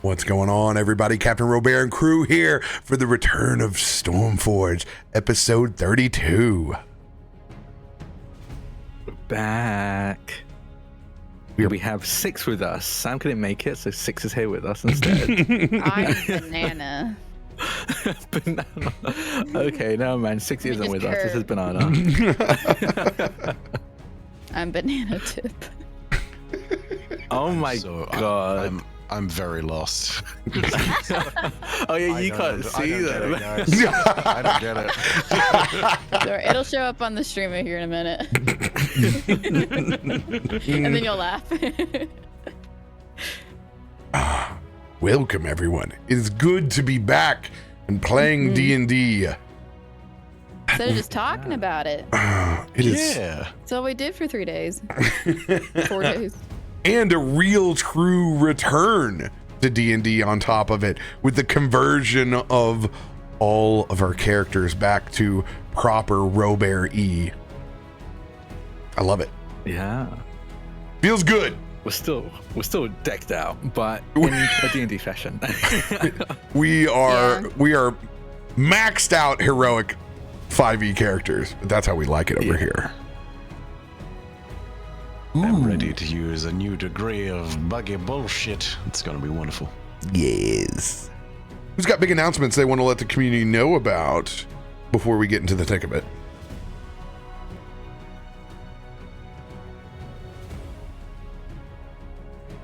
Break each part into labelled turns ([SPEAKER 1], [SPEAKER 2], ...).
[SPEAKER 1] What's going on, everybody? CaptainRoBear and crew here for the return of Stormforge, episode 32.
[SPEAKER 2] We're back. We have Six with us. Sam couldn't make it, so Six is here with us instead.
[SPEAKER 3] I'm Banana.
[SPEAKER 2] Banana. Okay, no man, Six isn't with us. This is Banana.
[SPEAKER 3] I'm Banana Tip.
[SPEAKER 2] Oh my god.
[SPEAKER 4] I'm very lost.
[SPEAKER 2] Oh yeah, you can't see that.
[SPEAKER 4] I don't get it.
[SPEAKER 3] Sorry, it'll show up on the streamer here in a minute. And then you'll laugh.
[SPEAKER 1] Welcome, everyone. It is good to be back and playing D&D.
[SPEAKER 3] Instead of just talking about it.
[SPEAKER 1] It is.
[SPEAKER 4] Yeah.
[SPEAKER 3] That's all we did for 3 days. 4 days.
[SPEAKER 1] And a real true return to D&D on top of it, with the conversion of all of our characters back to proper RoBear E. I love it.
[SPEAKER 2] Yeah.
[SPEAKER 1] Feels good.
[SPEAKER 2] We're still decked out, but in a D&D fashion.
[SPEAKER 1] We are maxed out heroic 5e characters. That's how we like it over here.
[SPEAKER 4] I'm ready to use a new degree of buggy bullshit. It's gonna be wonderful.
[SPEAKER 1] Yes. Who's got big announcements they want to let the community know about before we get into the thick of it?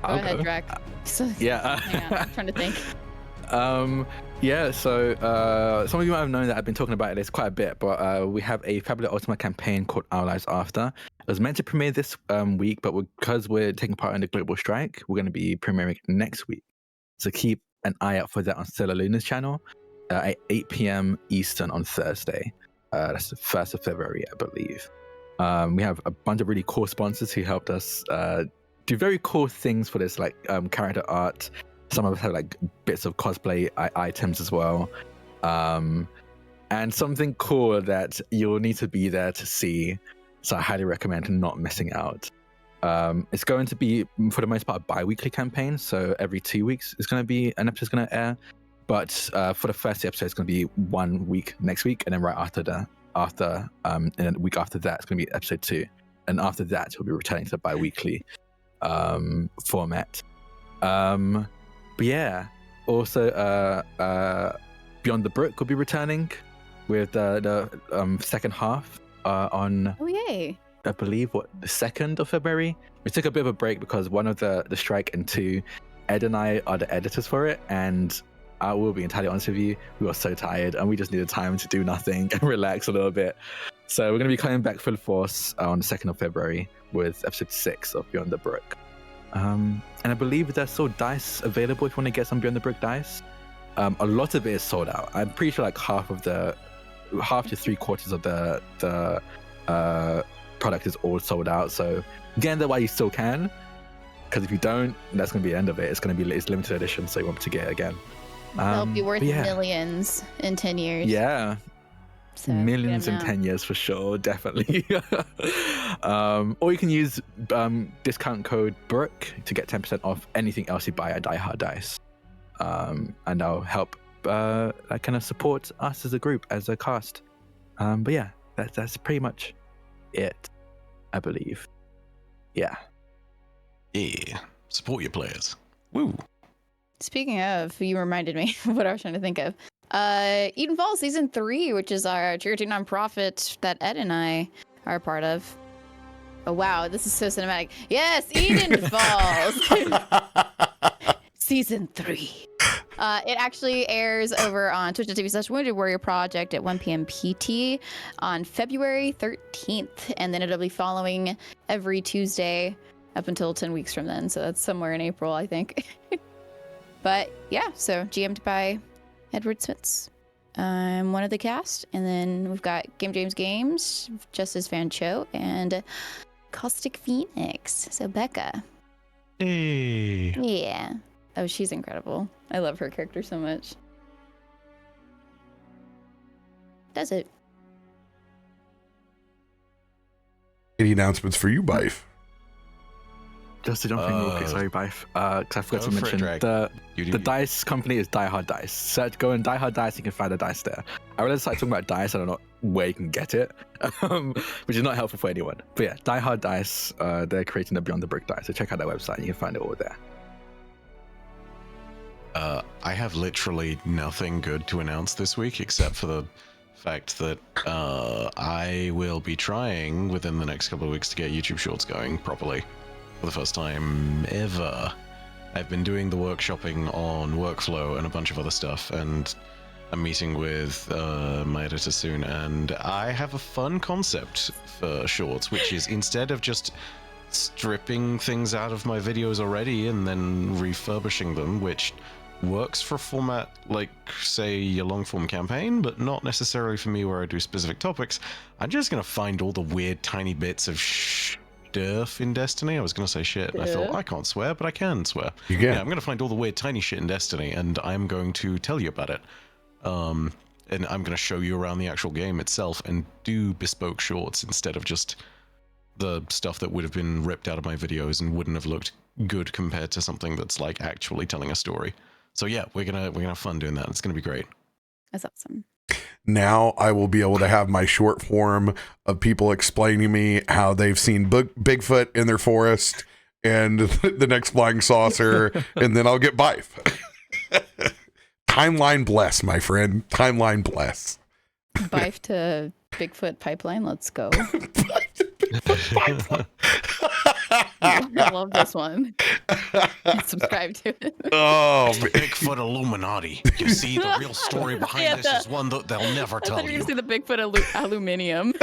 [SPEAKER 3] Go ahead, Drak. So,
[SPEAKER 2] Yeah.
[SPEAKER 3] hang on, I'm trying to think.
[SPEAKER 2] Yeah, so some of you might have known that I've been talking about this quite a bit, but we have a Fabulous Ultimate campaign called Our Lives After. It was meant to premiere this week, but because we're taking part in the global strike, we're going to be premiering next week. So keep an eye out for that on Stellar Luna's channel at 8 p.m. Eastern on Thursday. That's the 1st of February, I believe. We have a bunch of really cool sponsors who helped us do very cool things for this, like character art. Some of us have like bits of cosplay items as well. And something cool that you'll need to be there to see. So I highly recommend not missing out. It's going to be, for the most part, a bi-weekly campaign. So every 2 weeks is going to be an episode's going to air. But for the first episode, it's going to be 1 week next week. And then right after that, and then the week after that, it's going to be episode 2. And after that, we'll be returning to the bi-weekly format. But yeah, also Beyond the Brook will be returning with the second half on,
[SPEAKER 3] Oh, yay.
[SPEAKER 2] I believe, the 2nd of February. We took a bit of a break because one of the strike, and 2, Ed and I are the editors for it, and I will be entirely honest with you, we were so tired and we just needed time to do nothing and relax a little bit. So we're going to be coming back full force on the 2nd of February with episode 6 of Beyond the Brook. And I believe there's still dice available if you want to get some Beyond the Brook dice. A lot of it is sold out. I'm pretty sure like half to 3/4 of the product is all sold out. So get that while you still can, because if you don't, that's going to be the end of it. It's limited edition, so you want to get it again.
[SPEAKER 3] They'll be worth
[SPEAKER 2] yeah.
[SPEAKER 3] millions in 10 years.
[SPEAKER 2] Yeah.
[SPEAKER 3] So
[SPEAKER 2] Millions
[SPEAKER 3] get 'em
[SPEAKER 2] in
[SPEAKER 3] now.
[SPEAKER 2] 10 years for sure, definitely. Or you can use discount code Brook to get 10% off anything else you buy at Die Hard Dice. And that'll help kind of support us as a group, as a cast. But yeah, that's pretty much it, I believe. Yeah.
[SPEAKER 4] Yeah. Support your players. Woo.
[SPEAKER 3] Speaking of, you reminded me of what I was trying to think of. Eden Falls Season 3, which is our charity nonprofit that Ed and I are a part of. Oh, wow, this is so cinematic. Yes, Eden Falls! Season 3. It actually airs over on twitch.tv/Wounded Warrior Project at 1 p.m. PT on February 13th. And then it'll be following every Tuesday up until 10 weeks from then. So that's somewhere in April, I think. But yeah, so GM'd by Edward Smits. I'm one of the cast. And then we've got Game James Games, Justice Van Cho, and Caustic Phoenix. So Becca.
[SPEAKER 4] Hey.
[SPEAKER 3] Yeah. Oh, she's incredible. I love her character so much. Does it?
[SPEAKER 1] Any announcements for you, Bife?
[SPEAKER 2] Just to jump in real quick, sorry, Bife. Because I forgot to mention the dice company is Die Hard Dice. Go in Die Hard Dice, you can find the dice there. I realized started talking about dice, I don't know where you can get it, which is not helpful for anyone. But yeah, Die Hard Dice, they're creating the Beyond the Brick dice. So check out their website, you can find it all there.
[SPEAKER 4] I have literally nothing good to announce this week except for the fact that I will be trying within the next couple of weeks to get YouTube Shorts going properly for the first time ever. I've been doing the workshopping on workflow and a bunch of other stuff, and I'm meeting with my editor soon, and I have a fun concept for Shorts, which is instead of just stripping things out of my videos already and then refurbishing them, which works for a format like, say, a long-form campaign, but not necessarily for me where I do specific topics. I'm just going to find all the weird tiny bits of stuff in Destiny. I was going to say shit, and I thought, I can't swear, but I can swear.
[SPEAKER 1] You can.
[SPEAKER 4] Yeah, I'm going to find all the weird tiny shit in Destiny, and I'm going to tell you about it. And I'm going to show you around the actual game itself and do bespoke shorts instead of just the stuff that would have been ripped out of my videos and wouldn't have looked good compared to something that's like actually telling a story. So yeah, we're gonna have fun doing that. It's gonna be great.
[SPEAKER 3] That's awesome.
[SPEAKER 1] Now I will be able to have my short form of people explaining to me how they've seen Bigfoot in their forest and the next flying saucer, and then I'll get Bife. Timeline bless, my friend. Timeline bless.
[SPEAKER 3] Bife to Bigfoot pipeline. Let's go. I love this one. Subscribe to it.
[SPEAKER 1] Oh,
[SPEAKER 4] Bigfoot Illuminati. You see, the real story behind this is one that they'll never tell you.
[SPEAKER 3] You see the Bigfoot aluminium.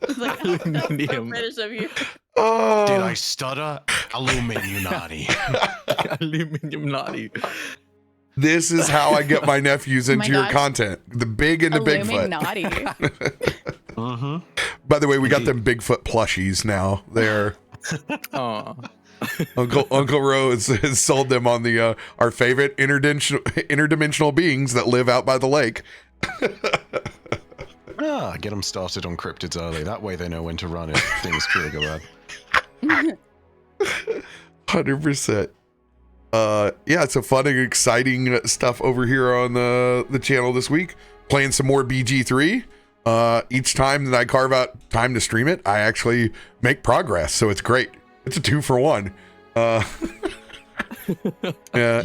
[SPEAKER 3] It's like,
[SPEAKER 2] aluminium.
[SPEAKER 3] British of you.
[SPEAKER 1] oh.
[SPEAKER 4] Did I stutter? Illuminati.
[SPEAKER 2] Illuminati.
[SPEAKER 1] This is how I get my nephews into your
[SPEAKER 3] gosh.
[SPEAKER 1] content. The big and the Bigfoot.
[SPEAKER 3] Illuminati.
[SPEAKER 1] By the way, we got them Bigfoot plushies now. They're
[SPEAKER 2] Oh.
[SPEAKER 1] Uncle Rose has sold them on the our favorite interdimensional beings that live out by the lake.
[SPEAKER 4] Get them started on cryptids early. That way they know when to run if things truly go bad.
[SPEAKER 1] 100%. Yeah, it's a fun and exciting stuff over here on the channel this week. Playing some more BG3. Each time that I carve out time to stream it, I actually make progress, so it's great. It's a 2-for-1. Yeah,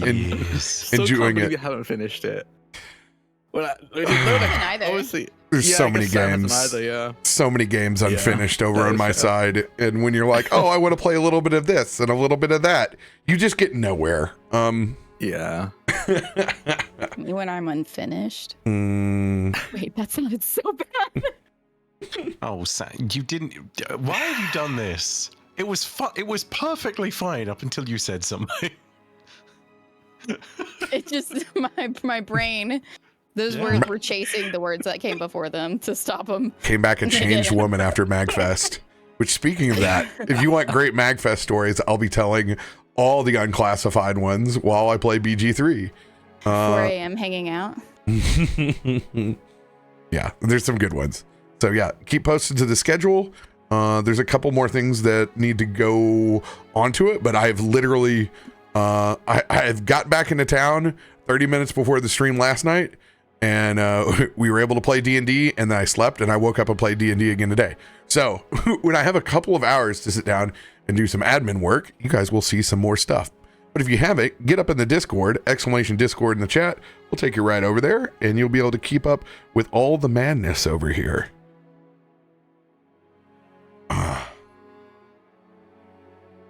[SPEAKER 1] enjoying it.
[SPEAKER 2] You haven't finished it. Well,
[SPEAKER 3] Neither.
[SPEAKER 2] obviously,
[SPEAKER 1] There's so
[SPEAKER 2] I
[SPEAKER 1] many
[SPEAKER 2] guess Sam
[SPEAKER 1] games.
[SPEAKER 2] hasn't either, yeah.
[SPEAKER 1] So many games unfinished over
[SPEAKER 2] that
[SPEAKER 1] on
[SPEAKER 2] is
[SPEAKER 1] my
[SPEAKER 2] fair.
[SPEAKER 1] side, and when you're like, oh, I want to play a little bit of this and a little bit of that, you just get nowhere.
[SPEAKER 2] Yeah.
[SPEAKER 3] When I'm unfinished. Wait, that sounded so bad.
[SPEAKER 4] Oh, Sam, you didn't. Why have you done this? It was fun. It was perfectly fine up until you said something.
[SPEAKER 3] It just my brain. Those words were chasing the words that came before them to stop them.
[SPEAKER 1] Came back a changed woman after MagFest. Which, speaking of that, if you want great MagFest stories, I'll be telling all the unclassified ones while I play BG3.
[SPEAKER 3] 4 a.m. hanging out.
[SPEAKER 1] Yeah, there's some good ones. So yeah, keep posted to the schedule. There's a couple more things that need to go onto it, but I've literally I've got back into town 30 minutes before the stream last night, and we were able to play D&D, and then I slept, and I woke up and played D&D again today. So when I have a couple of hours to sit down and do some admin work, you guys will see some more stuff. But if you haven't, get up in the Discord, !Discord in the chat. We'll take you right over there, and you'll be able to keep up with all the madness over here.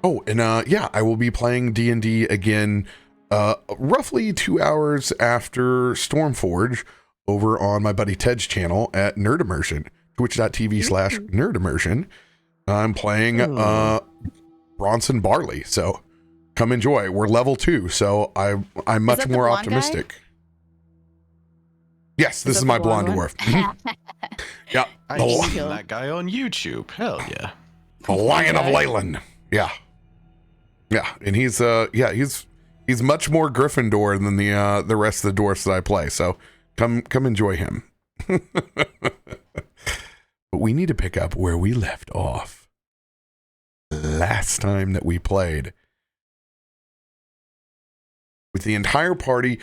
[SPEAKER 1] Oh, and yeah, I will be playing D&D again roughly 2 hours after Stormforge over on my buddy Ted's channel at Nerd Immersion, twitch.tv/Nerd Immersion. I'm playing Bronson Barley, so come enjoy. We're level 2, so I'm much more optimistic. Yes, this is my blonde dwarf. Yeah,
[SPEAKER 4] I've seen that guy on YouTube. Hell yeah.
[SPEAKER 1] The Lion of Leyland. Yeah. Yeah, and he's much more Gryffindor than the rest of the dwarfs that I play. So come enjoy him. But we need to pick up where we left off last time that we played. with the entire party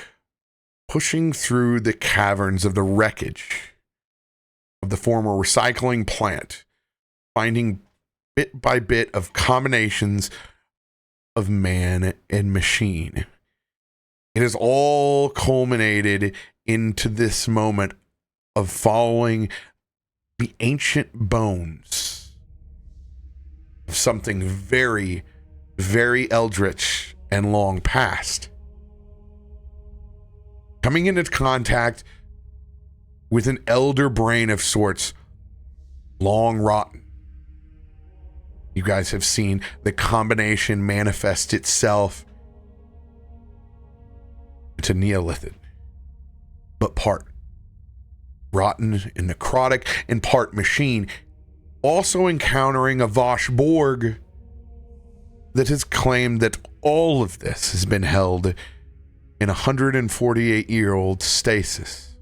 [SPEAKER 1] pushing through the caverns of the wreckage of the former recycling plant, finding bit by bit of combinations of man and machine. It has all culminated into this moment of following the ancient bones of something very, very eldritch and long past. Coming into contact with an elder brain of sorts, long rotten. You guys have seen the combination manifest itself to Neolithic, but part rotten and necrotic and part machine, also encountering a Voshborg that has claimed that all of this has been held in a 148-year-old stasis.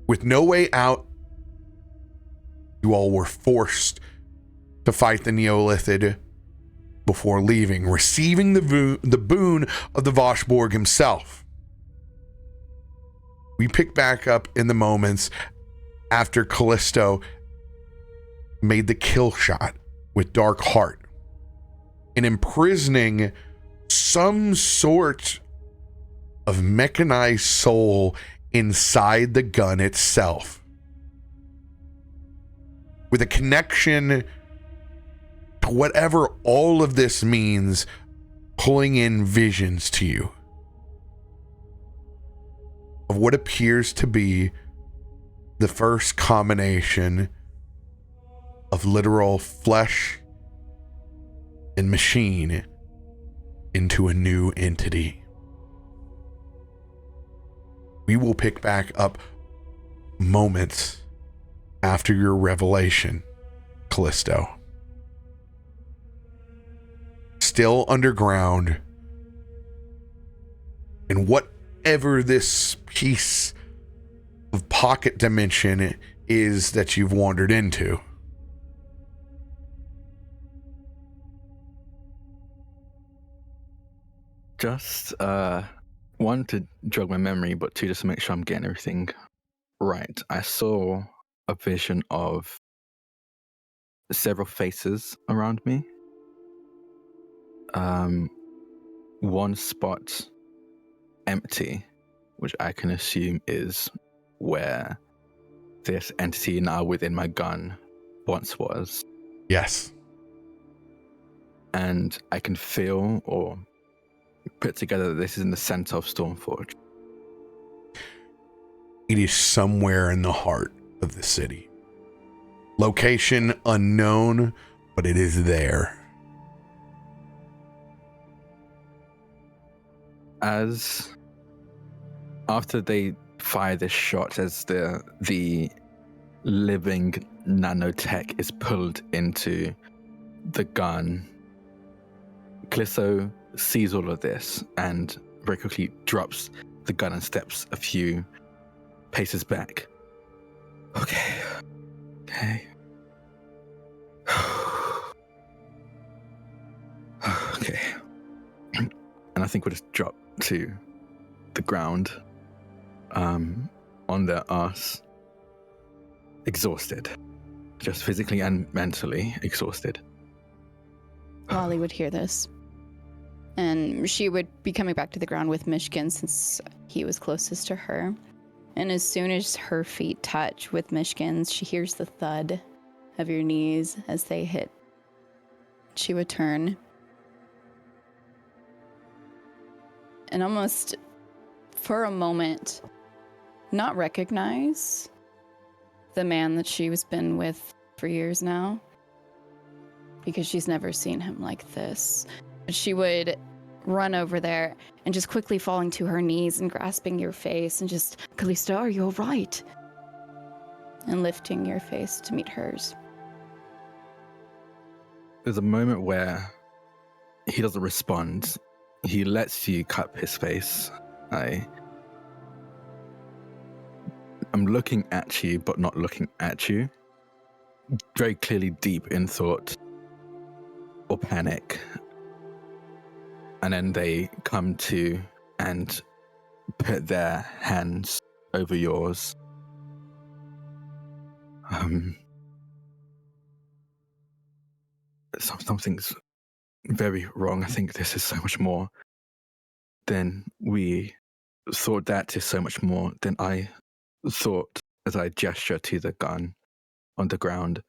[SPEAKER 1] With no way out, you all were forced to fight the Neolithid before leaving, receiving the boon of the Voshborg himself. We pick back up in the moments after Kallisto made the kill shot with Dark Heart and imprisoning some sort of mechanized soul inside the gun itself, with a connection to whatever all of this means, pulling in visions to you of what appears to be the first combination of literal flesh and machine into a new entity. We will pick back up moments after your revelation, Kallisto. Still underground, and whatever this piece of pocket dimension is that you've wandered into.
[SPEAKER 2] Just one, to jog my memory, but two, just to make sure I'm getting everything right. I saw a vision of several faces around me. One spot empty, which I can assume is where this entity now within my gun once was.
[SPEAKER 1] Yes.
[SPEAKER 2] And I can feel or put together that this is in the center of Stormforge.
[SPEAKER 1] It is somewhere in the heart of the city. Location unknown, but it is there.
[SPEAKER 2] As after they fire this shot, as the living nanotech is pulled into the gun, Kallisto sees all of this and very quickly drops the gun and steps a few paces back. Okay. Okay. And I think we'll just drop to the ground, on their ass, exhausted, just physically and mentally exhausted.
[SPEAKER 3] Wally would hear this, and she would be coming back to the ground with Myshkin since he was closest to her. And as soon as her feet touch with Myshkin's, she hears the thud of your knees as they hit. She would turn and almost for a moment not recognize the man that she has been with for years now, because she's never seen him like this. She would run over there and just quickly falling to her knees and grasping your face and just, Kallisto, are you all right? And lifting your face to meet hers.
[SPEAKER 2] There's a moment where he doesn't respond. He lets you cup his face. I'm looking at you, but not looking at you. Very clearly deep in thought or panic. And then they come to and put their hands over yours. Something's very wrong. I think this is so much more than we thought. That is so much more than I thought, as I gesture to the gun on the ground.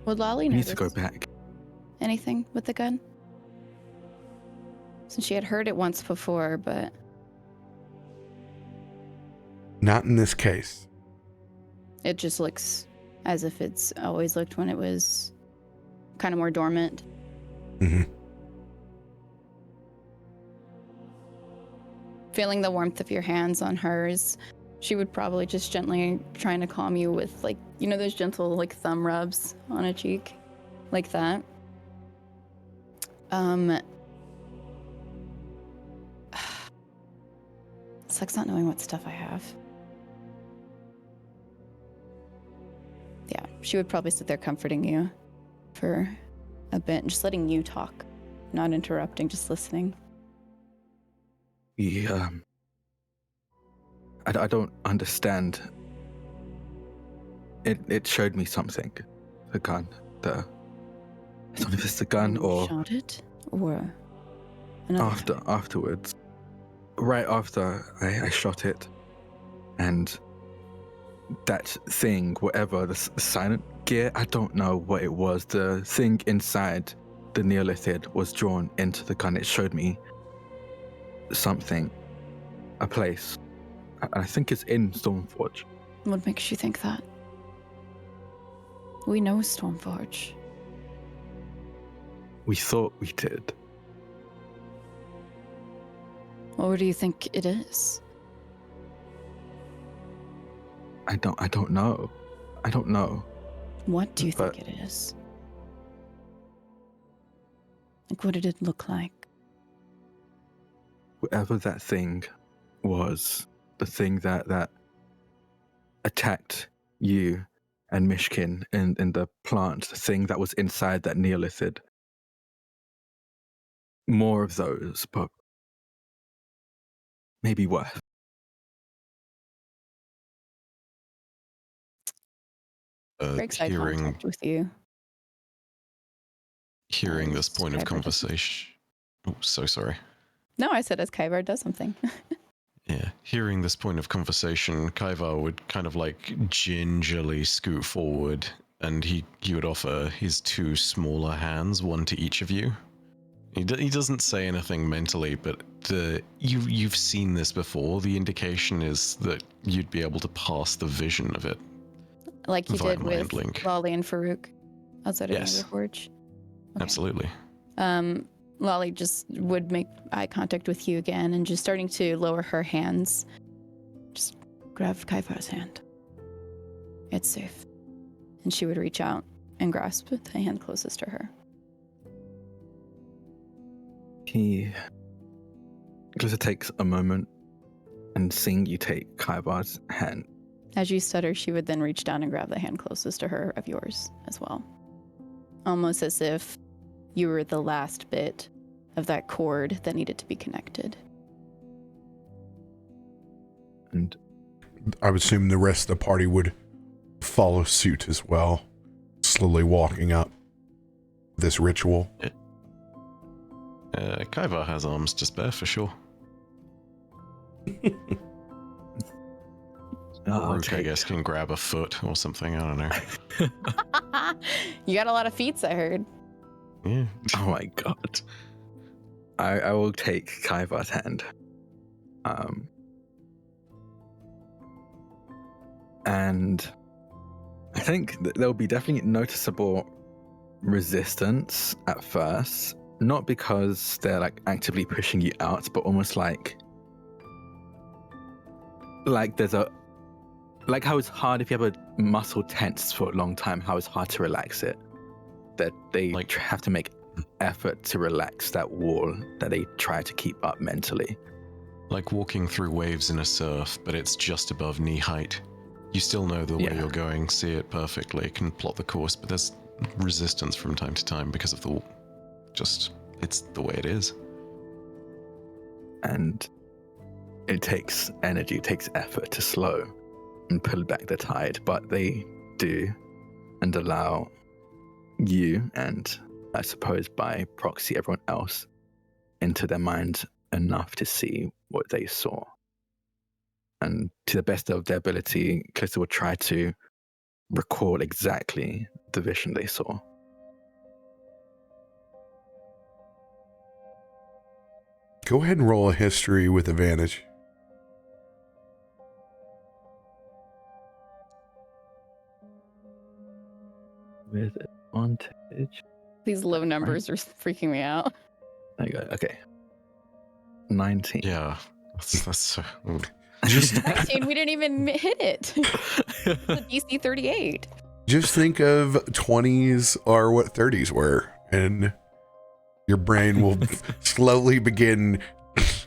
[SPEAKER 3] Would Lolly
[SPEAKER 2] We need
[SPEAKER 3] notice
[SPEAKER 2] to go back.
[SPEAKER 3] anything with the gun? Since she had heard it once before, but...
[SPEAKER 1] Not in this case.
[SPEAKER 3] It just looks as if it's always looked when it was kind of more dormant.
[SPEAKER 1] Mm-hmm.
[SPEAKER 3] Feeling the warmth of your hands on hers, she would probably just gently trying to calm you with, like, you know, those gentle, like, thumb rubs on a cheek, like that. Sucks not knowing what stuff I have. Yeah, she would probably sit there comforting you for a bit and just letting you talk, not interrupting, just listening.
[SPEAKER 2] I don't understand. It showed me something. The gun. I don't know if it's the gun
[SPEAKER 3] You
[SPEAKER 2] or
[SPEAKER 3] shot it, or another
[SPEAKER 2] afterwards. Right after I shot it, and that thing, whatever, the silent gear, I don't know what it was. The thing inside the Neolithid was drawn into the gun. It showed me something, a place. I think it's in Stormforge.
[SPEAKER 3] What makes you think that? We know Stormforge.
[SPEAKER 2] We thought we did.
[SPEAKER 3] Well, what do you think it is?
[SPEAKER 2] I don't know. I don't know.
[SPEAKER 3] What do you
[SPEAKER 2] But-
[SPEAKER 3] think it is? Like, what did it look like?
[SPEAKER 2] Whatever that thing was, the thing that attacked you and Myshkin in the plant, the thing that was inside that Neolithid. More of those, but maybe worse.
[SPEAKER 3] Breaks eye
[SPEAKER 4] Hearing
[SPEAKER 3] contact with you.
[SPEAKER 4] this point of
[SPEAKER 3] Kyber doesn't-
[SPEAKER 4] conversation. Oh, so sorry.
[SPEAKER 3] No, I said as Kyber does something.
[SPEAKER 4] Yeah, hearing this point of conversation, Kaivar would kind of like gingerly scoot forward, and he would offer his two smaller hands, one to each of you. He doesn't say anything mentally, but you've seen this before. The indication is that you'd be able to pass the vision of it.
[SPEAKER 3] Like you
[SPEAKER 4] Via
[SPEAKER 3] did
[SPEAKER 4] mind
[SPEAKER 3] with
[SPEAKER 4] link.
[SPEAKER 3] Lolly and Farouk outside of
[SPEAKER 4] Yes.
[SPEAKER 3] Wilderwood. Okay.
[SPEAKER 4] Absolutely.
[SPEAKER 3] Lolly just would make eye contact with you again and just starting to lower her hands. Just grab Kaifar's hand. It's safe. And she would reach out and grasp the hand closest to her.
[SPEAKER 2] Glissa takes a moment and seeing you take Kaivar's hand.
[SPEAKER 3] As you stutter, she would then reach down and grab the hand closest to her of yours as well. Almost as if you were the last bit of that cord that needed to be connected.
[SPEAKER 2] And
[SPEAKER 1] I would assume the rest of the party would follow suit as well, slowly walking up this ritual.
[SPEAKER 4] Kaivar has arms to spare for sure. Farouk, I guess, can grab a foot or something. I don't know.
[SPEAKER 3] You got a lot of feats, I heard.
[SPEAKER 4] Yeah.
[SPEAKER 2] Oh my god. I will take Kaivar's hand. And I think there'll be definitely noticeable resistance at first. Not because they're like actively pushing you out, but almost like there's a, like how it's hard if you have a muscle tense for a long time, how it's hard to relax it. That they
[SPEAKER 4] Like-
[SPEAKER 2] have to make effort to relax that wall that they try to keep up mentally.
[SPEAKER 4] Like walking through waves in a surf, but it's just above knee height. You still know the way
[SPEAKER 2] Yeah.
[SPEAKER 4] you're going, see it perfectly, can plot the course, but there's resistance from time to time because of the... Just, it's the way it is.
[SPEAKER 2] and it takes energy, it takes effort to slow and pull back the tide, but they do, and allow you, and I suppose by proxy everyone else, into their mind enough to see what they saw. And to the best of their ability, Kallisto will try to recall exactly the vision they saw.
[SPEAKER 1] Go ahead and roll a history with advantage.
[SPEAKER 2] With advantage.
[SPEAKER 3] These low numbers are freaking me out.
[SPEAKER 2] There you go. Okay. 19.
[SPEAKER 4] Yeah, that's so.
[SPEAKER 1] Just
[SPEAKER 3] 19, we didn't even hit it. The DC 38.
[SPEAKER 1] Just think of 20s are what 30s were, and your brain will slowly begin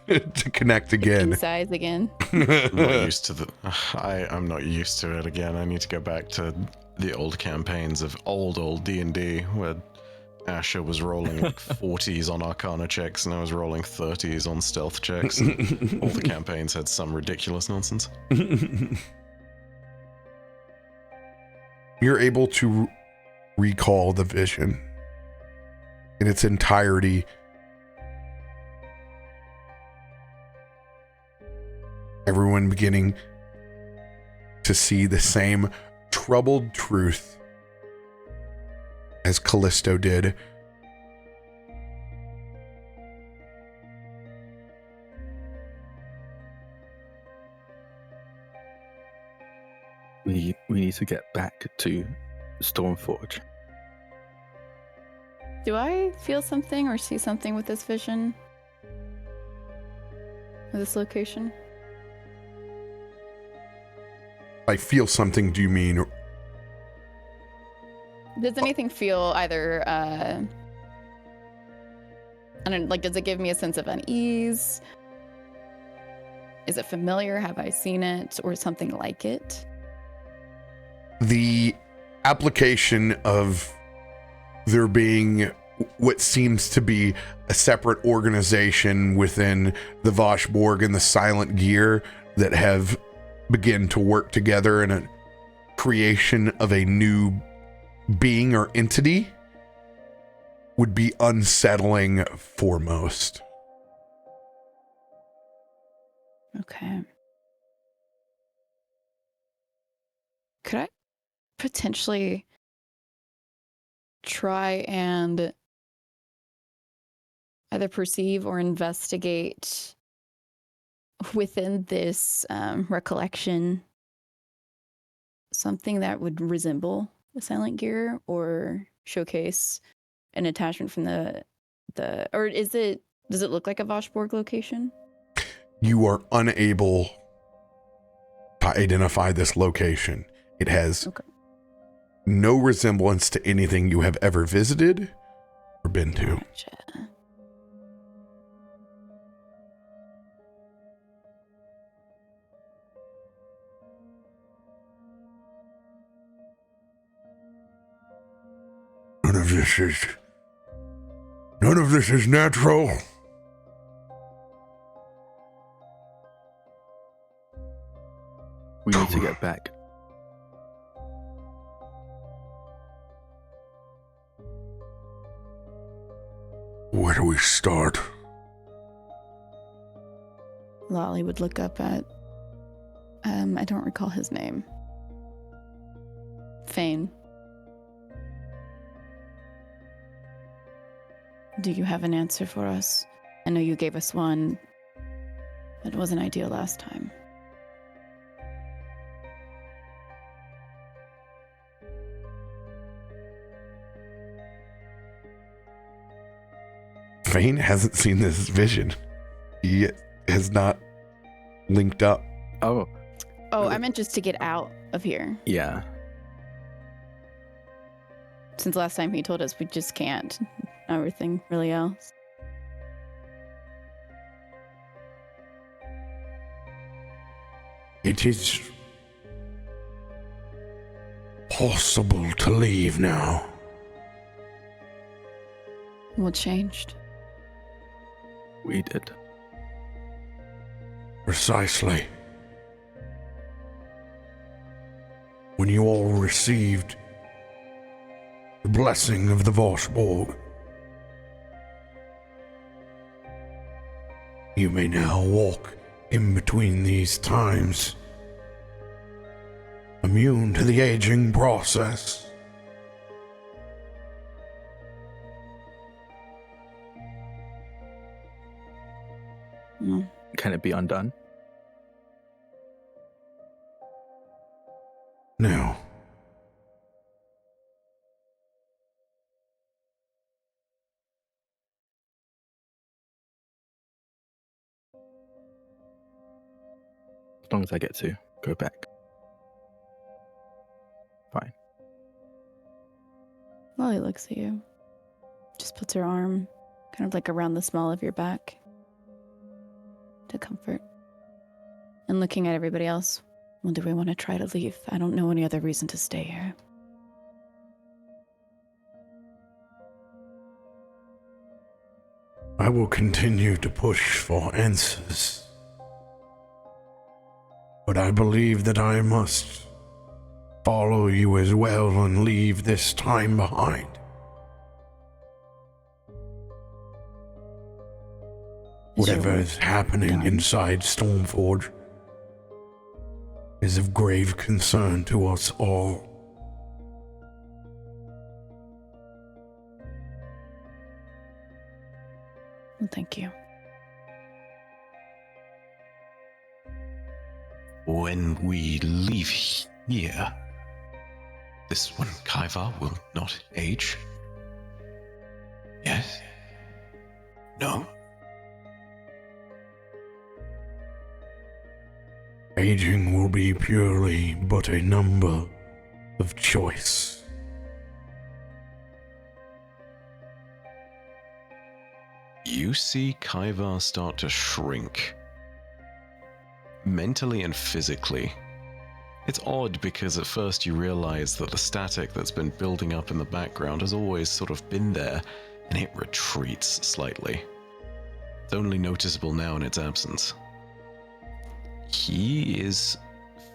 [SPEAKER 1] to connect again.
[SPEAKER 3] Size again.
[SPEAKER 4] I'm not used to the. I'm not used to it again. I need to go back to the old campaigns of old D&D where Asher was rolling like 40s on Arcana checks and I was rolling 30s on stealth checks. And all the campaigns had some ridiculous nonsense.
[SPEAKER 1] You're able to recall the vision in its entirety. Everyone beginning to see the same troubled truth as Kallisto did.
[SPEAKER 2] We need to get back to Stormforge.
[SPEAKER 3] Do I feel something or see something with this vision? Or this location?
[SPEAKER 1] I feel something, do you mean?
[SPEAKER 3] Does anything feel either, I don't know, like, does it give me a sense of unease? Is it familiar? Have I seen it or something like it?
[SPEAKER 1] The application of there being what seems to be a separate organization within the Voshborg and the Silent Gear that have begun to work together in a creation of a new being or entity would be unsettling for most.
[SPEAKER 3] Okay. Could I potentially try and either perceive or investigate within this recollection something that would resemble the Silent Gear or showcase an attachment from the or does it look like a Voshborg location?
[SPEAKER 1] You are unable to identify this location. It has no resemblance to anything you have ever visited or been to.
[SPEAKER 3] Gotcha.
[SPEAKER 1] None of this is natural.
[SPEAKER 2] We need to get back.
[SPEAKER 1] Where do we start?
[SPEAKER 3] Lolly would look up at I don't recall his name. Fane. Do you have an answer for us? I know you gave us one, but it wasn't ideal last time.
[SPEAKER 1] Fane hasn't seen this vision. He has not linked up.
[SPEAKER 2] Oh,
[SPEAKER 3] I meant just to get out of here.
[SPEAKER 2] yeah.
[SPEAKER 3] Since last time he told us we just can't. Everything really else.
[SPEAKER 1] It is possible to leave now.
[SPEAKER 3] What changed?
[SPEAKER 2] We did.
[SPEAKER 1] Precisely. When you all received the blessing of the Voshborg, you may now walk in between these times, immune to the aging process.
[SPEAKER 2] Can it be undone?
[SPEAKER 1] No.
[SPEAKER 2] As long as I get to go back. Fine.
[SPEAKER 3] Molly looks at you. Just puts her arm kind of like around the small of your back to comfort. And looking at everybody else, well, do we want to try to leave? I don't know any other reason to stay here.
[SPEAKER 1] I will continue to push for answers. But I believe that I must follow you as well and leave this time behind. Whatever is happening inside Stormforge is of grave concern to us all.
[SPEAKER 3] Well, thank you.
[SPEAKER 4] When we leave here, this one, Kaivar, will not age. Yes? No?
[SPEAKER 1] Aging will be purely but a number of choice.
[SPEAKER 4] You see Kaivar start to shrink. Mentally and physically. It's odd because at first you realize that the static that's been building up in the background has always sort of been there, and it retreats slightly. It's only noticeable now in its absence. He is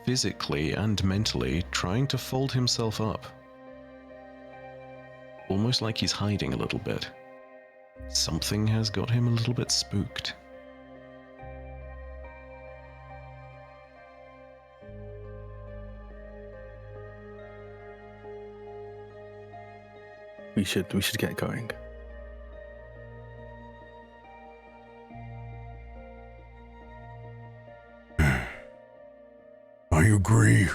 [SPEAKER 4] physically and mentally trying to fold himself up. Almost like he's hiding a little bit. Something has got him a little bit spooked.
[SPEAKER 2] We should get going.
[SPEAKER 1] I agree.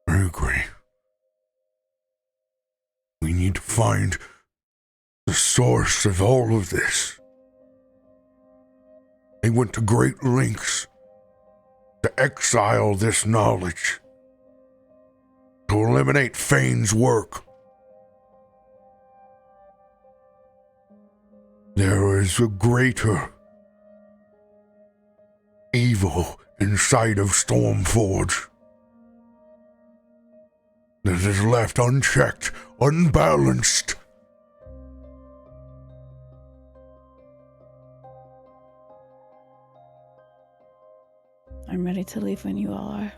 [SPEAKER 1] I agree. We need to find the source of all of this. They went to great lengths to exile this knowledge, to eliminate Fane's work. There is a greater evil inside of Stormforge that is left unchecked, unbalanced.
[SPEAKER 3] I'm ready to leave when you all are.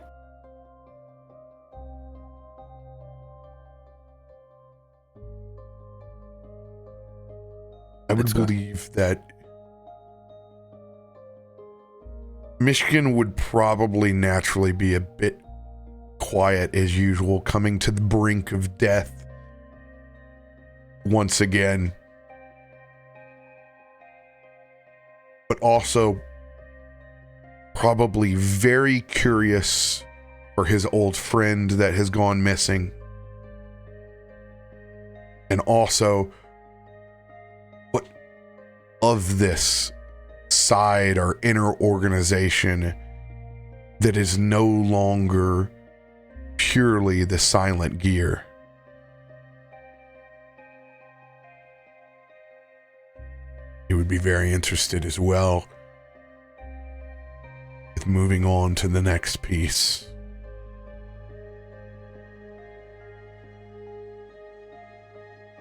[SPEAKER 1] I would believe that Myshkin would probably naturally be a bit quiet as usual, coming to the brink of death once again. But also probably very curious for his old friend that has gone missing. And also, what of this side or inner organization that is no longer purely the silent gear. He would be very interested as well with moving on to the next piece.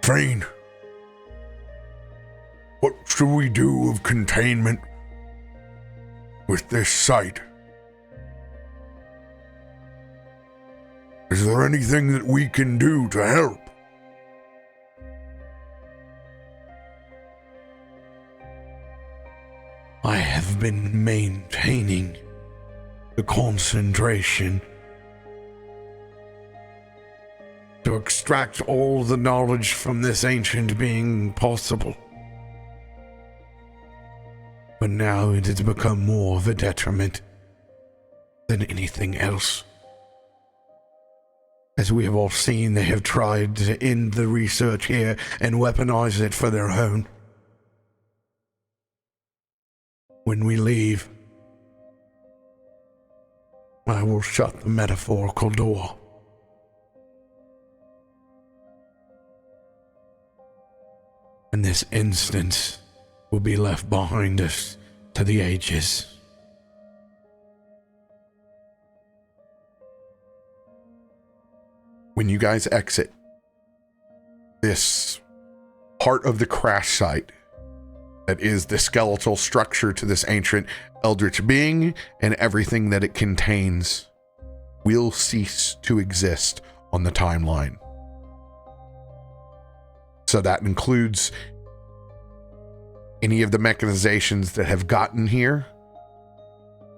[SPEAKER 1] Fane, What should we do of containment with this site? Is there anything that we can do to help? I have been maintaining the concentration to extract all the knowledge from this ancient being possible. But now it has become more of a detriment than anything else. As we have all seen, they have tried to end the research here and weaponize it for their own. When we leave, I will shut the metaphorical door. And this instance will be left behind us to the ages. When you guys exit this part of the crash site that is the skeletal structure to this ancient eldritch being and everything that it contains will cease to exist on the timeline. So that includes any of the mechanizations that have gotten here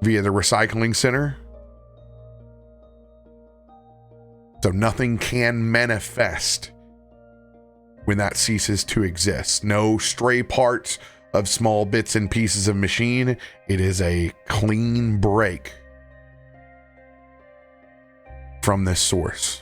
[SPEAKER 1] via the recycling center. So nothing can manifest when that ceases to exist. No stray parts of small bits and pieces of machine. It is a clean break from this source.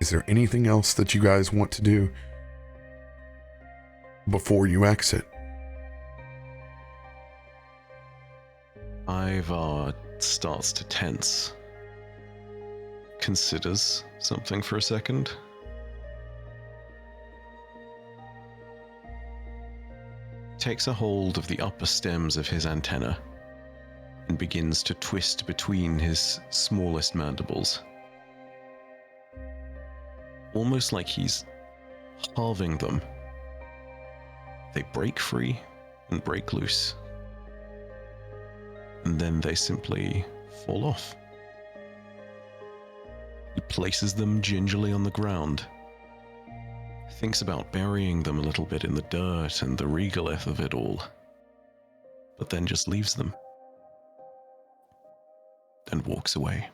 [SPEAKER 1] Is there anything else that you guys want to do before you exit?
[SPEAKER 4] Ivar starts to tense. Considers something for a second. Takes a hold of the upper stems of his antenna and begins to twist between his smallest mandibles. Almost like he's halving them. They break free and break loose. And then they simply fall off. He places them gingerly on the ground. Thinks about burying them a little bit in the dirt and the regolith of it all. But then just leaves them. And walks away.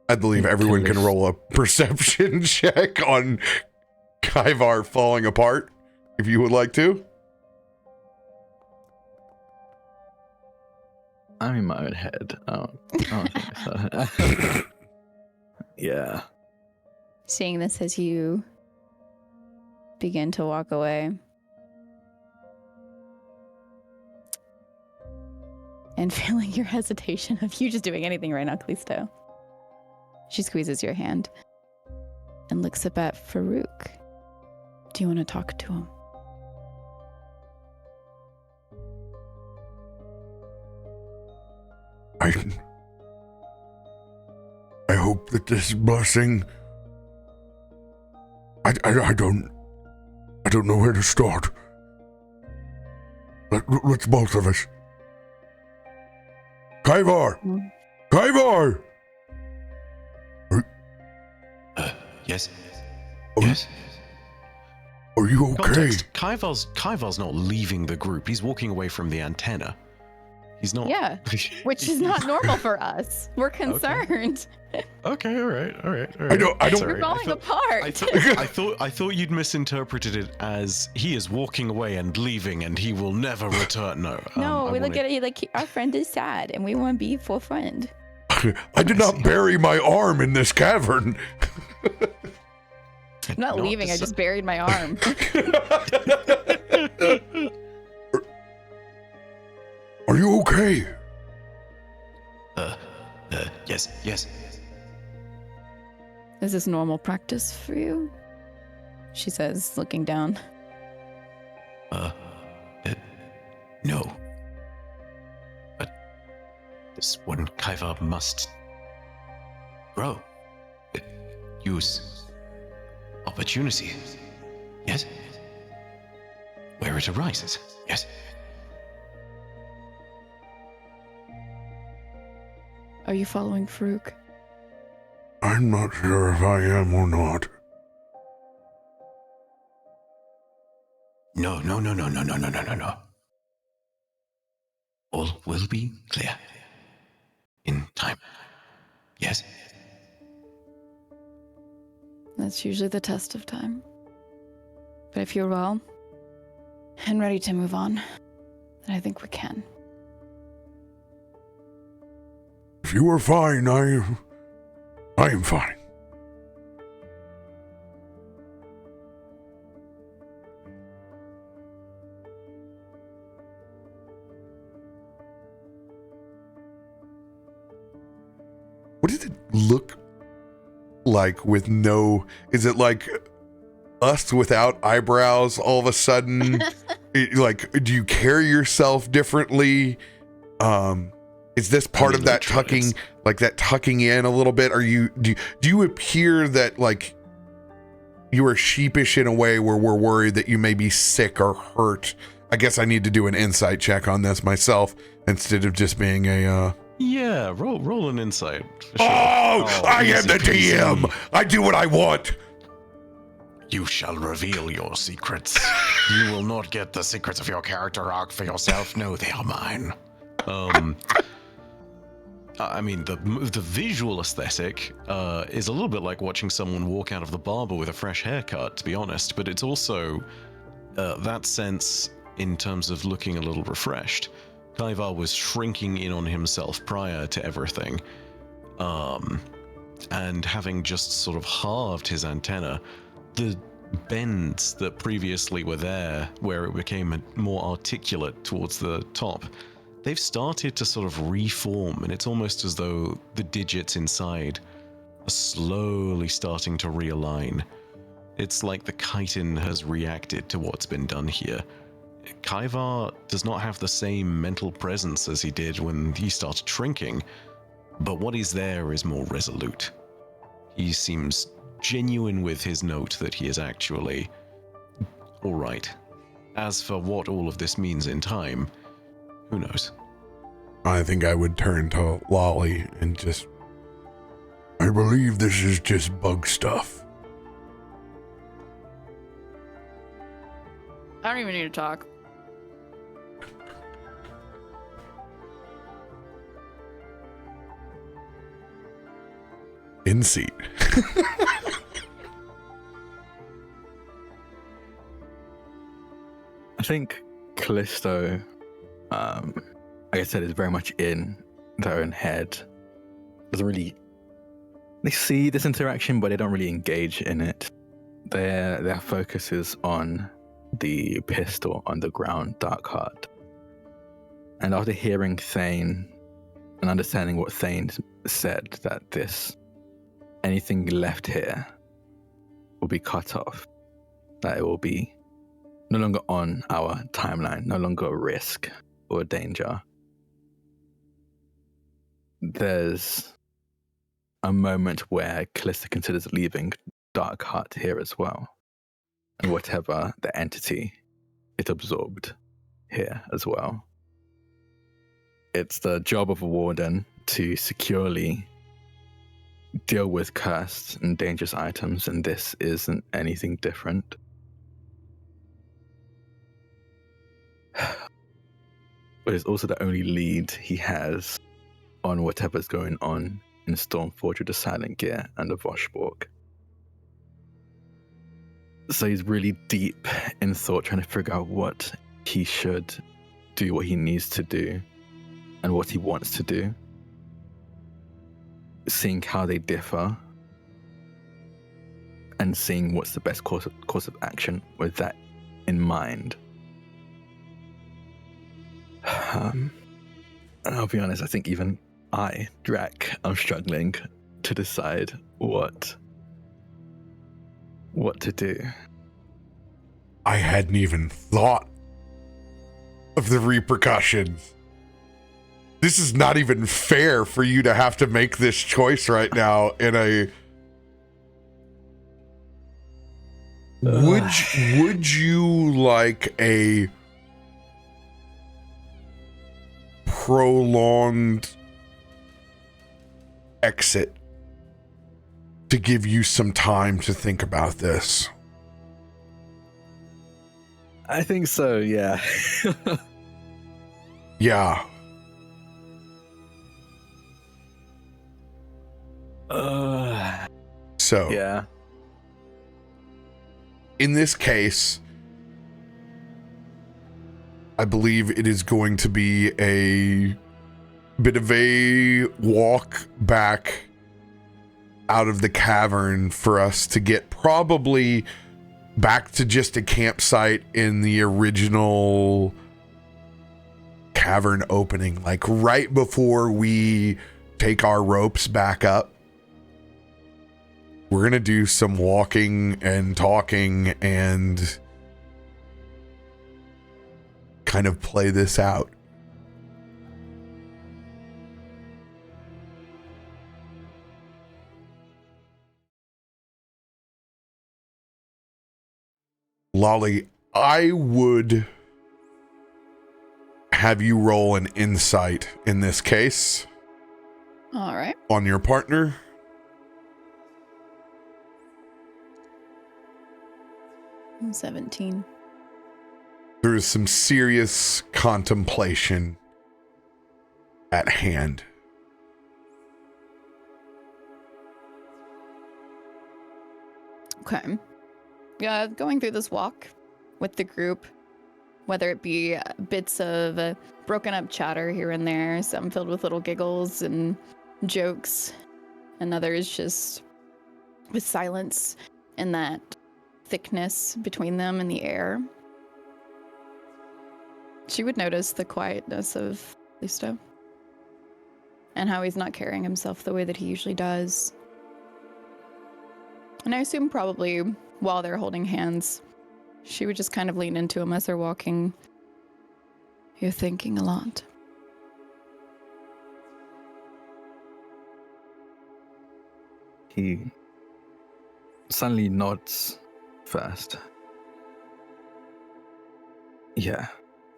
[SPEAKER 1] I believe everyone can roll a perception check on Ivar falling apart, if you would like to.
[SPEAKER 2] I'm in my own head. I don't think so. Yeah.
[SPEAKER 3] Seeing this as you begin to walk away. And feeling your hesitation of you just doing anything right now, Kallisto. She squeezes your hand and looks up at Farouk. Do you want to talk to him?
[SPEAKER 1] I hope that this blessing... I don't know where to start. Let's both of us. Ivar! Ivar!
[SPEAKER 4] Yes.
[SPEAKER 1] Oh,
[SPEAKER 4] yes.
[SPEAKER 1] Are you okay?
[SPEAKER 4] Context, Kaivar's not leaving the group. He's walking away from the antenna. He's not.
[SPEAKER 3] Yeah, which is not normal for us. We're concerned.
[SPEAKER 4] Okay, all right.
[SPEAKER 1] I don't.
[SPEAKER 3] We're falling apart.
[SPEAKER 4] I thought you'd misinterpreted it as he is walking away and leaving, and he will never return. No.
[SPEAKER 3] No, we look at it like our friend is sad, and we want to be full friend.
[SPEAKER 1] I did not bury my arm in this cavern.
[SPEAKER 3] I'm not leaving. I just buried my arm.
[SPEAKER 1] Hey,
[SPEAKER 4] Yes.
[SPEAKER 3] Is this normal practice for you? She says, looking down.
[SPEAKER 4] No. But this one Kaiva must grow. Use opportunity. Yes? Where it arises. Yes.
[SPEAKER 3] Are you following Farouk?
[SPEAKER 1] I'm not sure if I am or not.
[SPEAKER 4] No. All will be clear. In time. Yes?
[SPEAKER 3] That's usually the test of time. But if you're well and ready to move on, then I think we can.
[SPEAKER 1] If you are fine, I am fine. What does it look like with no... Is it like us without eyebrows all of a sudden? Like, do you carry yourself differently? Is this part of that tucking, like that tucking in a little bit? Do you appear that like you are sheepish in a way where we're worried that you may be sick or hurt? I guess I need to do an insight check on this myself instead of just being a
[SPEAKER 4] Yeah, roll an insight. For sure.
[SPEAKER 1] Oh, I am the
[SPEAKER 4] easy
[SPEAKER 1] DM.
[SPEAKER 4] peasy.
[SPEAKER 1] I do what I want.
[SPEAKER 4] You shall reveal your secrets. You will not get the secrets of your character arc for yourself. No, they are mine. I mean, the visual aesthetic is a little bit like watching someone walk out of the barber with a fresh haircut, to be honest, but it's also that sense in terms of looking a little refreshed. Kaiva was shrinking in on himself prior to everything, and having just sort of halved his antenna, the bends that previously were there, where it became more articulate towards the top, they've started to sort of reform, and it's almost as though the digits inside are slowly starting to realign. It's like the chitin has reacted to what's been done here. Kaiva does not have the same mental presence as he did when he started shrinking, but what is there is more resolute. He seems genuine with his note that he is actually all right. As for what all of this means in time, who knows?
[SPEAKER 1] I think I would turn to Lolly and just... I believe this is just bug stuff.
[SPEAKER 3] I don't even need to talk.
[SPEAKER 1] In seat.
[SPEAKER 2] I think Kallisto, like I said, is very much in their own head. Doesn't really... They see this interaction, but they don't really engage in it. Their focus is on the pistol on the ground, Dark Heart. And after hearing Thane and understanding what Thane said, that anything left here will be cut off, that it will be no longer on our timeline, no longer a risk or a danger. There's a moment where Kallisto considers leaving Dark Heart here as well, and whatever the entity it absorbed here as well. It's the job of a warden to securely deal with cursed and dangerous items, and this isn't anything different. But it's also the only lead he has on whatever's going on in Stormforge with the Silent Gear and the Voshborg. So he's really deep in thought, trying to figure out what he should do, what he needs to do, and what he wants to do. Seeing how they differ, and seeing what's the best course of action with that in mind. And I'll be honest, I think even I, Drak, I'm struggling to decide what to do.
[SPEAKER 1] I hadn't even thought of the repercussions. This is not even fair for you to have to make this choice right now in a... Would you like a prolonged exit to give you some time to think about this?
[SPEAKER 2] I think so, yeah.
[SPEAKER 1] Yeah. So,
[SPEAKER 2] yeah.
[SPEAKER 1] in this case, I believe it is going to be a bit of a walk back out of the cavern for us to get probably back to just a campsite in the original cavern opening, like right before we take our ropes back up. We're going to do some walking and talking and kind of play this out. Lolly, I would have you roll an insight in this case.
[SPEAKER 3] All right.
[SPEAKER 1] On your partner.
[SPEAKER 3] I'm 17.
[SPEAKER 1] There is some serious contemplation at hand.
[SPEAKER 3] Okay. Yeah, going through this walk with the group, whether it be bits of broken up chatter here and there, some filled with little giggles and jokes, and others just with silence and that thickness between them in the air. She would notice the quietness of Kallisto and how he's not carrying himself the way that he usually does. And I assume probably while they're holding hands, she would just kind of lean into him as they're walking. You're thinking a lot.
[SPEAKER 2] He suddenly nods first. Yeah.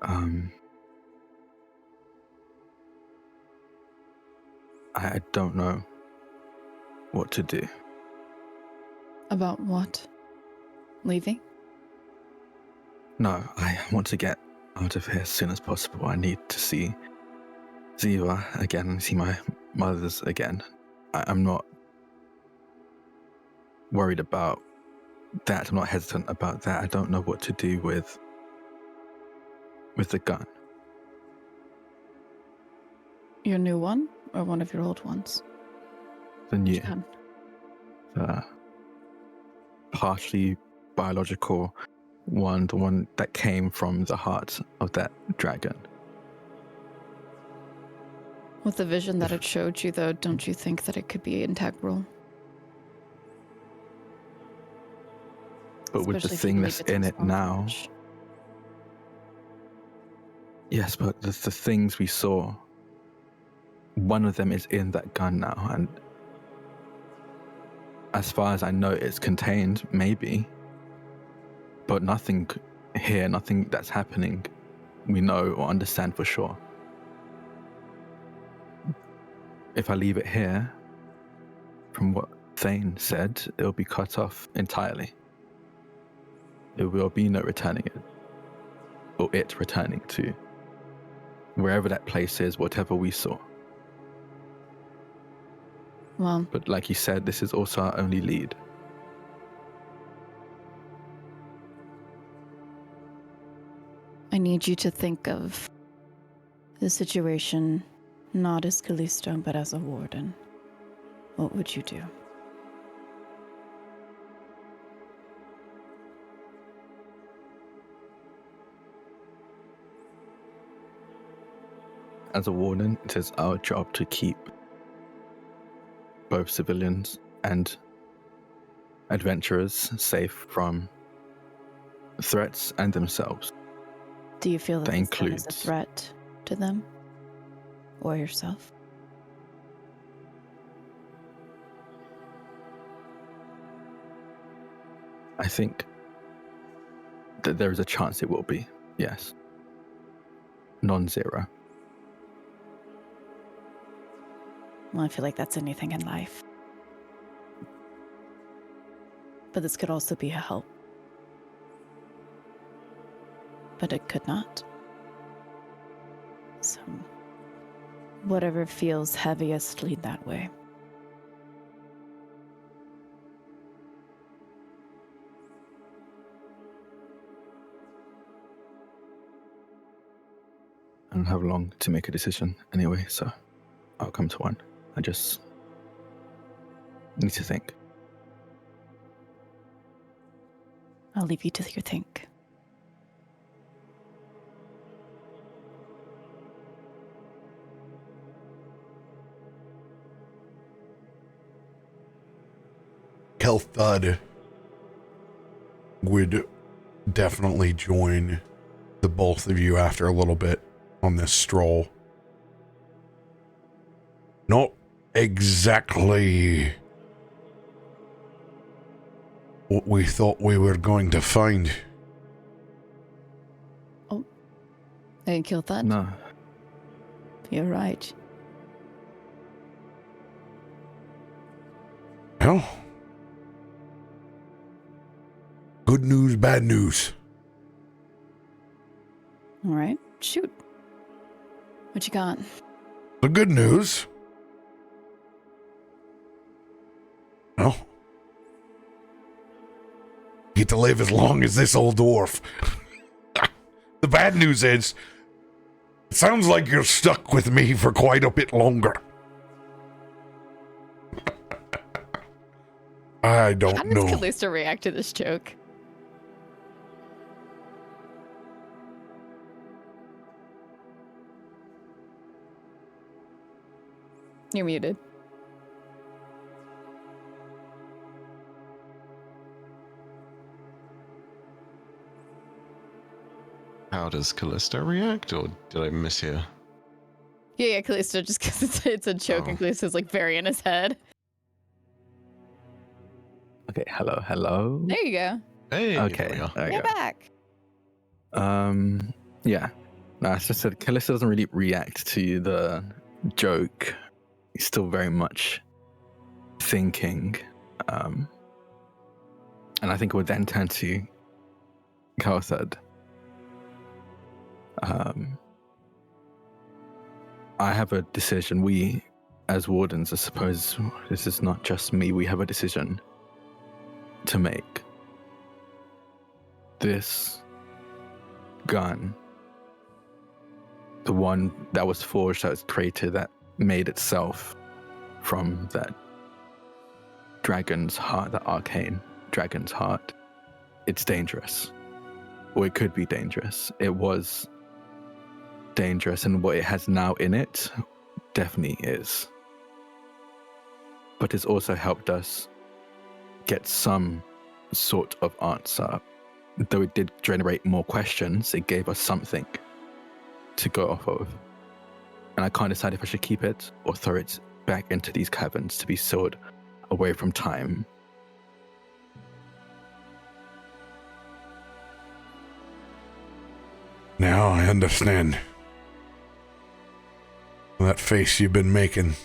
[SPEAKER 2] I don't know what to do.
[SPEAKER 3] About what? Leaving?
[SPEAKER 2] No, I want to get out of here as soon as possible. I need to see Ziva again, see my mothers again. I'm not worried about that. I'm not hesitant about that. I don't know what to do with the gun.
[SPEAKER 3] Your new one or one of your old ones?
[SPEAKER 2] The new,
[SPEAKER 3] Which one?
[SPEAKER 2] partially biological one, the one that came from the heart of that dragon.
[SPEAKER 3] With the vision that it showed you, though, don't you think that it could be integral?
[SPEAKER 2] But with the
[SPEAKER 3] Especially if you
[SPEAKER 2] thing
[SPEAKER 3] can
[SPEAKER 2] that's
[SPEAKER 3] leave it to
[SPEAKER 2] in it now.
[SPEAKER 3] Stormforge.
[SPEAKER 2] Yes, but the things we saw, one of them is in that gun now, and as far as I know, it's contained, maybe, but nothing here, nothing that's happening, we know or understand for sure. If I leave it here, from what Thane said, it'll be cut off entirely. There will be no returning it, or it returning to wherever that place is, whatever we saw.
[SPEAKER 3] Well,
[SPEAKER 2] But like you said, this is also our only lead.
[SPEAKER 3] I need you to think of the situation not as Kallisto, but as a warden. What would you do?
[SPEAKER 2] as a warden, it is our job to keep both civilians and adventurers safe from threats and themselves.
[SPEAKER 3] Do you feel that
[SPEAKER 2] That
[SPEAKER 3] this gun is a
[SPEAKER 2] includes-
[SPEAKER 3] threat to them? Or yourself?
[SPEAKER 2] I think that there is a chance it will be, yes. Non-zero.
[SPEAKER 3] Well, I feel like that's anything in life. But this could also be a help. But it could not. So, whatever feels heaviest, lead that way.
[SPEAKER 2] I don't have long to make a decision anyway, so I'll come to one. I just need to think.
[SPEAKER 3] I'll leave you to your think.
[SPEAKER 1] Kelthud would definitely join the both of you after a little bit on this stroll. Not exactly what we thought we were going to find.
[SPEAKER 3] I didn't kill that.
[SPEAKER 2] No,
[SPEAKER 3] You're right.
[SPEAKER 1] Well, good news, bad news.
[SPEAKER 3] All right, shoot. What you got?
[SPEAKER 1] The good news, well, you get to live as long as this old dwarf. The bad news is, it sounds like you're stuck with me for quite a bit longer. I don't
[SPEAKER 3] How
[SPEAKER 1] know.
[SPEAKER 3] does Kallisto react to this joke? You're muted.
[SPEAKER 4] How does Kallisto react, or did I mishear?
[SPEAKER 3] Yeah, Kallisto, just because it's a joke and
[SPEAKER 4] Oh.
[SPEAKER 3] Kallisto's like very in his head.
[SPEAKER 2] okay, hello.
[SPEAKER 3] There you go.
[SPEAKER 4] Hey,
[SPEAKER 2] Okay,
[SPEAKER 4] there we are.
[SPEAKER 2] there we
[SPEAKER 3] You're
[SPEAKER 2] go.
[SPEAKER 3] back.
[SPEAKER 2] Yeah. No, I just said Kallisto doesn't really react to the joke. He's still very much thinking. And I think it would then turn to Kalthud. I have a decision. We, as wardens, I suppose this is not just me, we have a decision to make. This gun, the one that was forged, that was created, that made itself from that dragon's heart, that arcane dragon's heart, it's dangerous. Or it could be dangerous. It was dangerous, and what it has now in it definitely is. But it's also helped us get some sort of answer. Though it did generate more questions, it gave us something to go off of. And I can't decide if I should keep it or throw it back into these caverns to be sealed away from time.
[SPEAKER 1] Now I understand. That face you've been making.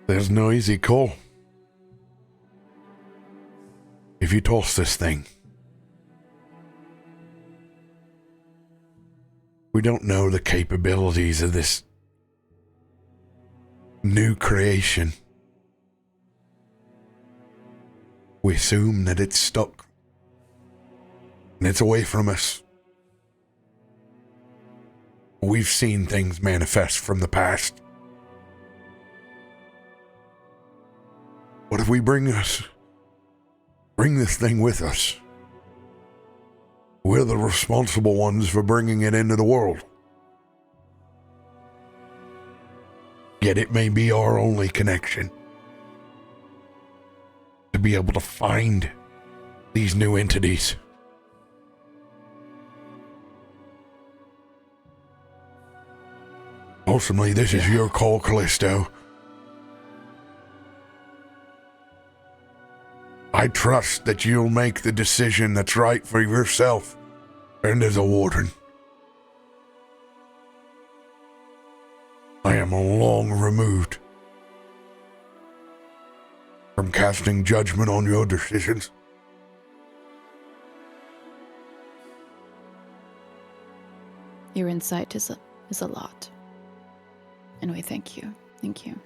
[SPEAKER 1] There's no easy call. If you toss this thing, we don't know the capabilities of this new creation. We assume that it's stuck and it's away from us. We've seen things manifest from the past. we bring this thing with us, we're the responsible ones for bringing it into the world. Yet it may be our only connection to be able to find these new entities. Ultimately, this is your call, Kallisto. I trust that you'll make the decision that's right for yourself and as a warden. I am long removed from casting judgment on your decisions.
[SPEAKER 3] Your insight is a lot. And we thank you. Thank you.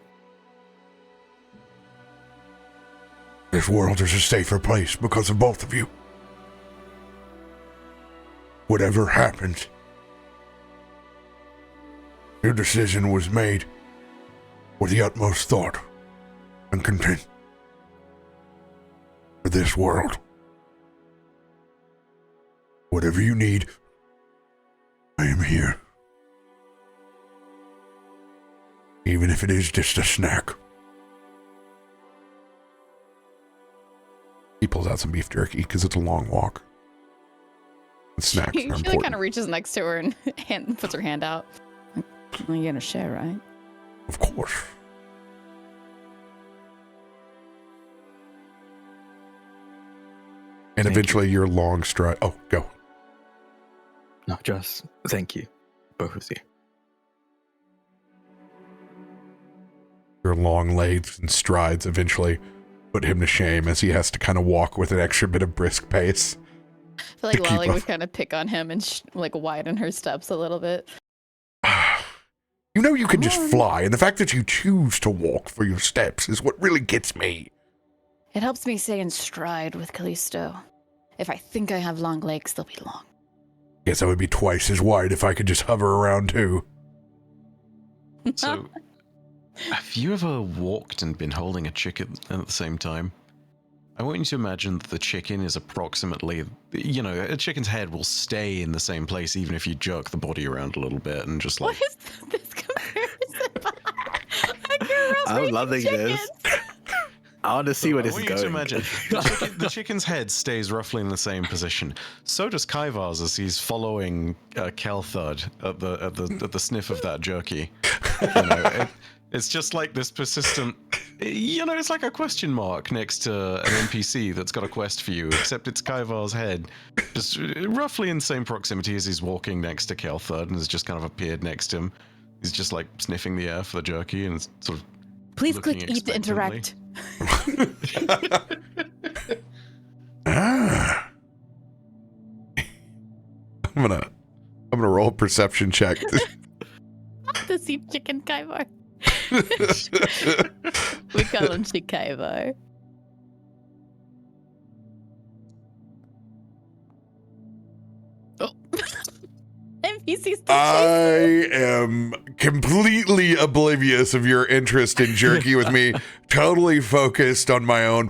[SPEAKER 1] This world is a safer place because of both of you. Whatever happens, your decision was made with the utmost thought and content for this world. Whatever you need, I am here. Even if it is just a snack. He pulls out some beef jerky because it's a long walk. And snacks are
[SPEAKER 3] She
[SPEAKER 1] important.
[SPEAKER 3] kind of reaches next to her and puts her hand out. Well, you're gonna share, right?
[SPEAKER 1] Of course. And eventually your long stride. Oh, go.
[SPEAKER 2] No, just thank you, both of you.
[SPEAKER 1] Your long legs and strides eventually put him to shame as he has to kind of walk with an extra bit of brisk pace.
[SPEAKER 3] I feel like
[SPEAKER 1] To keep
[SPEAKER 3] Lolly
[SPEAKER 1] up.
[SPEAKER 3] would kind of pick on him and like widen her steps a little bit.
[SPEAKER 1] You know you can just
[SPEAKER 3] Come on.
[SPEAKER 1] fly, and the fact that you choose to walk for your steps is what really gets me.
[SPEAKER 3] It helps me stay in stride with Kallisto. If I think I have long legs, they'll be long.
[SPEAKER 1] Guess I would be twice as wide if I could just hover around too.
[SPEAKER 4] So, have you ever walked and been holding a chicken at the same time? I want you to imagine that the chicken is approximately, you know, a chicken's head will stay in the same place even if you jerk the body around a little bit and just like...
[SPEAKER 3] What is this comparison? I grew up
[SPEAKER 2] I'm
[SPEAKER 3] raising
[SPEAKER 2] loving this.
[SPEAKER 3] chickens.
[SPEAKER 2] I want to see where
[SPEAKER 4] I
[SPEAKER 2] this is
[SPEAKER 4] want you to
[SPEAKER 2] going.
[SPEAKER 4] imagine the chicken's head stays roughly in the same position. So does Kaivar's as he's following Kelthud at the sniff of that jerky. You know, it's just like this persistent. You know, it's like a question mark next to an NPC that's got a quest for you, except it's Kaivar's head, just roughly in the same proximity as he's walking next to Kelthud and has just kind of appeared next to him. He's just like sniffing the air for the jerky and sort of.
[SPEAKER 3] Please
[SPEAKER 4] looking
[SPEAKER 3] click E to
[SPEAKER 4] expectantly.
[SPEAKER 3] interact.
[SPEAKER 1] Ah. I'm gonna roll a perception check.
[SPEAKER 3] The sea chicken Kaivar. We call him Shikaivar. Oh. NPC still
[SPEAKER 1] I am completely oblivious of your interest in jerky with me, totally focused on my own.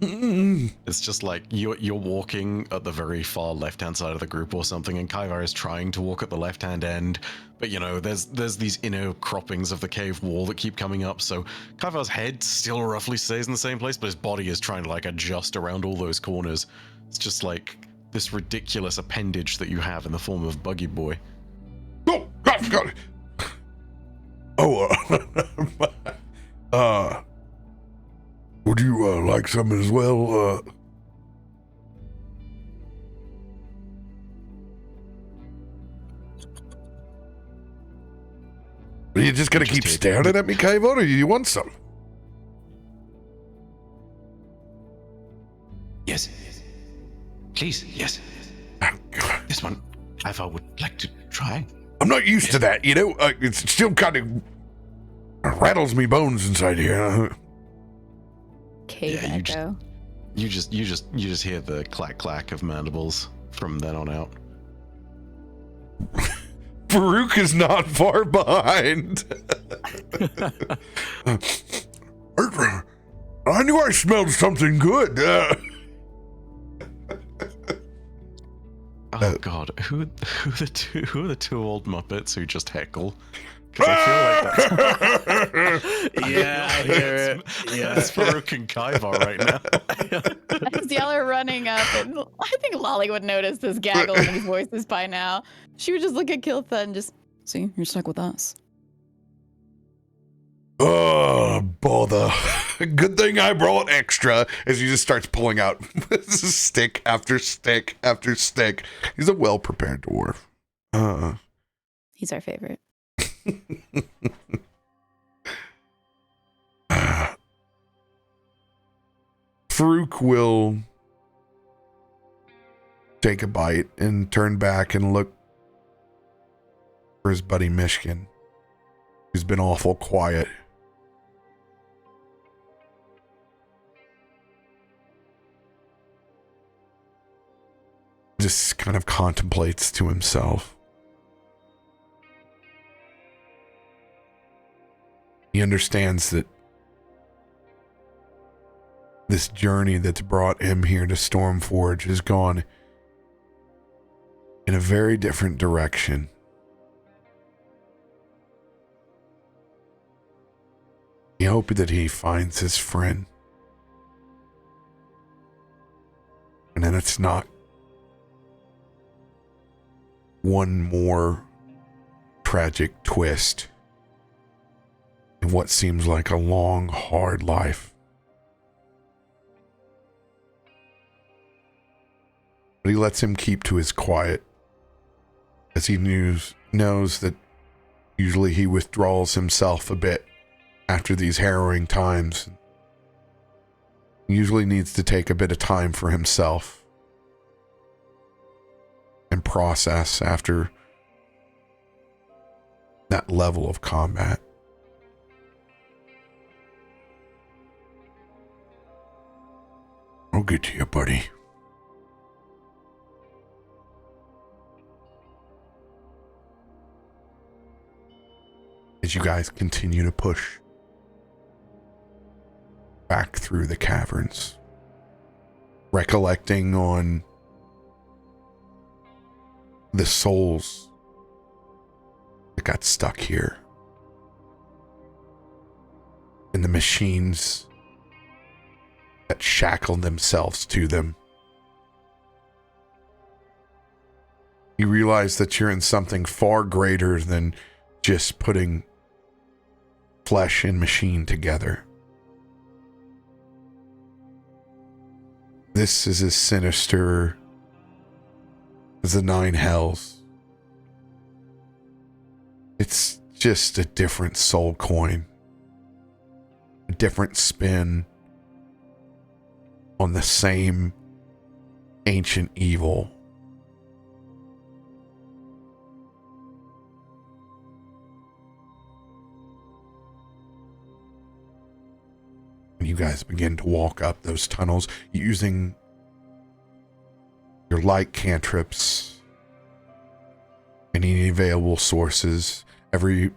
[SPEAKER 4] It's just like you're walking at the very far left-hand side of the group or something, and Kaivar is trying to walk at the left-hand end, but you know there's these inner croppings of the cave wall that keep coming up, so Kaivar's head still roughly stays in the same place, but his body is trying to like adjust around all those corners. It's just like this ridiculous appendage that you have in the form of Buggy Boy.
[SPEAKER 1] Oh, God. Would you like some as well? Are you just gonna
[SPEAKER 4] Just
[SPEAKER 1] keep
[SPEAKER 4] take-
[SPEAKER 1] staring at me, Kaivar, or do you want some?
[SPEAKER 4] Yes. Please, yes. This one, Kaivar would like to try.
[SPEAKER 1] I'm not used to that, you know. It's still kind of rattles me bones inside here.
[SPEAKER 3] Cave
[SPEAKER 4] Yeah,
[SPEAKER 3] echo.
[SPEAKER 4] You just hear the clack clack of mandibles from then on out.
[SPEAKER 1] Faroük is not far behind. I knew I smelled something good.
[SPEAKER 4] Oh God, who are the two old Muppets who just heckle? Because I feel like that's
[SPEAKER 2] Yeah, I hear it. Yeah.
[SPEAKER 4] It's Farouk and Kaivar right now.
[SPEAKER 3] As y'all are running up, and I think Lolly would notice this gaggle in these voices by now. She would just look at Kiltha and just, see, you're stuck with us.
[SPEAKER 1] Oh, bother. Good thing I brought extra. As he just starts pulling out stick after stick after stick. He's a well-prepared dwarf.
[SPEAKER 3] He's our favorite.
[SPEAKER 1] Farouk will take a bite and turn back and look for his buddy Myshkin, who's been awful quiet. Just kind of contemplates to himself. He understands that this journey that's brought him here to Stormforge has gone in a very different direction. He hoped that he finds his friend. And then it's not one more tragic twist in what seems like a long, hard life. But he lets him keep to his quiet, as he knows that usually he withdraws himself a bit after these harrowing times. He usually needs to take a bit of time for himself and process after that level of combat. I'll get to you, buddy. As you guys continue to push back through the caverns, recollecting on the souls that got stuck here and the machines that shackled themselves to them. You realize that you're in something far greater than just putting flesh and machine together. This is as sinister as the nine hells. It's just a different soul coin, a different spin on the same ancient evil. You guys begin to walk up those tunnels using your light cantrips, any available sources, every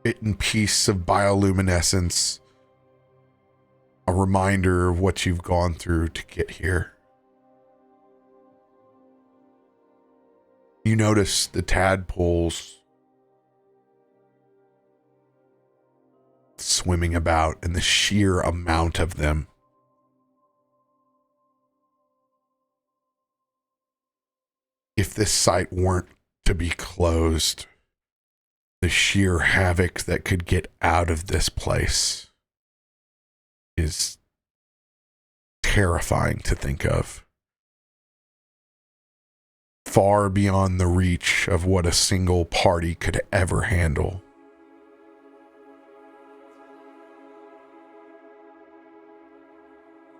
[SPEAKER 1] bit and piece of bioluminescence, a reminder of what you've gone through to get here. You notice the tadpoles swimming about and the sheer amount of them. If this site weren't to be closed, the sheer havoc that could get out of this place is terrifying to think of. Far beyond the reach of what a single party could ever handle.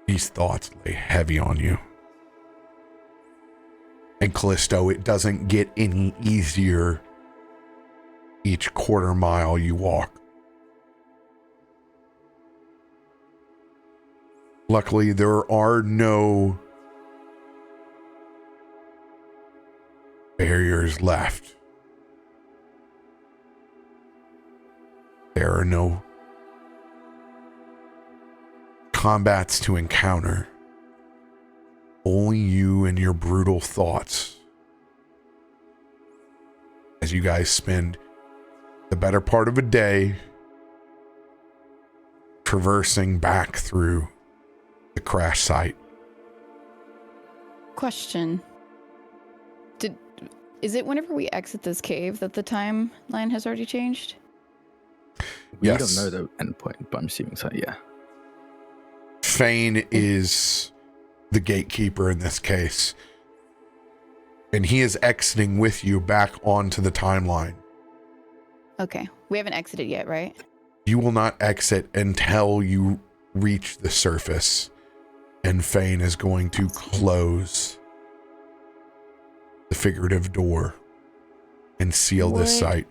[SPEAKER 1] These thoughts lay heavy on you. And Kallisto, it doesn't get any easier each quarter mile you walk. Luckily, there are no barriers left. There are no combats to encounter. Only you and your brutal thoughts. As you guys spend the better part of a day traversing back through the crash site.
[SPEAKER 3] Question. Is it whenever we exit this cave that the timeline has already changed?
[SPEAKER 2] We
[SPEAKER 1] Yes.
[SPEAKER 2] don't know the endpoint, but I'm assuming so, yeah.
[SPEAKER 1] Fane is the gatekeeper in this case. And he is exiting with you back onto the timeline.
[SPEAKER 3] Okay. We haven't exited yet, right?
[SPEAKER 1] You will not exit until you reach the surface. And Fane is going to close the figurative door and seal this site.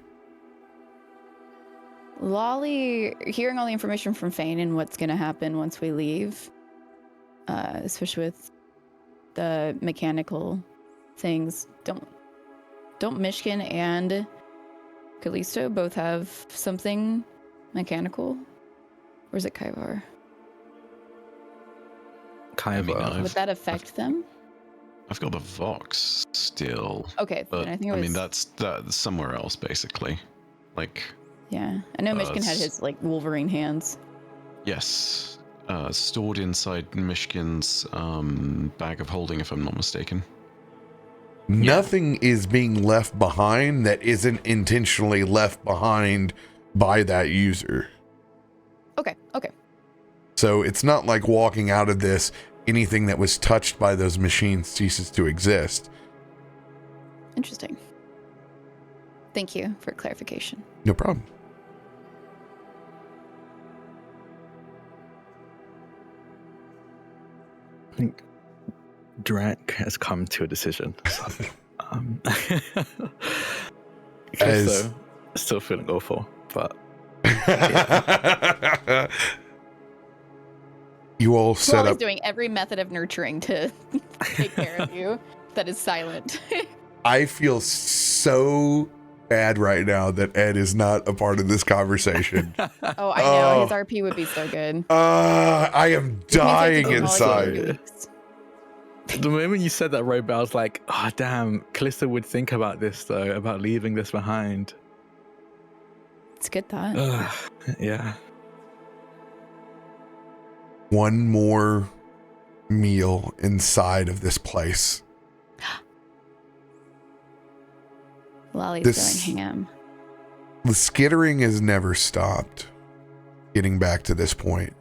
[SPEAKER 3] Lolly, hearing all the information from Fane and what's going to happen once we leave, especially with the mechanical things, don't Myshkin and Kallisto both have something mechanical? Or is it Kaivar?
[SPEAKER 2] Kaivar.
[SPEAKER 3] Would that affect them?
[SPEAKER 4] I've got the Vox still.
[SPEAKER 3] Okay,
[SPEAKER 4] But
[SPEAKER 3] then I think it was...
[SPEAKER 4] mean, that's somewhere else, basically. Like,
[SPEAKER 3] Yeah, I know Myshkin had his, like, Wolverine hands.
[SPEAKER 4] yes. Stored inside Myshkin's bag of holding, if I'm not mistaken.
[SPEAKER 1] Nothing is being left behind that isn't intentionally left behind by that user.
[SPEAKER 3] Okay.
[SPEAKER 1] So it's not like walking out of this, anything that was touched by those machines ceases to exist.
[SPEAKER 3] Interesting. Thank you for clarification.
[SPEAKER 1] No problem.
[SPEAKER 2] I think Drak has come to a decision. So,
[SPEAKER 1] As-
[SPEAKER 2] still feeling awful, but
[SPEAKER 1] You all set
[SPEAKER 3] Lolly's
[SPEAKER 1] up.
[SPEAKER 3] doing every method of nurturing to take care of you that is silent.
[SPEAKER 1] I feel so bad right now that Ed is not a part of this conversation.
[SPEAKER 3] Oh, I know. His RP would be so good.
[SPEAKER 1] I am dying
[SPEAKER 3] It means I have to do Lolly
[SPEAKER 1] inside.
[SPEAKER 3] weeks.
[SPEAKER 2] the moment you said that, RoBear, I was like, oh damn, Kallisto would think about this though, about leaving this behind.
[SPEAKER 3] It's a good thought.
[SPEAKER 2] Yeah.
[SPEAKER 1] One more meal inside of this place.
[SPEAKER 3] Lolly's
[SPEAKER 1] This-
[SPEAKER 3] going ham.
[SPEAKER 1] The skittering has never stopped. Getting back to this point,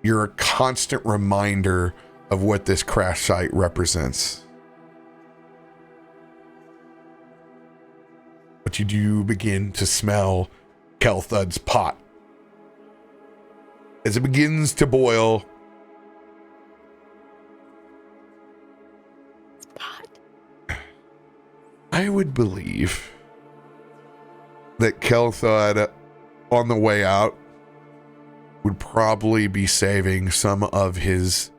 [SPEAKER 1] you're a constant reminder of what this crash site represents. But you do begin to smell Kelthud's pot. As it begins to boil,
[SPEAKER 3] Spot.
[SPEAKER 1] I would believe that Kelthud, on the way out, would probably be saving some of his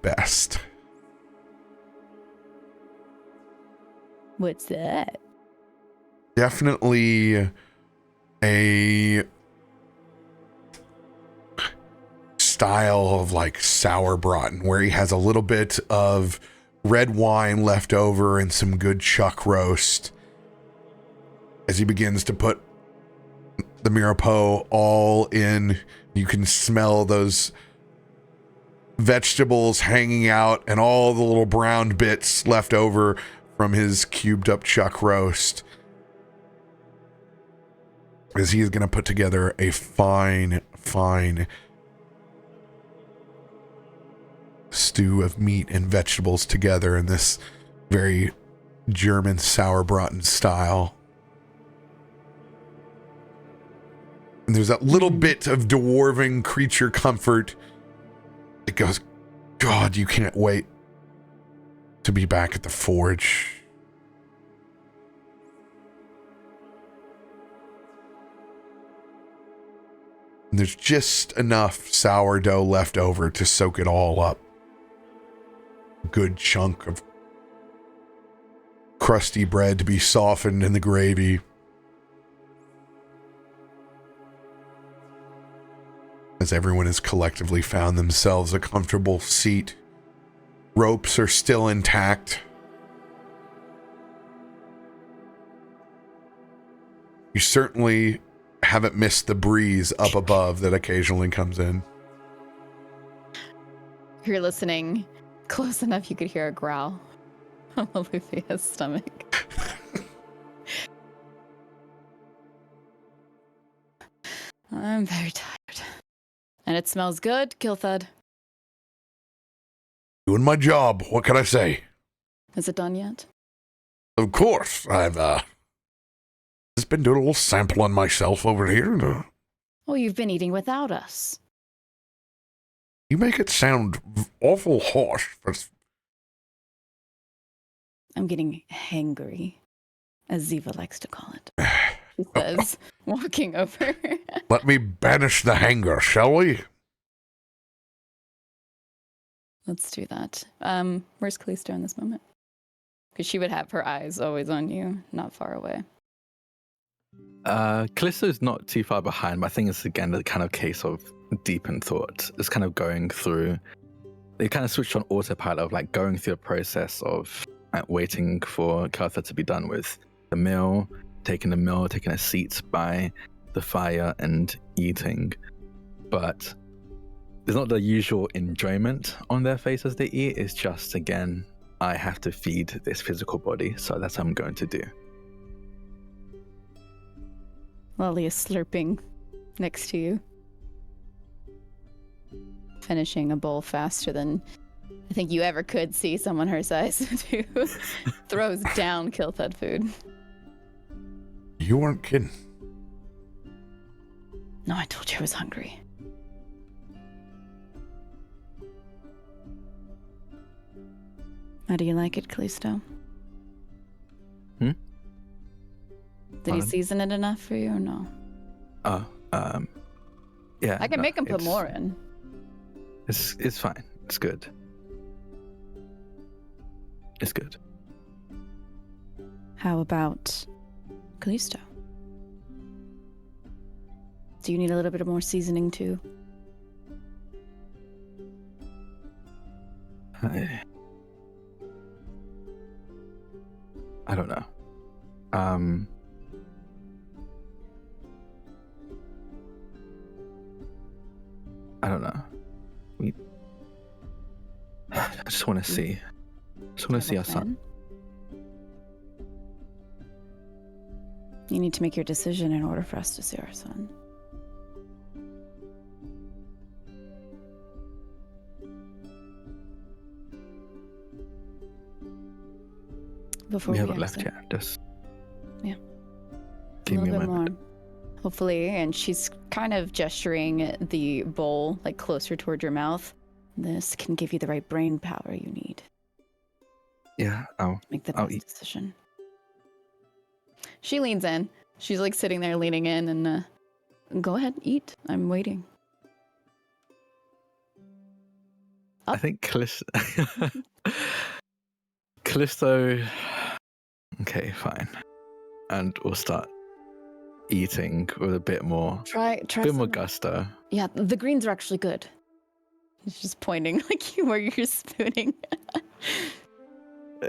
[SPEAKER 1] best.
[SPEAKER 3] What's that?
[SPEAKER 1] Definitely a style of like sour braten where he has a little bit of red wine left over and some good chuck roast as he begins to put the Mirapo all in. You can smell those vegetables hanging out and all the little brown bits left over from his cubed up chuck roast, as he is going to put together a fine stew of meat and vegetables together in this very German sauerbraten style. And there's that little bit of dwarven creature comfort that goes, God, you can't wait to be back at the forge. And there's just enough sourdough left over to soak it all up. A good chunk of crusty bread to be softened in the gravy. as everyone has collectively found themselves a comfortable seat. Ropes are still intact. You certainly haven't missed the breeze up above that occasionally comes in.
[SPEAKER 3] If you're listening close enough, you could hear a growl from Loluphia's stomach. I'm very tired. And it smells good, Kilthud.
[SPEAKER 1] Doing my job. What can I say?
[SPEAKER 3] Is it done yet?
[SPEAKER 1] Of course. I've just been doing a little sampling myself over here.
[SPEAKER 3] Oh, you've been eating without us.
[SPEAKER 1] You make it sound awful harsh.
[SPEAKER 3] I'm getting hangry, as Ziva likes to call it. She says, walking over.
[SPEAKER 1] Let me banish the hanger, shall we?
[SPEAKER 3] Let's do that. Where's Kallisto in this moment? Because she would have her eyes always on you, not far away.
[SPEAKER 2] Kallisto's not too far behind, but I think it's again the kind of case of deep in thought. It's kind of going through. They kind of switched on autopilot of like going through a process of waiting for Kallisto to be done with the meal, taking a seat by the fire and eating. But there's not the usual enjoyment on their face as they eat. It's just, again, I have to feed this physical body, so that's what I'm going to do.
[SPEAKER 3] Lolly is slurping next to you. Finishing a bowl faster than I think you ever could see someone her size do. Throws down Kilthud food.
[SPEAKER 1] You weren't kidding.
[SPEAKER 3] No, I told you I was hungry. How do you like it, Kallisto? Did he season it enough for you or no?
[SPEAKER 2] Yeah.
[SPEAKER 3] I can make him put more in.
[SPEAKER 2] It's fine. It's good. It's good.
[SPEAKER 3] How about Kallisto? Do you need a little bit of more seasoning too?
[SPEAKER 2] I don't know. I don't know. I just want to see. Our son.
[SPEAKER 3] You need to make your decision in order for us to see our son. Before
[SPEAKER 2] we haven't left yet. Just give me a moment.
[SPEAKER 3] More. Hopefully, and she's kind of gesturing the bowl like closer toward your mouth. This can give you the right brain power you need.
[SPEAKER 2] Yeah, I'll
[SPEAKER 3] make the best decision. She leans in. She's like sitting there leaning in and go ahead, eat. I'm waiting.
[SPEAKER 2] I think Kallisto. Okay, fine. And we'll start eating with a bit more more gusto.
[SPEAKER 3] Yeah, the greens are actually good. He's just pointing like where you're spooning.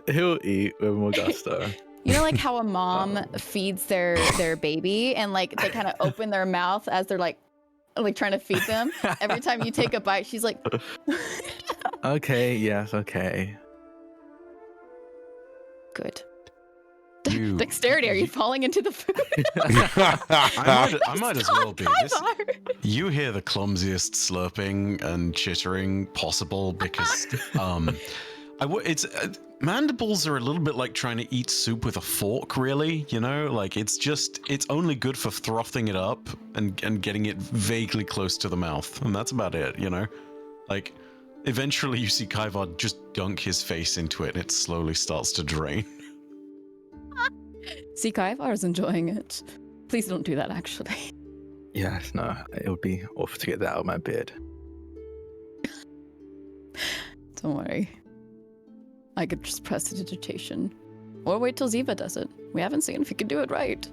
[SPEAKER 2] He'll eat with more gusto.
[SPEAKER 3] You know, like how a mom feeds their baby and like they kind of open their mouth as they're like trying to feed them. Every time you take a bite, she's like,
[SPEAKER 2] okay, yes, okay.
[SPEAKER 3] Good. Dexterity, are you falling into the food?
[SPEAKER 4] I might as well be. You hear the clumsiest slurping and chittering possible because mandibles are a little bit like trying to eat soup with a fork, really, you know? Like it's only good for frothing it up and getting it vaguely close to the mouth, and that's about it, you know? Like eventually you see Kaivar just dunk his face into it and it slowly starts to drain.
[SPEAKER 3] See, Kaivar's enjoying it. Please don't do that, actually.
[SPEAKER 2] Yes, no, it would be awful to get that out of my beard.
[SPEAKER 3] Don't worry. I could just press prestidigitation. Or wait till Ziva does it. We haven't seen if he can do it right.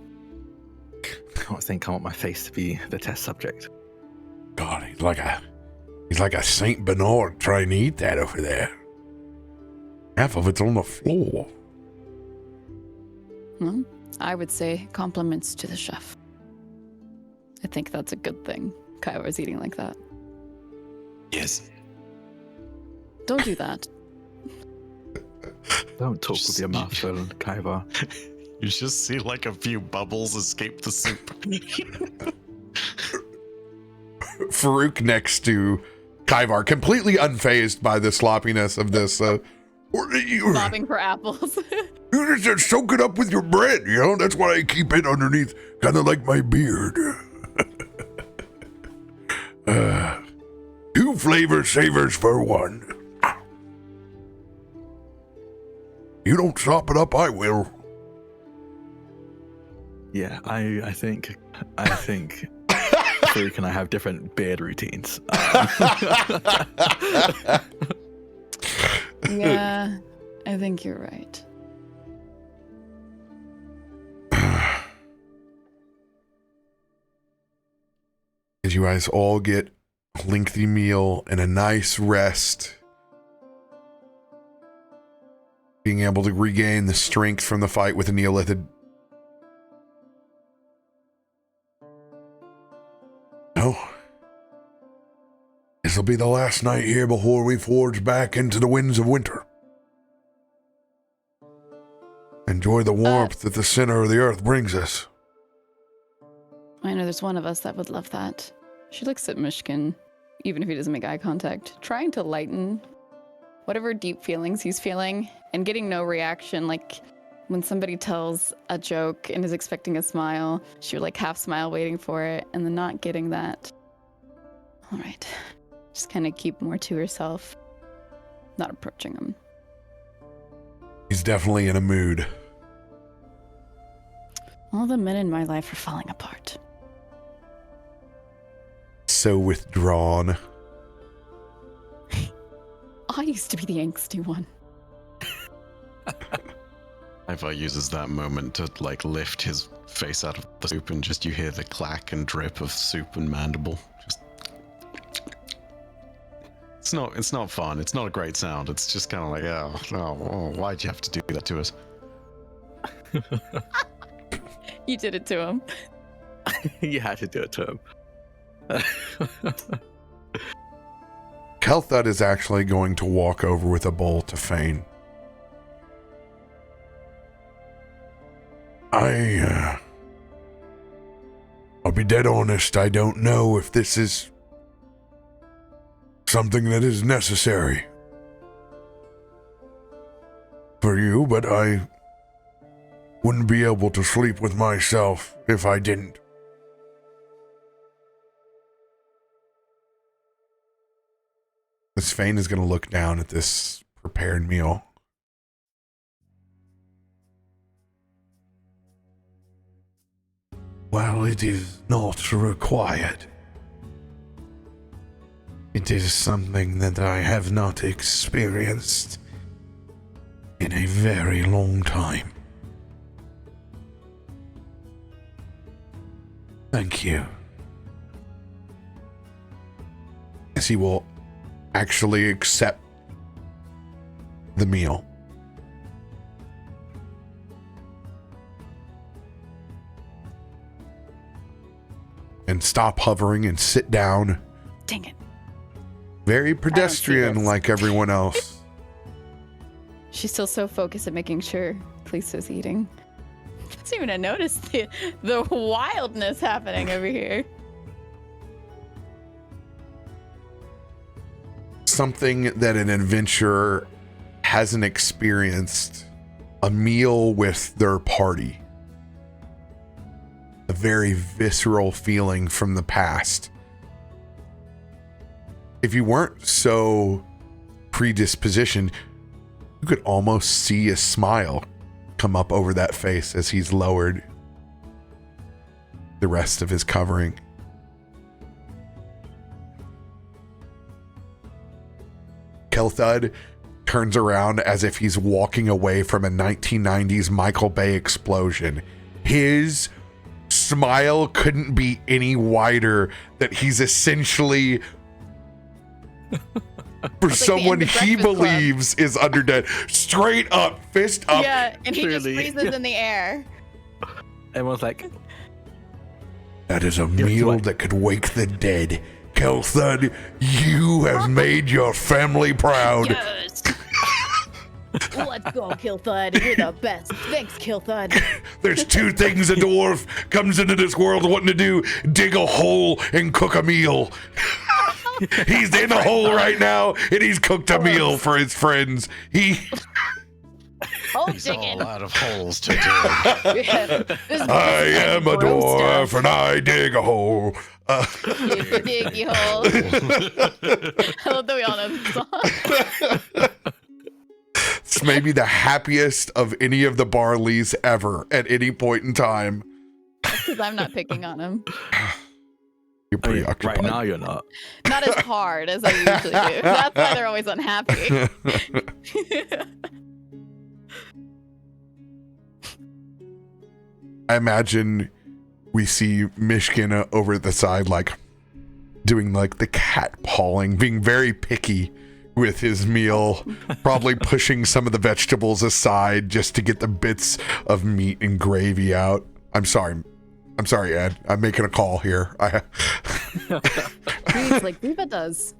[SPEAKER 2] I don't think I want my face to be the test subject.
[SPEAKER 1] God, he He's like a Saint Bernard trying to eat that over there. Half of it's on the floor.
[SPEAKER 3] Well, I would say compliments to the chef. I think that's a good thing. Kaiwa's eating like that.
[SPEAKER 4] Yes.
[SPEAKER 3] Don't do that.
[SPEAKER 2] Don't talk with your mouth full, Kaiwa.
[SPEAKER 4] You just see like a few bubbles escape the soup.
[SPEAKER 1] Farouk next to Kaivar, completely unfazed by the sloppiness of this.
[SPEAKER 3] Bobbing for apples.
[SPEAKER 1] You just soak it up with your bread, you know? That's why I keep it underneath, kind of like my beard. 2 flavor savers for 1. You don't sop it up, I will.
[SPEAKER 2] Yeah, I think Farouk and I have different beard routines.
[SPEAKER 3] Yeah, I think you're right.
[SPEAKER 1] As you guys all get a lengthy meal and a nice rest, being able to regain the strength from the fight with the Neolithid. No. This'll be the last night here before we forge back into the winds of winter. Enjoy the warmth that the center of the earth brings us.
[SPEAKER 3] I know there's one of us that would love that. She looks at Myshkin, even if he doesn't make eye contact, trying to lighten whatever deep feelings he's feeling and getting no reaction. Like when somebody tells a joke and is expecting a smile, she would like half smile waiting for it and then not getting that. All right. Just kind of keep more to herself, not approaching him.
[SPEAKER 1] He's definitely in a mood.
[SPEAKER 3] All the men in my life are falling apart.
[SPEAKER 1] So withdrawn.
[SPEAKER 3] I used to be the angsty one.
[SPEAKER 4] Ivar uses that moment to like lift his face out of the soup and just you hear the clack and drip of soup and mandible. Just it's not fun. It's not a great sound. It's just kind of like, oh, why'd you have to do that to us?
[SPEAKER 3] You did it to him.
[SPEAKER 2] You had to do it to him.
[SPEAKER 1] Kelthud is actually going to walk over with a bowl to Fane. I'll be dead honest, I don't know if this is something that is necessary for you, but I wouldn't be able to sleep with myself if I didn't. Miss Fane is going to look down at this prepared meal. Well, it is not required. It is something that I have not experienced in a very long time. Thank you. As he will actually accept the meal. And stop hovering and sit down.
[SPEAKER 3] Dang it.
[SPEAKER 1] Very pedestrian like everyone else.
[SPEAKER 3] She's still so focused at making sure Kallisto's eating. Doesn't even notice the wildness happening over here.
[SPEAKER 1] Something that an adventurer hasn't experienced. A meal with their party. A very visceral feeling from the past. If you weren't so predispositioned, you could almost see a smile come up over that face as he's lowered the rest of his covering. Kelthud turns around as if he's walking away from a 1990s Michael Bay explosion. His smile couldn't be any wider, that he's essentially, for
[SPEAKER 3] like
[SPEAKER 1] someone
[SPEAKER 3] the end of
[SPEAKER 1] he
[SPEAKER 3] Breakfast Club.
[SPEAKER 1] believes is undead, straight up, fist up.
[SPEAKER 3] Yeah, and he just
[SPEAKER 2] Truly.
[SPEAKER 3] freezes in the air.
[SPEAKER 2] Everyone's like,
[SPEAKER 1] That is a meal
[SPEAKER 2] what?
[SPEAKER 1] that could wake the dead. Kelthud, you have made your family proud.
[SPEAKER 3] Yes. Let's go, Killthud. You're the best. Thanks, Killthud.
[SPEAKER 1] There's two things a dwarf comes into this world wanting to do: dig a hole and cook a meal. He's in a hole right now, and he's cooked a meal for his friends.
[SPEAKER 3] Oh,
[SPEAKER 4] He's all
[SPEAKER 3] digging.
[SPEAKER 4] out of holes to dig.
[SPEAKER 3] Yeah. This
[SPEAKER 1] I am a
[SPEAKER 3] gross
[SPEAKER 1] dwarf
[SPEAKER 3] stuff.
[SPEAKER 1] and I dig a hole.
[SPEAKER 3] You dig your hole. I love that we all know this song.
[SPEAKER 1] It's maybe the happiest of any of the Barleys ever at any point in time.
[SPEAKER 3] Because I'm not picking on him.
[SPEAKER 1] You're
[SPEAKER 2] I mean,
[SPEAKER 1] preoccupied.
[SPEAKER 2] right now you're not.
[SPEAKER 3] Not as hard as I usually do. That's why they're always unhappy.
[SPEAKER 1] I imagine we see Myshkin over at the side, like doing like the cat pawing, being very picky with his meal, probably pushing some of the vegetables aside just to get the bits of meat and gravy out. I'm sorry, Ed. I'm making a call here.
[SPEAKER 3] He's like Viva does.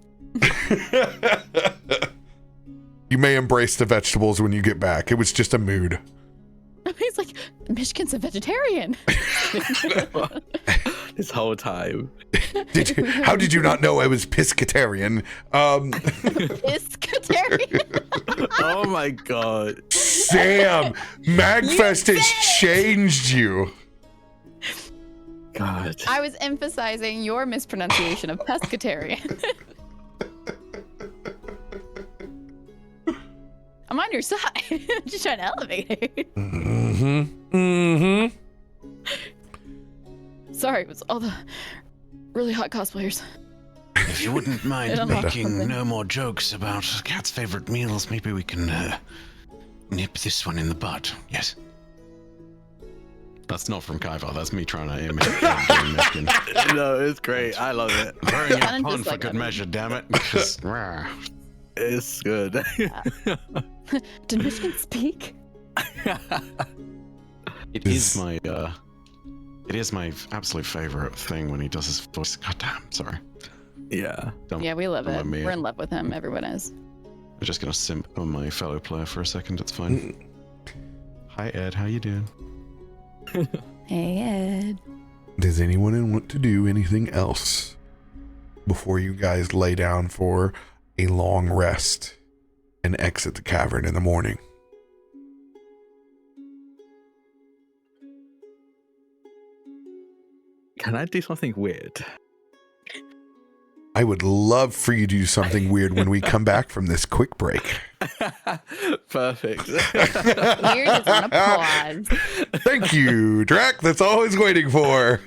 [SPEAKER 1] You may embrace the vegetables when you get back. It was just a mood.
[SPEAKER 3] He's like, Myshkin's a vegetarian.
[SPEAKER 2] This whole time.
[SPEAKER 1] How did you not know I was pescatarian?
[SPEAKER 3] Piscatarian.
[SPEAKER 2] Oh my god.
[SPEAKER 1] Sam, Magfest has changed you.
[SPEAKER 2] God.
[SPEAKER 3] I was emphasizing your mispronunciation of pescatarian. I'm on your side. I'm just trying to elevate it. Sorry, it was all the really hot cosplayers.
[SPEAKER 4] If you wouldn't mind
[SPEAKER 3] I don't know.
[SPEAKER 4] making no more jokes about Cat's favorite meals, maybe we can nip this one in the bud. Yes. That's not from Kaivar. That's me trying to imitate Myshkin.
[SPEAKER 2] No, it's great. I love it.
[SPEAKER 4] Throwing
[SPEAKER 3] Kinda
[SPEAKER 4] it on
[SPEAKER 3] just
[SPEAKER 4] for
[SPEAKER 3] like
[SPEAKER 4] good
[SPEAKER 3] that.
[SPEAKER 4] measure, damn it. 'Cause, rah.
[SPEAKER 2] It's good.
[SPEAKER 3] Did Myshkin speak?
[SPEAKER 4] It is my absolute favorite thing when he does his voice. God damn, sorry.
[SPEAKER 2] Yeah.
[SPEAKER 4] Don't,
[SPEAKER 3] Yeah, we love
[SPEAKER 4] don't
[SPEAKER 3] it.
[SPEAKER 4] mind me.
[SPEAKER 3] We're in love with him. Everyone is.
[SPEAKER 4] I'm just gonna simp on my fellow player for a second. It's fine. Hi Ed, how you doing?
[SPEAKER 3] Hey, Ed.
[SPEAKER 1] Does anyone want to do anything else before you guys lay down for a long rest and exit the cavern in the morning?
[SPEAKER 2] Can I do something weird?
[SPEAKER 1] I would love for you to do something weird when we come back from this quick break.
[SPEAKER 2] Perfect.
[SPEAKER 3] Weird is on applause.
[SPEAKER 1] Thank you, Drak. That's all I was waiting for.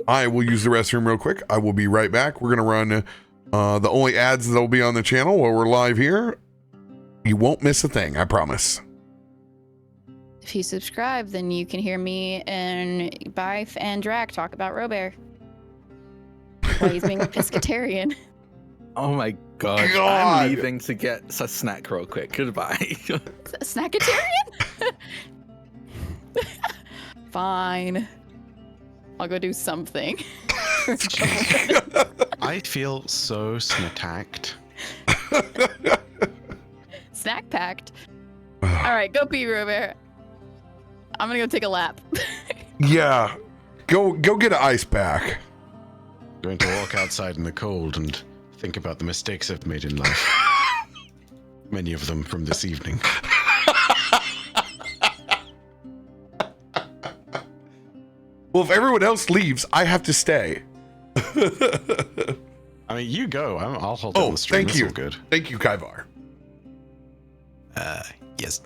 [SPEAKER 1] I will use the restroom real quick. I will be right back. We're going to run the only ads that will be on the channel while we're live here. You won't miss a thing, I promise.
[SPEAKER 3] If you subscribe, then you can hear me and Bife and Drak talk about RoBear. While he's being a pescatarian.
[SPEAKER 2] Oh my god.
[SPEAKER 1] God.
[SPEAKER 2] I'm leaving to get a snack real quick. Goodbye.
[SPEAKER 3] Snackatarian? Fine. I'll go do something.
[SPEAKER 4] I feel so snacked.
[SPEAKER 3] Snack packed. All right, go pee, RoBear. I'm gonna go take a lap.
[SPEAKER 1] Yeah. Go get an ice pack.
[SPEAKER 4] Going to walk outside in the cold and think about the mistakes I've made in life. Many of them from this evening.
[SPEAKER 1] Well, if everyone else leaves, I have to stay.
[SPEAKER 4] I mean, you go. I'll hold down
[SPEAKER 1] Oh,
[SPEAKER 4] the stream.
[SPEAKER 1] thank
[SPEAKER 4] It's
[SPEAKER 1] you.
[SPEAKER 4] all good.
[SPEAKER 1] Thank you, Kaivar.
[SPEAKER 4] Yes.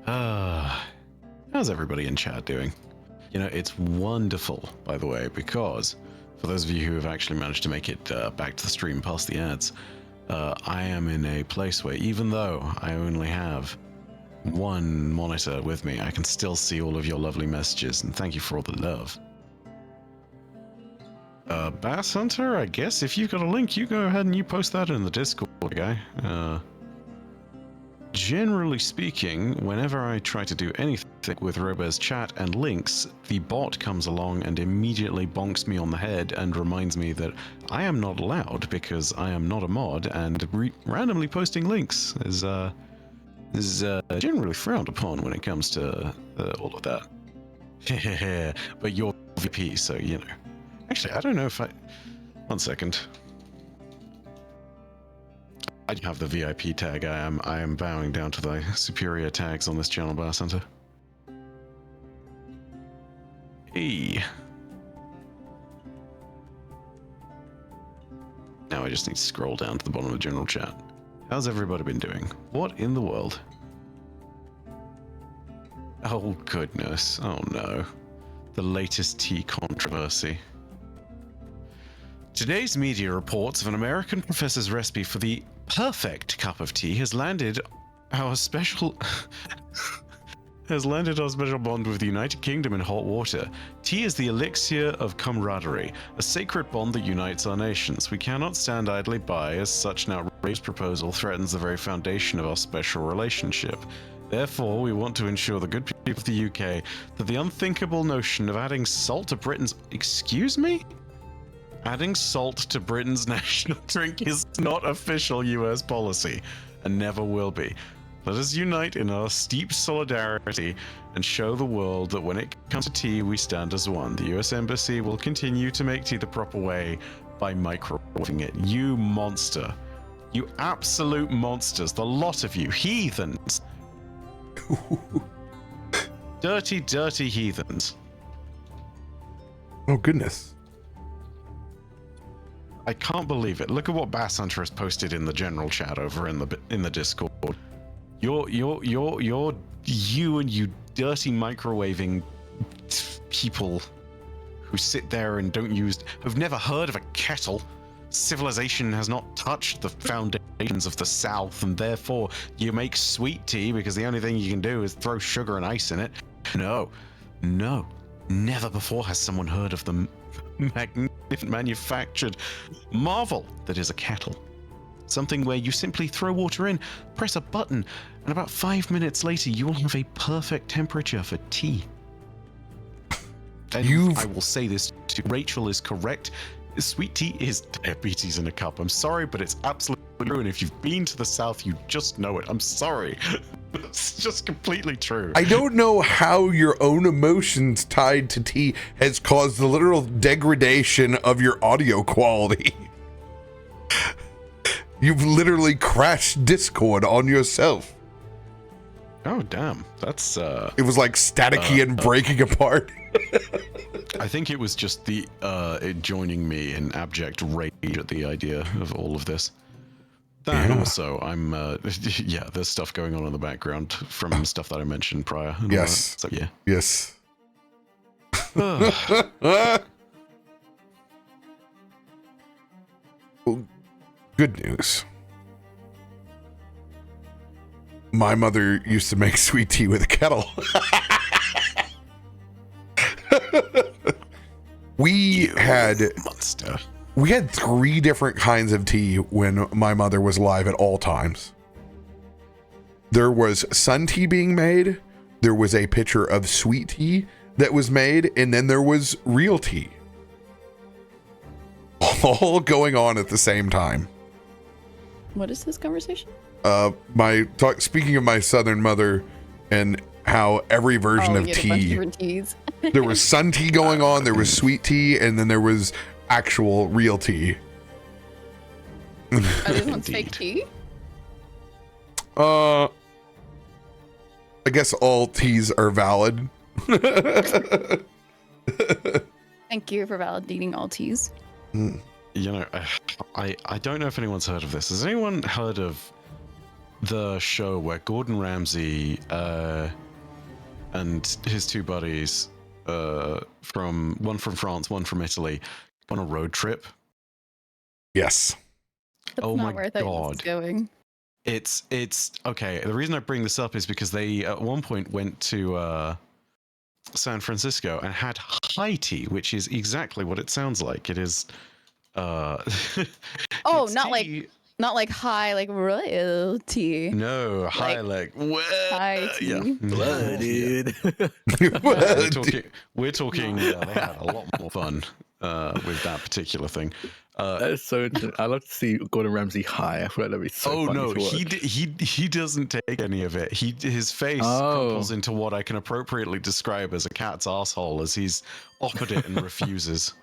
[SPEAKER 4] How's everybody in chat doing? You know, it's wonderful, by the way, because for those of you who have actually managed to make it back to the stream past the ads, I am in a place where even though I only have one monitor with me, I can still see all of your lovely messages, and thank you for all the love. Bass Hunter, I guess if you've got a link, you go ahead and you post that in the Discord, guy. Generally speaking, whenever I try to do anything with RoBear's chat and links, the bot comes along and immediately bonks me on the head and reminds me that I am not allowed because I am not a mod, and randomly posting links is generally frowned upon when it comes to all of that. But you're VP, so you know. Actually, I don't know if I... One second. I don't have the VIP tag. I am bowing down to the superior tags on this channel, Bass Hunter. Hey. Now I just need to scroll down to the bottom of the general chat. How's everybody been doing? What in the world? Oh goodness. Oh no. The latest tea controversy. Today's media reports of an American professor's recipe for the perfect cup of tea has landed our special bond with the United Kingdom in hot water. Tea is the elixir of camaraderie, a sacred bond that unites our nations. We cannot stand idly by as such an outrageous proposal threatens the very foundation of our special relationship. Therefore, we want to ensure the good people of the UK that the unthinkable notion of adding salt to Britain's... Excuse me? Adding salt to Britain's national drink is not official US policy, and never will be. Let us unite in our steep solidarity and show the world that when it comes to tea, we stand as one. The US Embassy will continue to make tea the proper way by microwaving it. You monster. You absolute monsters. The lot of you. Heathens. Dirty, dirty heathens.
[SPEAKER 1] Oh, goodness.
[SPEAKER 4] I can't believe it. Look at what Bass Hunter has posted in the general chat over in the Discord. You and you dirty microwaving people who sit there and have never heard of a kettle. Civilization has not touched the foundations of the South, and therefore you make sweet tea because the only thing you can do is throw sugar and ice in it. No, never before has someone heard of the magnificent manufactured marvel that is a kettle. Something where you simply throw water in, press a button, and about 5 minutes later you will have a perfect temperature for tea. And I will say this too, Rachel is correct. Sweet tea is diabetes in a cup. I'm sorry, but it's absolutely true, and if you've been to the South, you just know it. I'm sorry. It's just completely true.
[SPEAKER 1] I don't know how your own emotions tied to tea has caused the literal degradation of your audio quality. You've literally crashed Discord on yourself.
[SPEAKER 4] Oh, damn. That's,
[SPEAKER 1] It was like staticky and breaking apart.
[SPEAKER 4] I think it was just the, it joining me in abject rage at the idea of all of this. And also, I'm, yeah, there's stuff going on in the background from stuff that I mentioned prior.
[SPEAKER 1] Yes.
[SPEAKER 4] So, yeah.
[SPEAKER 1] Yes. Well, good news. My mother used to make sweet tea with a kettle. We had 3 different kinds of tea when my mother was alive at all times. There was sun tea being made, there was a pitcher of sweet tea that was made, and then there was real tea. All going on at the same time.
[SPEAKER 3] What is this conversation?
[SPEAKER 1] Speaking of my southern mother and how every version of tea,
[SPEAKER 3] a bunch of different teas.
[SPEAKER 1] There was sun tea going on, there was sweet tea, and then there was actual real tea.
[SPEAKER 3] Are these ones fake tea?
[SPEAKER 1] I guess all teas are valid.
[SPEAKER 3] Thank you for validating all teas.
[SPEAKER 4] You know, I don't know if anyone's heard of this. Has anyone heard of the show where Gordon Ramsay and his 2 buddies, one from France, one from Italy, on a road trip?
[SPEAKER 1] Yes.
[SPEAKER 3] That's
[SPEAKER 4] oh
[SPEAKER 3] not
[SPEAKER 4] my
[SPEAKER 3] where I thought this was
[SPEAKER 4] god!
[SPEAKER 3] going.
[SPEAKER 4] It's okay. The reason I bring this up is because they at one point went to San Francisco and had high tea, which is exactly what it sounds like. It is.
[SPEAKER 3] Oh,
[SPEAKER 4] it's
[SPEAKER 3] not
[SPEAKER 4] tea.
[SPEAKER 3] not like high, like royalty.
[SPEAKER 4] No, high
[SPEAKER 3] Like,
[SPEAKER 4] well,
[SPEAKER 3] high
[SPEAKER 4] yeah.
[SPEAKER 3] tea.
[SPEAKER 2] Blood, dude.
[SPEAKER 4] We're talking. They had a lot more fun with that particular thing.
[SPEAKER 2] That's so interesting. I love to see Gordon Ramsay high. I feel like that'd be so funny
[SPEAKER 4] no,
[SPEAKER 2] to watch.
[SPEAKER 4] he doesn't take any of it. His face crumples into what I can appropriately describe as a cat's asshole as he's offered it and refuses.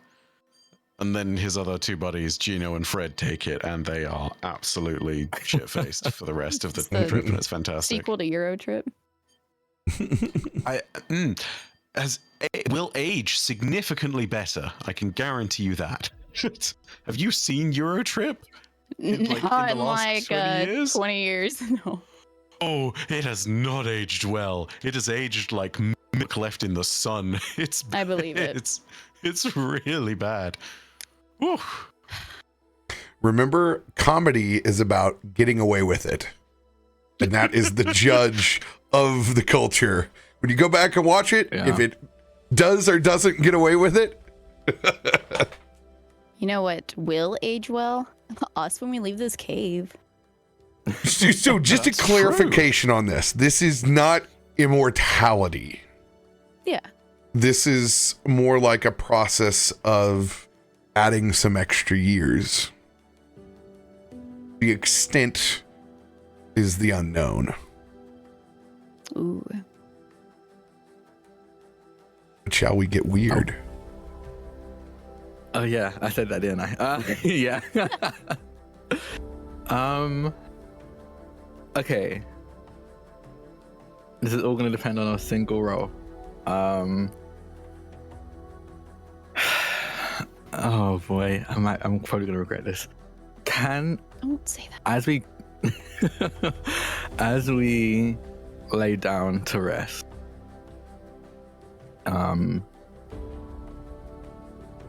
[SPEAKER 4] And then his other two buddies, Gino and Fred, take it, and they are absolutely shit-faced for the rest of the trip, and it's fantastic.
[SPEAKER 3] Sequel to Euro Trip.
[SPEAKER 4] It will age significantly better. I can guarantee you that. Have you seen Eurotrip?
[SPEAKER 3] Not in like
[SPEAKER 4] 20 years?
[SPEAKER 3] 20 years. No.
[SPEAKER 4] Oh, it has not aged well. It has aged like milk left in the sun.
[SPEAKER 3] I believe it.
[SPEAKER 4] It's really bad. Whew.
[SPEAKER 1] Remember, comedy is about getting away with it. And that is the judge of the culture. When you go back and watch it, if it does or doesn't get away with it.
[SPEAKER 3] You know what will age well? Us when we leave this cave.
[SPEAKER 1] So just a clarification on this. This is not immortality.
[SPEAKER 3] Yeah.
[SPEAKER 1] This is more like a process of adding some extra years. The extent is the unknown.
[SPEAKER 3] Ooh.
[SPEAKER 1] Shall we get weird?
[SPEAKER 2] Oh yeah, I said that, didn't I? Yeah. Okay. This is all going to depend on a single roll. Oh boy, I'm probably gonna regret this.
[SPEAKER 3] Don't say that.
[SPEAKER 2] As we lay down to rest,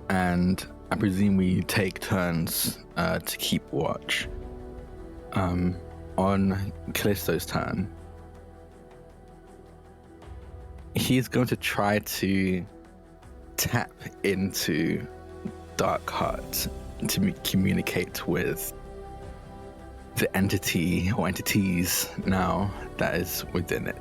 [SPEAKER 2] and I presume we take turns to keep watch. On Kallisto's turn, he's going to try to tap into Dark Heart to communicate with the entity or entities now that is within it.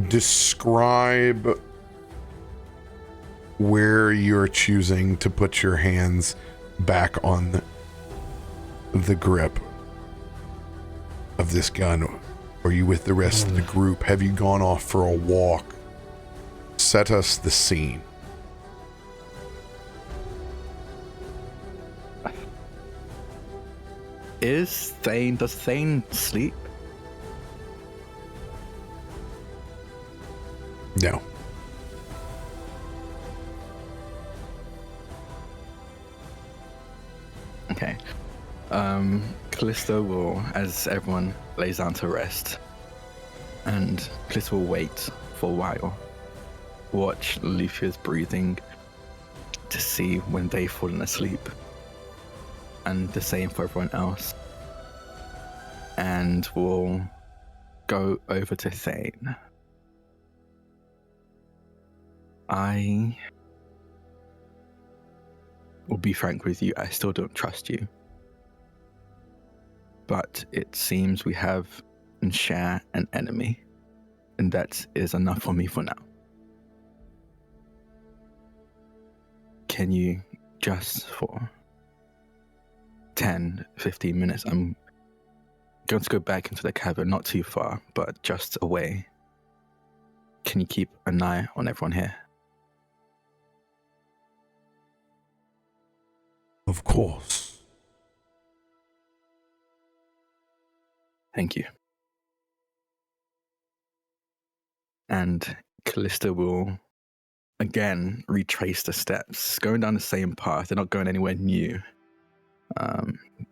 [SPEAKER 1] Describe where you're choosing to put your hands back on the grip of this gun. Are you with the rest of the group? Have you gone off for a walk? Set us the scene.
[SPEAKER 2] Does Thane sleep?
[SPEAKER 1] No.
[SPEAKER 2] Okay. Kallisto will, as everyone lays down to rest, and Kallisto will wait for a while. Watch Loluphia's breathing to see when they've fallen asleep. And the same for everyone else. And we'll go over to Thane. I will be frank with you, I still don't trust you. But it seems we have and share an enemy. And that is enough for me for now. Can you just for 10, 15 minutes, I'm going to go back into the cavern, not too far, but just away. Can you keep an eye on everyone here?
[SPEAKER 1] Of course.
[SPEAKER 2] Thank you. And Kallisto will again retrace the steps, going down the same path. They're not going anywhere new.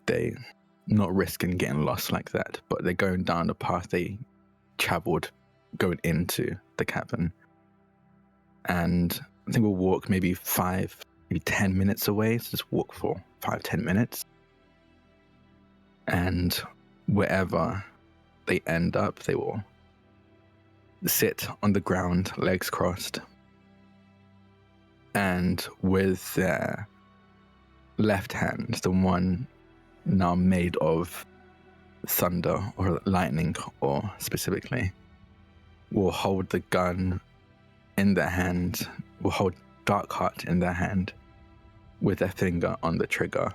[SPEAKER 2] They're not risking getting lost like that, but they're going down the path they traveled going into the cavern. And I think we'll walk maybe 10 minutes away. So just walk for 5-10 minutes. And wherever they end up, they will sit on the ground, legs crossed. And with their left hand, the one now made of thunder or lightning, or specifically, will hold the gun in their hand, will hold Darkheart in their hand with their finger on the trigger.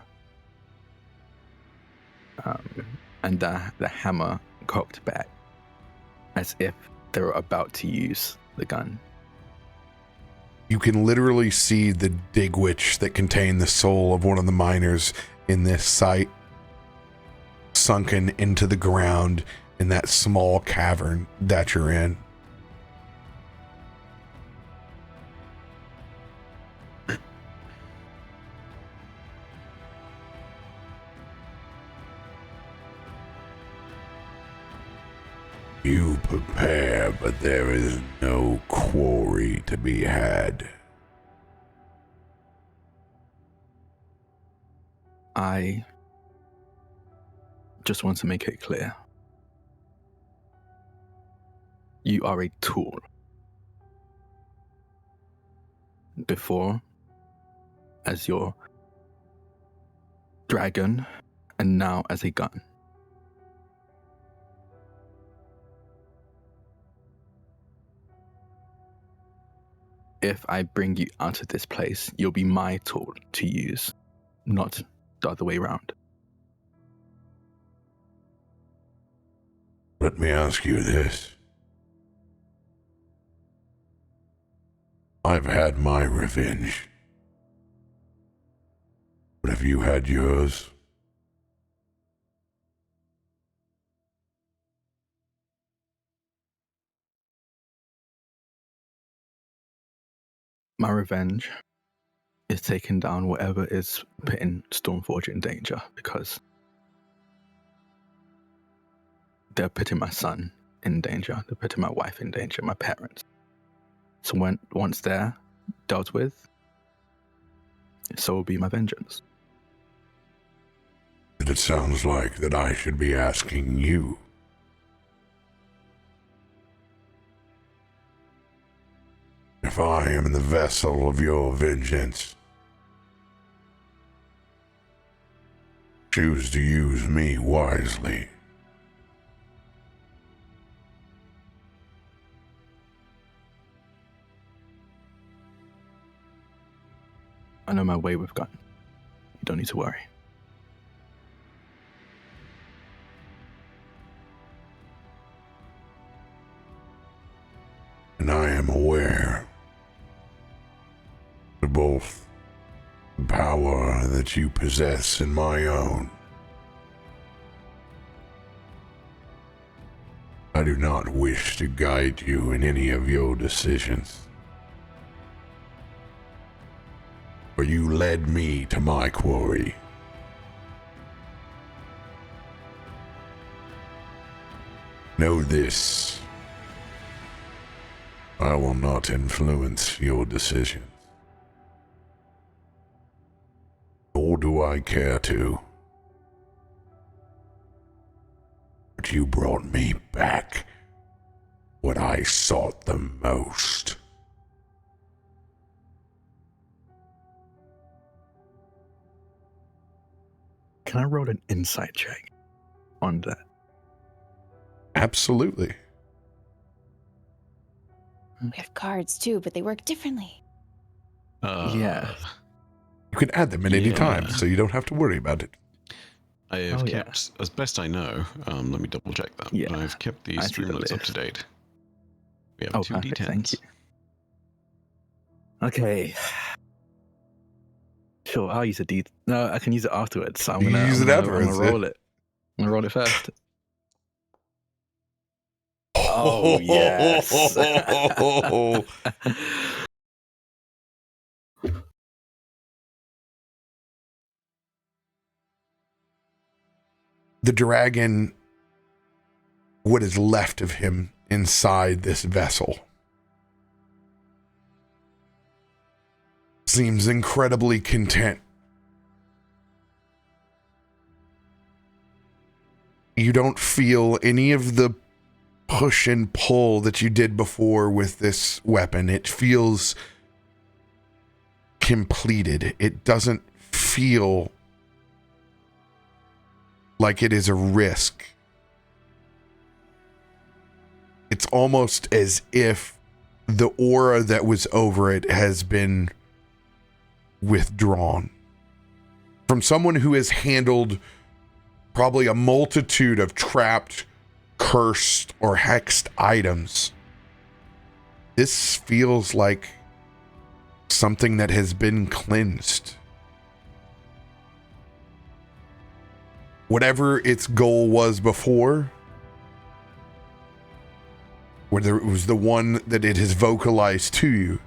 [SPEAKER 2] And the hammer cocked back as if they were about to use the gun.
[SPEAKER 1] You can literally see the dig witch that contained the soul of one of the miners in this site sunken into the ground in that small cavern that you're in. You prepare, but there is no quarry to be had.
[SPEAKER 2] I just want to make it clear. You are a tool. Before, as your dragon, and now as a gun. If I bring you out of this place, you'll be my tool to use, not the other way around.
[SPEAKER 1] Let me ask you this. I've had my revenge. But have you had yours?
[SPEAKER 2] My revenge is taking down whatever is putting Stormforge in danger, because they're putting my son in danger, they're putting my wife in danger, my parents. So once they're dealt with, so will be my vengeance.
[SPEAKER 1] It sounds like that I should be asking you. If I am the vessel of your vengeance, choose to use me wisely.
[SPEAKER 2] I know my way with gun. You don't need to worry.
[SPEAKER 1] And I am aware of both the power that you possess and my own. I do not wish to guide you in any of your decisions. For you led me to my quarry. Know this. I will not influence your decisions. Nor do I care to. But you brought me back what I sought the most.
[SPEAKER 2] Can I roll an insight check on that?
[SPEAKER 1] Absolutely.
[SPEAKER 3] We have cards too, but they work differently.
[SPEAKER 2] Yeah.
[SPEAKER 1] You can add them at any
[SPEAKER 4] Yeah.
[SPEAKER 1] time, so you don't have to worry about it.
[SPEAKER 4] I have
[SPEAKER 2] yeah.
[SPEAKER 4] kept, as best I know, let me double check that.
[SPEAKER 2] Yeah,
[SPEAKER 4] I've kept the
[SPEAKER 2] I see the
[SPEAKER 4] Streamlabs up to
[SPEAKER 2] list.
[SPEAKER 4] date. We have
[SPEAKER 2] Oh,
[SPEAKER 4] two
[SPEAKER 2] perfect,
[SPEAKER 4] D10s.
[SPEAKER 2] thank you. Okay. Sure, I'll use a D. No, I can use it afterwards. So I'm
[SPEAKER 1] You
[SPEAKER 2] gonna
[SPEAKER 1] use it
[SPEAKER 2] I'm
[SPEAKER 1] afterwards,
[SPEAKER 2] gonna roll it. I'm gonna roll it first. Oh yes.
[SPEAKER 1] The dragon, what is left of him inside this vessel, seems incredibly content. You don't feel any of the push and pull that you did before with this weapon. It feels completed. It doesn't feel like it is a risk. It's almost as if the aura that was over it has been withdrawn. From someone who has handled probably a multitude of trapped, cursed, or hexed items, this feels like something that has been cleansed. Whatever its goal was before, whether it was the one that it has vocalized to you,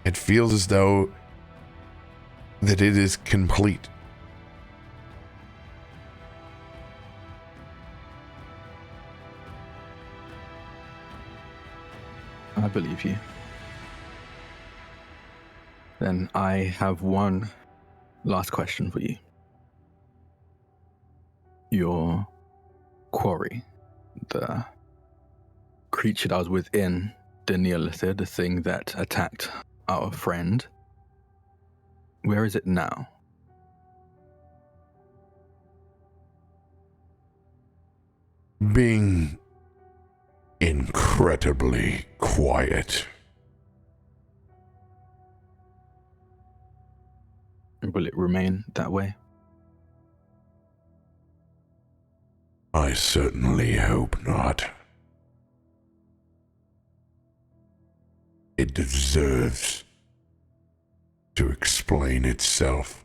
[SPEAKER 1] it feels as though that it is complete.
[SPEAKER 2] I believe you. Then I have one last question for you. Your quarry, the creature that was within the Neolithid, the thing that attacked our friend, where is it now?
[SPEAKER 1] Being incredibly quiet.
[SPEAKER 2] Will it remain that way?
[SPEAKER 1] I certainly hope not. It deserves to explain itself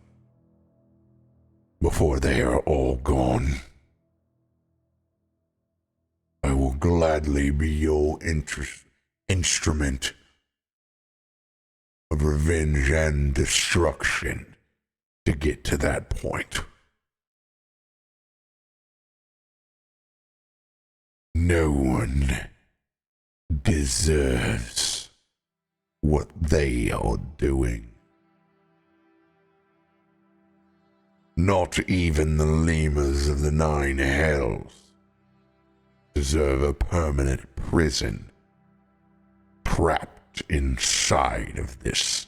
[SPEAKER 1] before they are all gone. I will gladly be your instrument of revenge and destruction to get to that point. No one deserves what they are doing. Not even the lemurs of the Nine Hells deserve a permanent prison trapped inside of this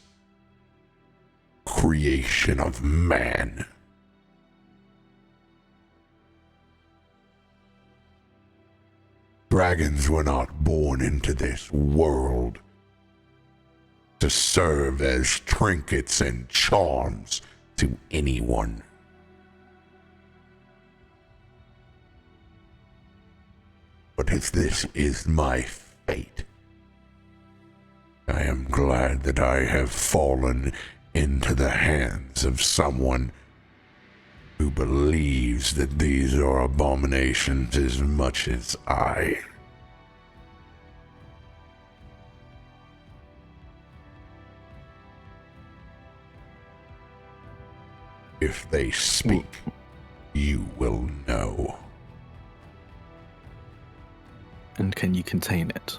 [SPEAKER 1] creation of man. Dragons were not born into this world to serve as trinkets and charms to anyone. But as this is my fate, I am glad that I have fallen into the hands of someone who believes that these are abominations as much as I. If they speak, you will know.
[SPEAKER 2] And can you contain it?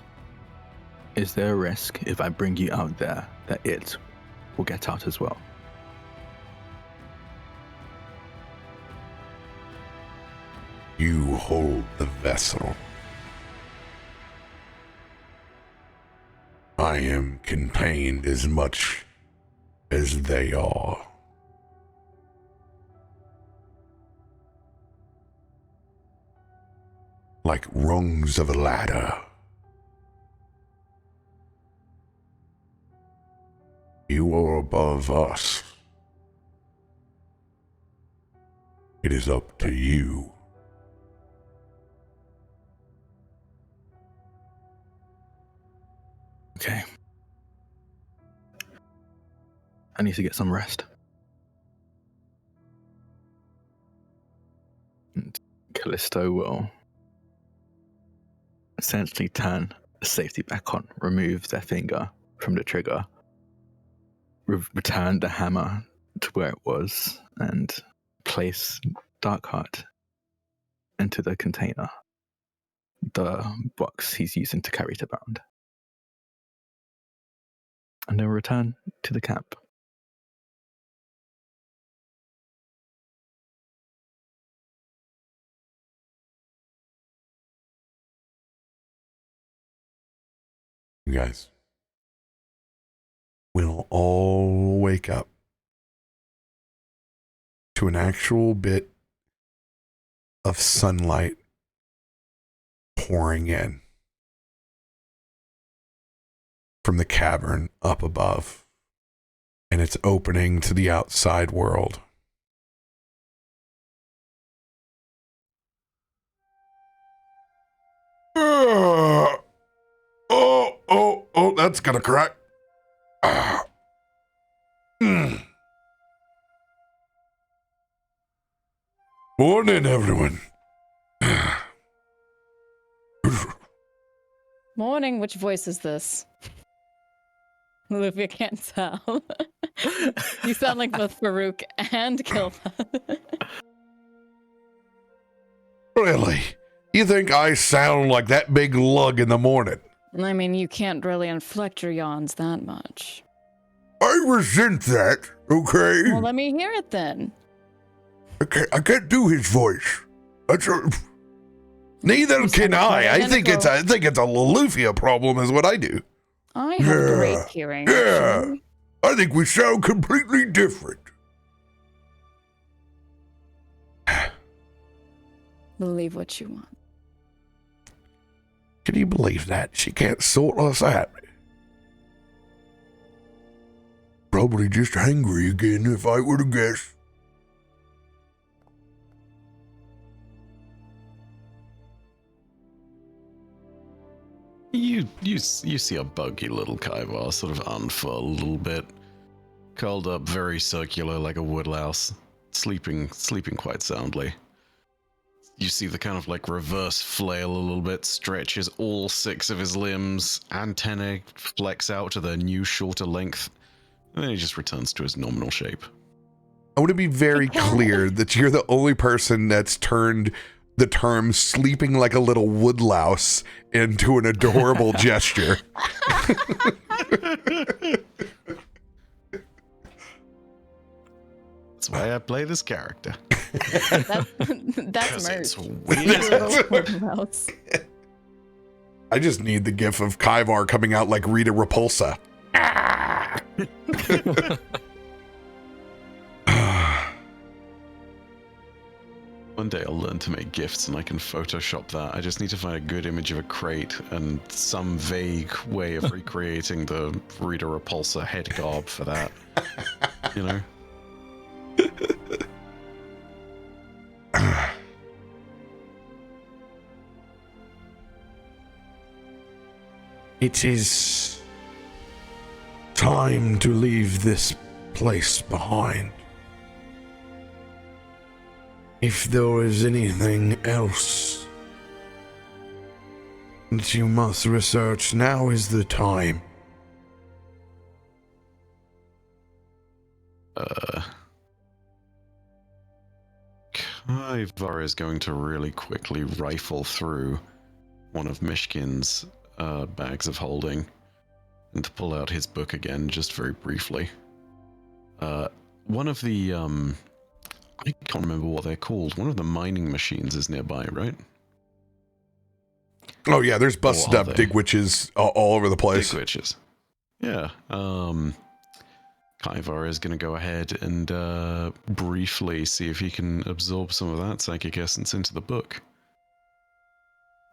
[SPEAKER 2] Is there a risk if I bring you out there that it will get out as well?
[SPEAKER 1] You hold the vessel. I am contained as much as they are. Like rungs of a ladder. You are above us. It is up to you.
[SPEAKER 2] Okay. I need to get some rest. And Kallisto will essentially turn the safety back on, remove their finger from the trigger, return the hammer to where it was, and place Darkheart into the container, the box he's using to carry it around. and then return to the camp.
[SPEAKER 1] You guys will all wake up to an actual bit of sunlight pouring in from the cavern up above, and it's opening to the outside world. Oh, that's gonna crack. Morning, everyone.
[SPEAKER 3] Morning, which voice is this? Loluphia can't tell. You sound like both Farouk and Kilpa.
[SPEAKER 1] Really? You think I sound like that big lug in the morning?
[SPEAKER 3] I mean, you can't really inflect your yawns that much.
[SPEAKER 1] I resent that, okay?
[SPEAKER 3] Well, let me hear it then.
[SPEAKER 1] I can't do his voice. Neither can I. I think it's a Loluphia problem is what I do.
[SPEAKER 3] I have great hearing.
[SPEAKER 1] Yeah.
[SPEAKER 3] Actually.
[SPEAKER 1] I think we sound completely different.
[SPEAKER 3] Believe what you want.
[SPEAKER 1] Can you believe that? She can't sort us out. Probably just hungry again, if I were to guess.
[SPEAKER 4] You see a buggy little Kaivar sort of unfurl a little bit, curled up, very circular like a woodlouse, sleeping quite soundly. You see the kind of like reverse flail a little bit, stretches all 6 of his limbs, antennae flex out to their new shorter length, and then he just returns to his nominal shape.
[SPEAKER 1] I want to be very clear that you're the only person that's turned the term sleeping like a little woodlouse into an adorable gesture.
[SPEAKER 4] That's why I play this character.
[SPEAKER 3] That's merch.
[SPEAKER 4] It's weird.
[SPEAKER 1] I just need the gif of Kaivar coming out like Rita Repulsa.
[SPEAKER 4] One day I'll learn to make gifts and I can Photoshop that. I just need to find a good image of a crate and some vague way of recreating the Rita Repulsa head garb for that. You know?
[SPEAKER 1] It is time to leave this place behind. If there is anything else that you must research, now is the time.
[SPEAKER 4] Kaivar is going to really quickly rifle through one of Myshkin's bags of holding and to pull out his book again, just very briefly. One of the, I can't remember what they're called. One of the mining machines is nearby, right?
[SPEAKER 1] Oh yeah, there's busted up dig witches all over the place.
[SPEAKER 4] Dig witches. Yeah. Kaivar is going to go ahead and briefly see if he can absorb some of that psychic essence into the book.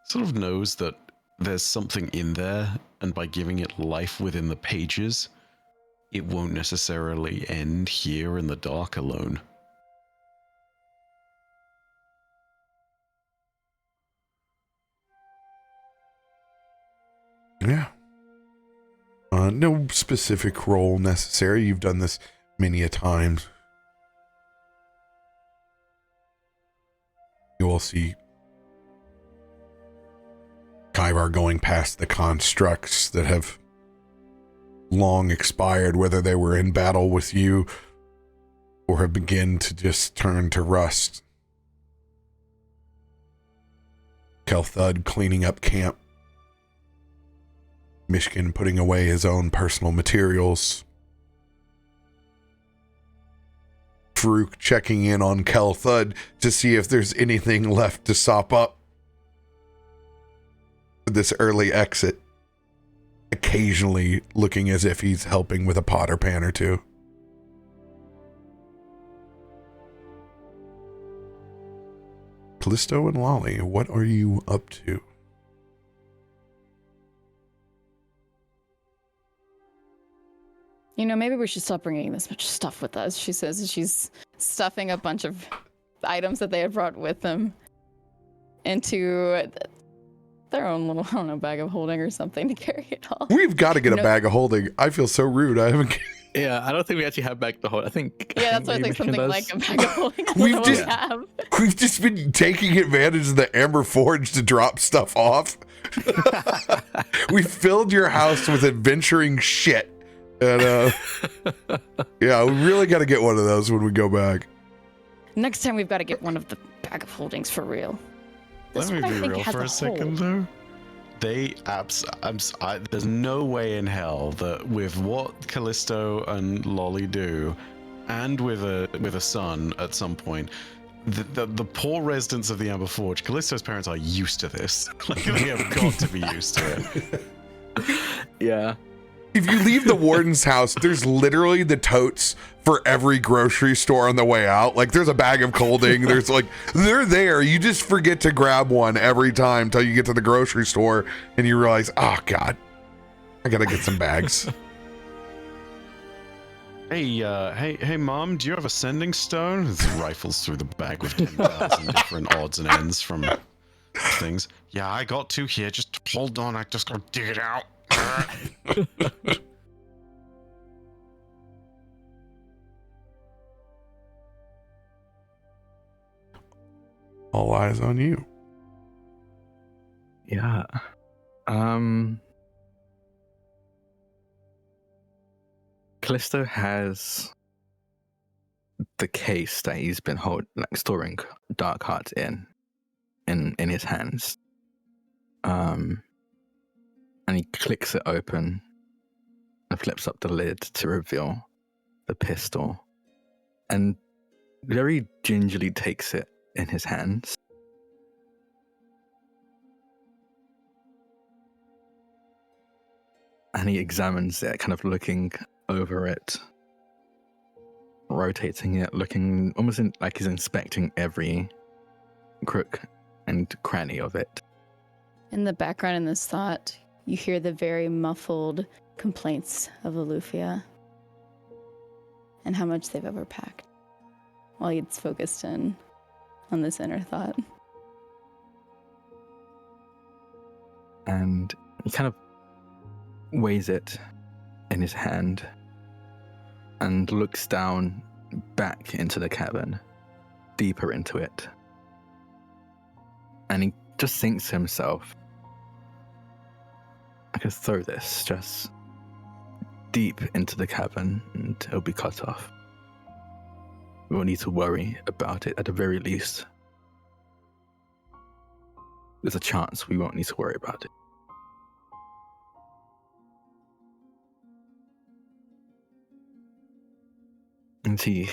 [SPEAKER 4] Sort of knows that there's something in there, and by giving it life within the pages, it won't necessarily end here in the dark alone.
[SPEAKER 1] Yeah. No specific role necessary. You've done this many a times. You will see Kaivar going past the constructs that have long expired, whether they were in battle with you or have begun to just turn to rust. Kelthud cleaning up camp. Myshkin putting away his own personal materials. Faroük checking in on Kelthud to see if there's anything left to sop up for this early exit. Occasionally looking as if he's helping with a pot or pan or two. Kallisto and Lolly, what are you up to?
[SPEAKER 3] You know, maybe we should stop bringing this much stuff with us, she says, as she's stuffing a bunch of items that they had brought with them into their own little, I don't know, bag of holding or something to carry it all.
[SPEAKER 1] We've got to get a bag of holding. I feel so rude. I haven't.
[SPEAKER 2] Yeah, I don't think we actually have back the whole. I think.
[SPEAKER 3] Yeah, that's what I think.
[SPEAKER 2] maybe
[SPEAKER 3] Something
[SPEAKER 2] Myshkin
[SPEAKER 3] like
[SPEAKER 2] does.
[SPEAKER 3] a bag of holding.
[SPEAKER 1] We've just been taking advantage of the Amber Forge to drop stuff off. We filled your house with adventuring shit. And yeah, we really got to get one of those when we go back.
[SPEAKER 3] Next time we've got to get one of the bag of holdings for real.
[SPEAKER 4] Let me be real for a second, though. There's no way in hell that with what Kallisto and Lolly do, and with a son at some point, the poor residents of the Amber Forge, Callisto's parents are used to this. Like, they have got to be used to it.
[SPEAKER 2] Yeah.
[SPEAKER 1] If you leave the warden's house, there's literally the totes for every grocery store on the way out. Like, there's a bag of holding. There's like, they're there. You just forget to grab one every time until you get to the grocery store and you realize, oh God, I gotta get some bags.
[SPEAKER 4] Hey, Mom, do you have a sending stone? It rifles through the bag with 10,000 different odds and ends from things. Yeah, I got two here. Just hold on. I just gotta dig it out.
[SPEAKER 1] All eyes on you.
[SPEAKER 2] Yeah. Kallisto has the case that he's been storing Dark Hearts in his hands. And he clicks it open and flips up the lid to reveal the pistol, and very gingerly takes it in his hands. And he examines it, kind of looking over it, rotating it, looking almost like he's inspecting every crook and cranny of it.
[SPEAKER 3] In the background in this thought, you hear the very muffled complaints of Loluphia and how much they've overpacked while he's focused in on this inner thought.
[SPEAKER 2] And he kind of weighs it in his hand and looks down back into the cavern, deeper into it. And he just thinks to himself, I could throw this just deep into the cavern and it'll be cut off. We won't need to worry about it at the very least. There's a chance we won't need to worry about it. And he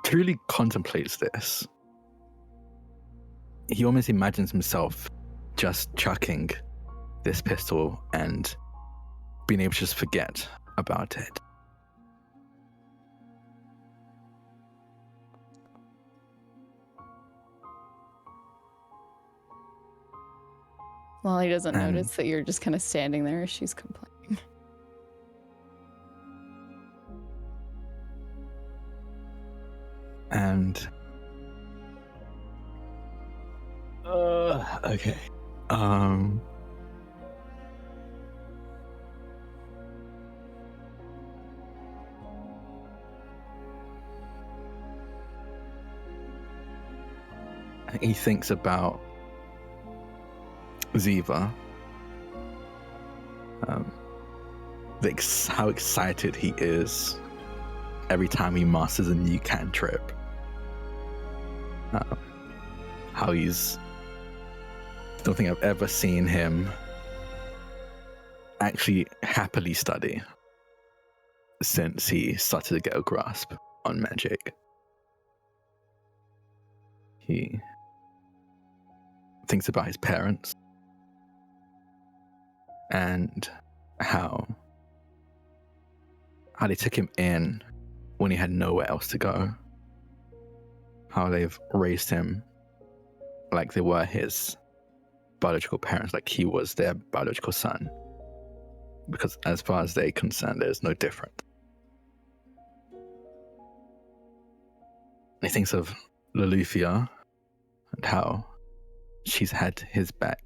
[SPEAKER 2] truly contemplates this. He almost imagines himself just chucking this pistol and being able to just forget about it.
[SPEAKER 3] Lolly doesn't notice that you're just kind of standing there as she's complaining.
[SPEAKER 2] And okay. He thinks about Ziva. How excited he is every time he masters a new cantrip. How he's don't think I've ever seen him actually happily study since he started to get a grasp on magic. He thinks about his parents and how they took him in when he had nowhere else to go. How they've raised him like they were his biological parents, like he was their biological son. Because as far as they're concerned, there's no difference. And he thinks of Loluphia and how she's had his back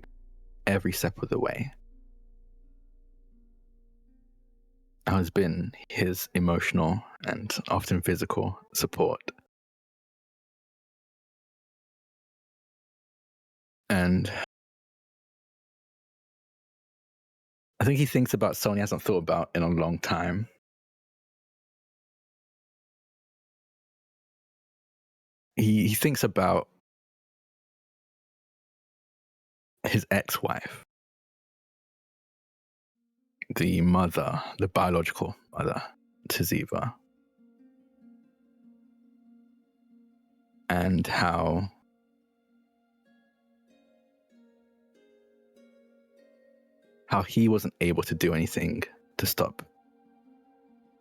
[SPEAKER 2] every step of the way. How has been his emotional and often physical support. And I think he thinks about someone he hasn't thought about in a long time. He thinks about his ex-wife, the mother, the biological mother to Ziva, and how he wasn't able to do anything to stop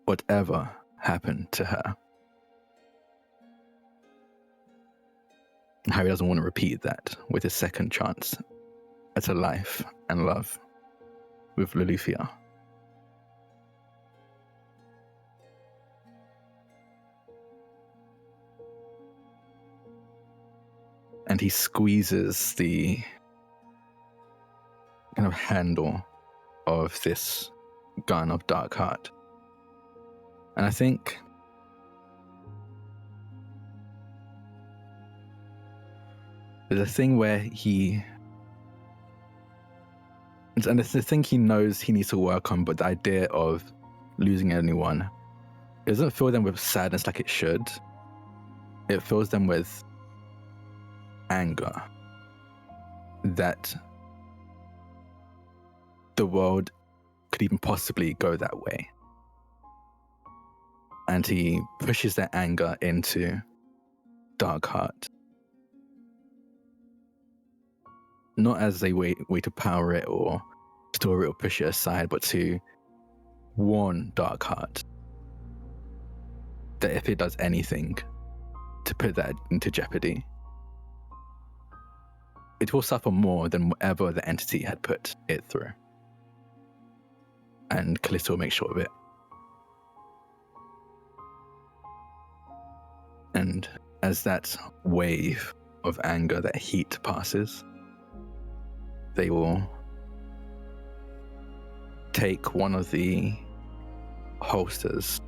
[SPEAKER 2] whatever happened to her. And how he doesn't want to repeat that with his second chance at a life and love with Loluphia. And he squeezes the kind of handle of this gun of Dark Heart. And I think there's a thing where and it's the thing he knows he needs to work on, but the idea of losing anyone, it doesn't fill them with sadness like it should. It fills them with anger that the world could even possibly go that way. And he pushes that anger into Dark Heart. Not as a way to power it or store it or push it aside, but to warn Dark Heart that if it does anything to put that into jeopardy, it will suffer more than whatever the entity had put it through. And Kallisto will make sure of it. And as that wave of anger, that heat passes, they will take one of the holsters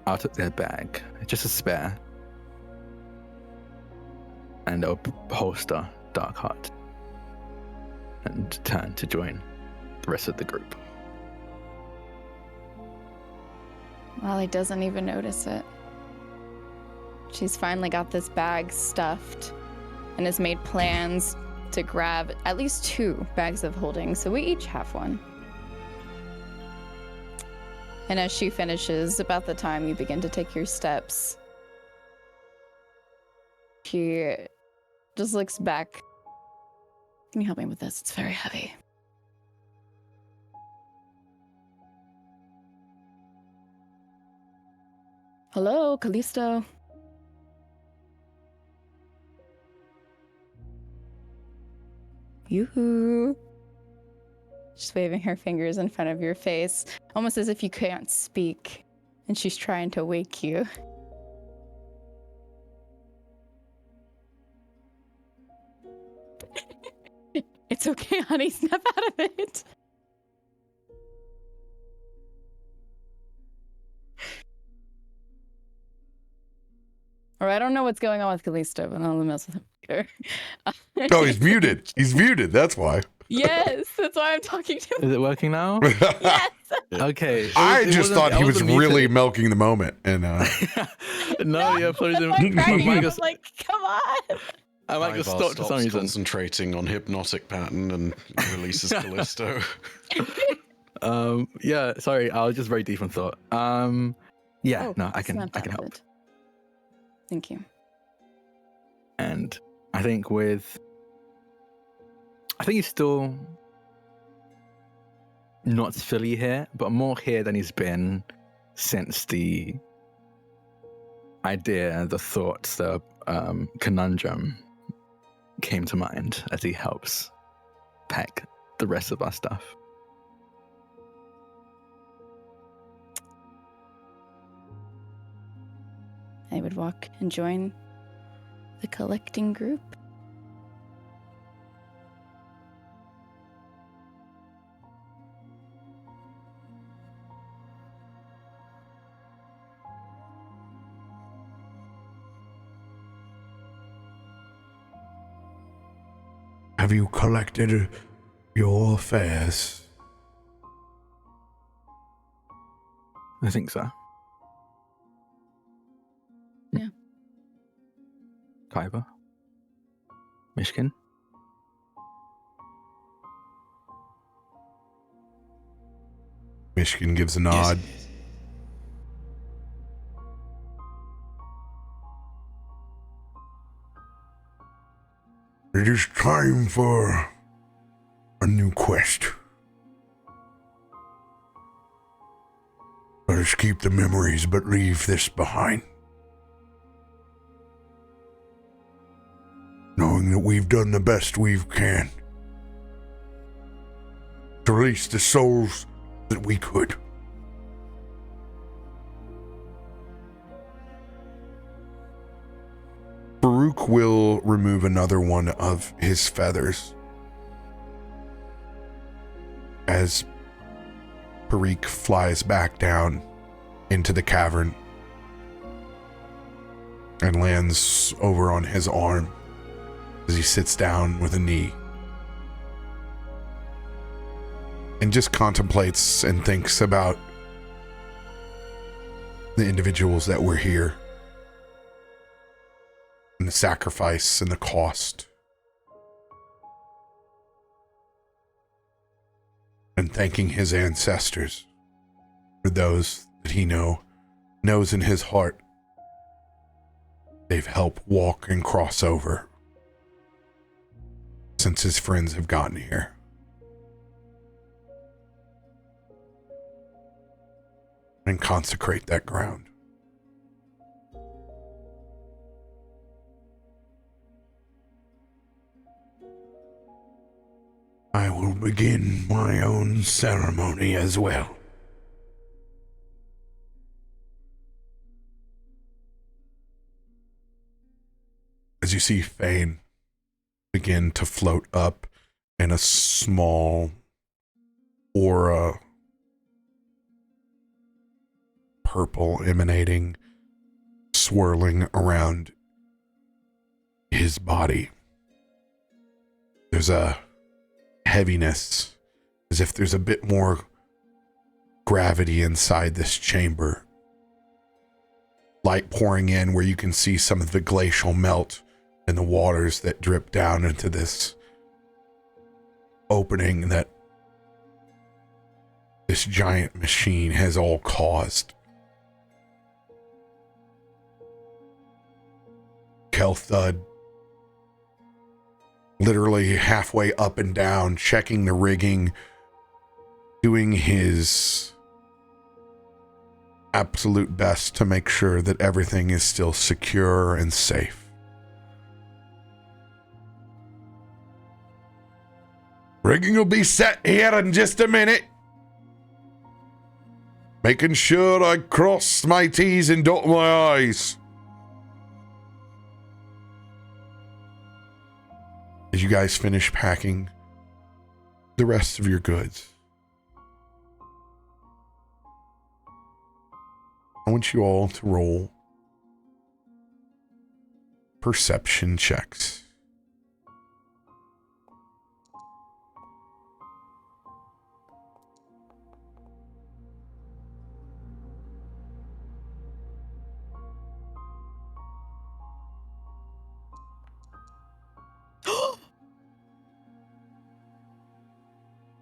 [SPEAKER 2] out of their bag, just a spare, and they'll holster Dark Heart and turn to join the rest of the group.
[SPEAKER 3] Well, he doesn't even notice it. She's finally got this bag stuffed and has made plans to grab at least 2 bags of holding, so we each have one. And as she finishes, about the time you begin to take your steps, she just looks back. Can you help me with this? It's very heavy. Hello, Kallisto. Yoo-hoo. She's waving her fingers in front of your face, almost as if you can't speak, and she's trying to wake you. It's okay, honey. Snap out of it. Or I don't know what's going on with Kallisto, but I'll mess with him later.
[SPEAKER 1] Oh, he's muted. He's muted. That's why.
[SPEAKER 3] Yes, that's why I'm talking to him.
[SPEAKER 2] Is it working now?
[SPEAKER 3] Yes.
[SPEAKER 2] Okay.
[SPEAKER 1] I just thought he was really milking the moment, and
[SPEAKER 2] No, yeah, please.
[SPEAKER 3] That's why I'm cracking up. I'm like, come on.
[SPEAKER 2] I might just stop for some
[SPEAKER 4] stops
[SPEAKER 2] reason.
[SPEAKER 4] concentrating on hypnotic pattern and releases Kallisto.
[SPEAKER 2] Yeah, sorry, I was just very deep in thought. Yeah,
[SPEAKER 3] Oh,
[SPEAKER 2] no, I can
[SPEAKER 3] snapped out of
[SPEAKER 2] help.
[SPEAKER 3] it. Thank you.
[SPEAKER 2] And I think he's still not fully here, but more here than he's been since the idea, the thoughts, the conundrum came to mind as he helps pack the rest of our stuff.
[SPEAKER 3] I would walk and join the collecting group.
[SPEAKER 1] Have you collected your affairs?
[SPEAKER 2] I think so.
[SPEAKER 3] Yeah.
[SPEAKER 2] Kaiba? Myshkin?
[SPEAKER 1] Myshkin gives a nod. It is time for a new quest. Let us keep the memories, but leave this behind. Knowing that we've done the best we can to release the souls that we could. Faroük will remove another one of his feathers as Faroük flies back down into the cavern and lands over on his arm as he sits down with a knee and just contemplates and thinks about the individuals that were here and the sacrifice and the cost, and thanking his ancestors for those that he knows in his heart they've helped walk and cross over since his friends have gotten here. And consecrate that ground. I will begin my own ceremony as well. As you see Fane begin to float up in a small aura, purple emanating, swirling around his body. There's a heaviness, as if there's a bit more gravity inside this chamber. Light pouring in where you can see some of the glacial melt and the waters that drip down into this opening that this giant machine has all caused. Kelthud literally halfway up and down, checking the rigging, doing his absolute best to make sure that everything is still secure and safe. Rigging will be set here in just a minute. Making sure I cross my T's and dot my I's. As you guys finish packing the rest of your goods, I want you all to roll perception checks.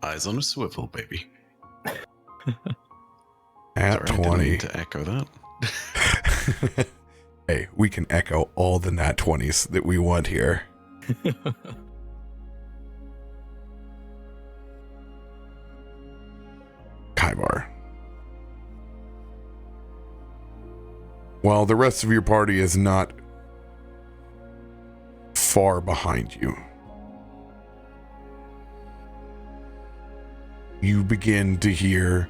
[SPEAKER 4] Eyes on a swivel, baby.
[SPEAKER 1] At
[SPEAKER 4] Sorry, I didn't
[SPEAKER 1] 20.
[SPEAKER 4] mean to echo that.
[SPEAKER 1] Hey, we can echo all the nat 20s that we want here. Kaivar. While the rest of your party is not far behind you, you begin to hear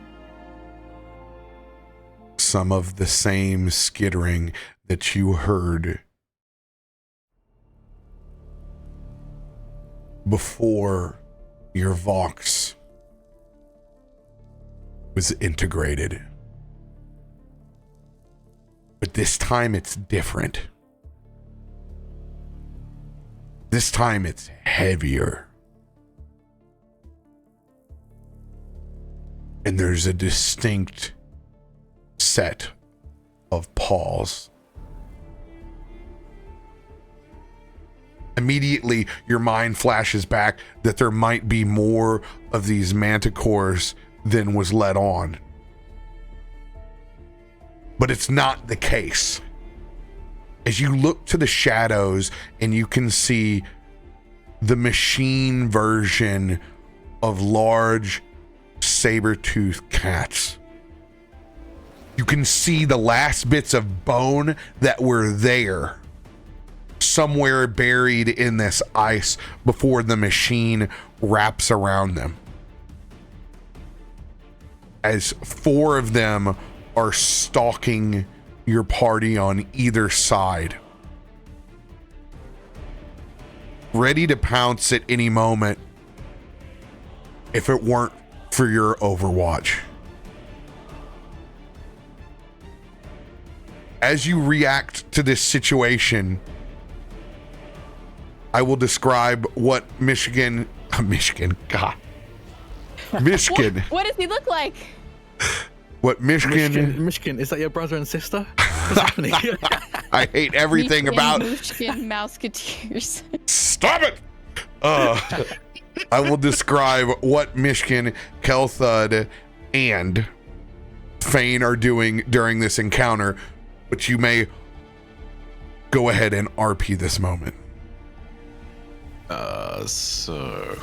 [SPEAKER 1] some of the same skittering that you heard before your Vox was integrated. But this time it's different. This time it's heavier. And there's a distinct set of paws. Immediately, your mind flashes back that there might be more of these manticores than was let on. But it's not the case. As you look to the shadows and you can see the machine version of large saber-toothed cats. You can see the last bits of bone that were there somewhere buried in this ice before the machine wraps around them. As 4 of them are stalking your party on either side, ready to pounce at any moment if it weren't for your Overwatch. As you react to this situation, I will describe what Myshkin, God. Myshkin.
[SPEAKER 3] What does he look like?
[SPEAKER 1] What Myshkin.
[SPEAKER 2] Myshkin, is that your brother and sister? What's happening?
[SPEAKER 1] I hate everything
[SPEAKER 3] Myshkin,
[SPEAKER 1] about.
[SPEAKER 3] Myshkin Mouseketeers.
[SPEAKER 1] Stop it! I will describe what Myshkin, Kelthud, and Fane are doing during this encounter, but you may go ahead and RP this moment.
[SPEAKER 4] So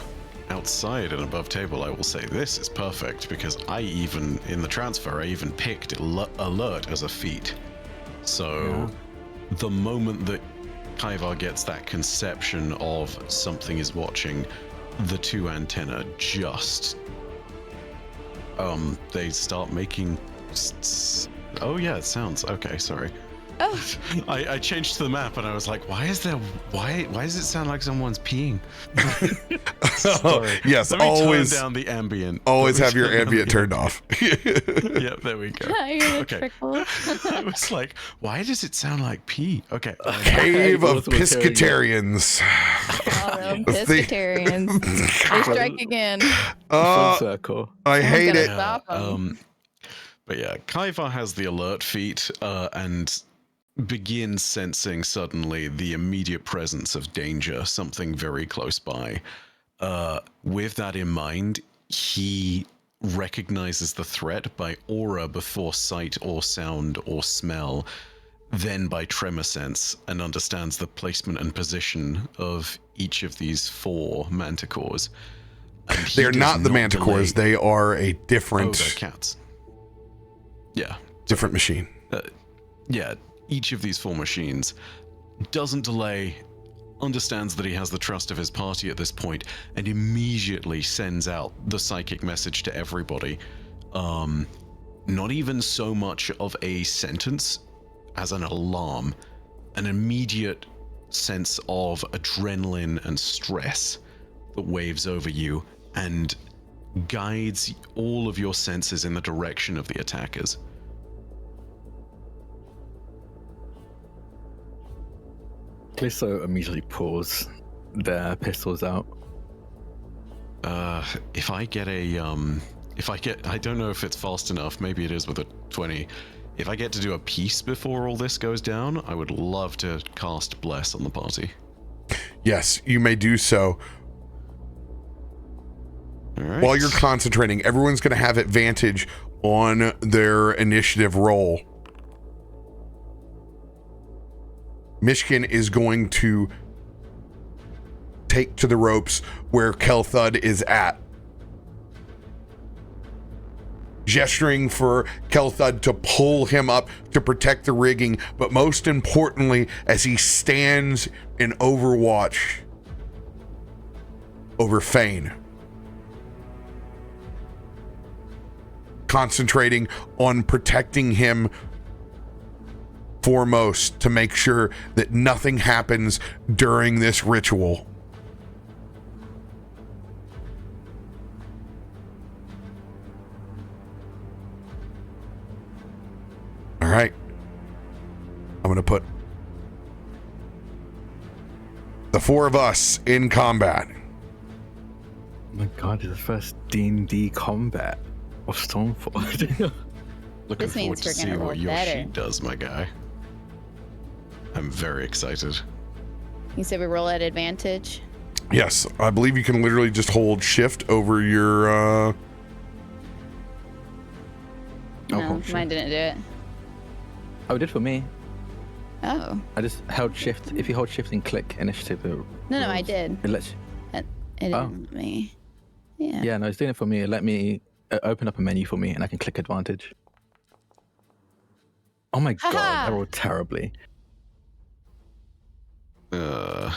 [SPEAKER 4] outside and above table, I will say this is perfect because in the transfer, I even picked alert as a feat. So the moment that Kaivar gets that conception of something is watching, the 2 antenna just they start making oh yeah, it sounds okay, sorry.
[SPEAKER 3] Oh.
[SPEAKER 4] I changed to the map and I was like, why does it sound like someone's peeing?
[SPEAKER 1] Yes,
[SPEAKER 4] Let me
[SPEAKER 1] always
[SPEAKER 4] turn down the ambient.
[SPEAKER 1] always have your ambient turned off.
[SPEAKER 4] Yep, there we go. Okay.
[SPEAKER 3] Trickle.
[SPEAKER 4] I was like, why does it sound like pee? Okay.
[SPEAKER 1] Cave of Piscatarians.
[SPEAKER 3] Piscatarians. They strike again.
[SPEAKER 2] Full circle.
[SPEAKER 1] I hate it.
[SPEAKER 3] Stop 'em.
[SPEAKER 4] But yeah, Kaivar has the alert feat and begins sensing suddenly the immediate presence of danger, something very close by. With that in mind, he recognizes the threat by aura before sight or sound or smell, then by tremor sense, and understands the placement and position of each of these 4 manticores.
[SPEAKER 1] They're not the manticores. They are a different.
[SPEAKER 4] They're cats. Yeah.
[SPEAKER 1] Different machine.
[SPEAKER 4] Yeah, each of these 4 machines doesn't delay, understands that he has the trust of his party at this point, and immediately sends out the psychic message to everybody. Not even so much of a sentence as an alarm, an immediate sense of adrenaline and stress that waves over you and guides all of your senses in the direction of the attackers.
[SPEAKER 2] Kallisto immediately pulls their pistols out.
[SPEAKER 4] If I get, I don't know if it's fast enough, maybe it is with a 20. If I get to do a piece before all this goes down, I would love to cast Bless on the party.
[SPEAKER 1] Yes, you may do so.
[SPEAKER 4] All right.
[SPEAKER 1] While you're concentrating, everyone's going to have advantage on their initiative roll. Myshkin is going to take to the ropes where Kelthud is at, gesturing for Kelthud to pull him up to protect the rigging, but most importantly, as he stands in overwatch over Fane, concentrating on protecting him foremost to make sure that nothing happens during this ritual. All right. I'm going to put the four of us in combat.
[SPEAKER 2] Oh my god, it's the first D&D combat of Stormforge.
[SPEAKER 4] Looking
[SPEAKER 3] This means
[SPEAKER 4] forward to
[SPEAKER 3] we're
[SPEAKER 4] see
[SPEAKER 3] gonna
[SPEAKER 4] what
[SPEAKER 3] roll
[SPEAKER 4] Yoshi
[SPEAKER 3] better.
[SPEAKER 4] does, my guy. I'm very excited.
[SPEAKER 3] You said we roll at advantage.
[SPEAKER 1] Yes, I believe you can literally just hold shift over your
[SPEAKER 3] No,
[SPEAKER 2] sure.
[SPEAKER 3] mine didn't do it.
[SPEAKER 2] Oh, it did for me.
[SPEAKER 3] Oh.
[SPEAKER 2] I just held shift. If you hold shift and click initiative,
[SPEAKER 3] No, I did.
[SPEAKER 2] It lets you.
[SPEAKER 3] It didn't
[SPEAKER 2] Oh.
[SPEAKER 3] let me. Yeah.
[SPEAKER 2] Yeah, no, it's doing it for me. It let me open up a menu for me, and I can click advantage. Oh my god,
[SPEAKER 3] Haha.
[SPEAKER 2] I rolled terribly.
[SPEAKER 4] Uh,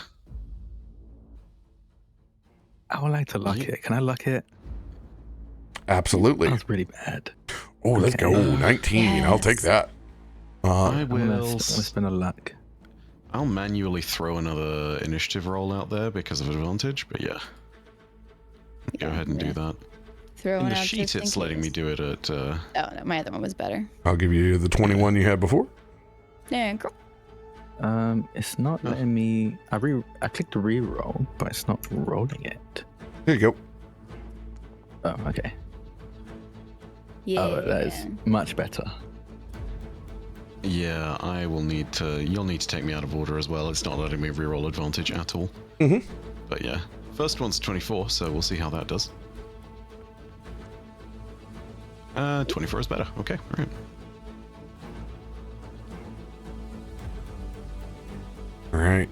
[SPEAKER 2] I would like to luck
[SPEAKER 4] Ye-
[SPEAKER 2] it. Can I luck it?
[SPEAKER 1] absolutely.
[SPEAKER 2] That was really bad.
[SPEAKER 1] Oh, let's go.
[SPEAKER 2] Okay.
[SPEAKER 1] 19. I'll take that.
[SPEAKER 4] I
[SPEAKER 2] I'm gonna
[SPEAKER 4] will.
[SPEAKER 2] spin a luck.
[SPEAKER 4] I'll manually throw another initiative roll out there because of advantage, but yeah. Go ahead and do that.
[SPEAKER 3] Throw
[SPEAKER 4] In
[SPEAKER 3] it
[SPEAKER 4] the
[SPEAKER 3] out
[SPEAKER 4] sheet,
[SPEAKER 3] just in
[SPEAKER 4] it's letting me
[SPEAKER 3] case.
[SPEAKER 4] do it at.
[SPEAKER 3] Oh, no, my other one was better.
[SPEAKER 1] I'll give you the 21 you had before.
[SPEAKER 3] Yeah, cool.
[SPEAKER 2] It's not
[SPEAKER 4] Oh.
[SPEAKER 2] letting me. I clicked re-roll, but it's not rolling it.
[SPEAKER 1] Here you go.
[SPEAKER 2] Oh, okay.
[SPEAKER 3] Yeah.
[SPEAKER 2] Oh, that is much better.
[SPEAKER 4] Yeah, I will need to. You'll need to take me out of order as well. It's not letting me reroll advantage at all.
[SPEAKER 1] Mhm.
[SPEAKER 4] But yeah, first one's 24, so we'll see how that does. 24 is better. Okay, all right.
[SPEAKER 1] All right.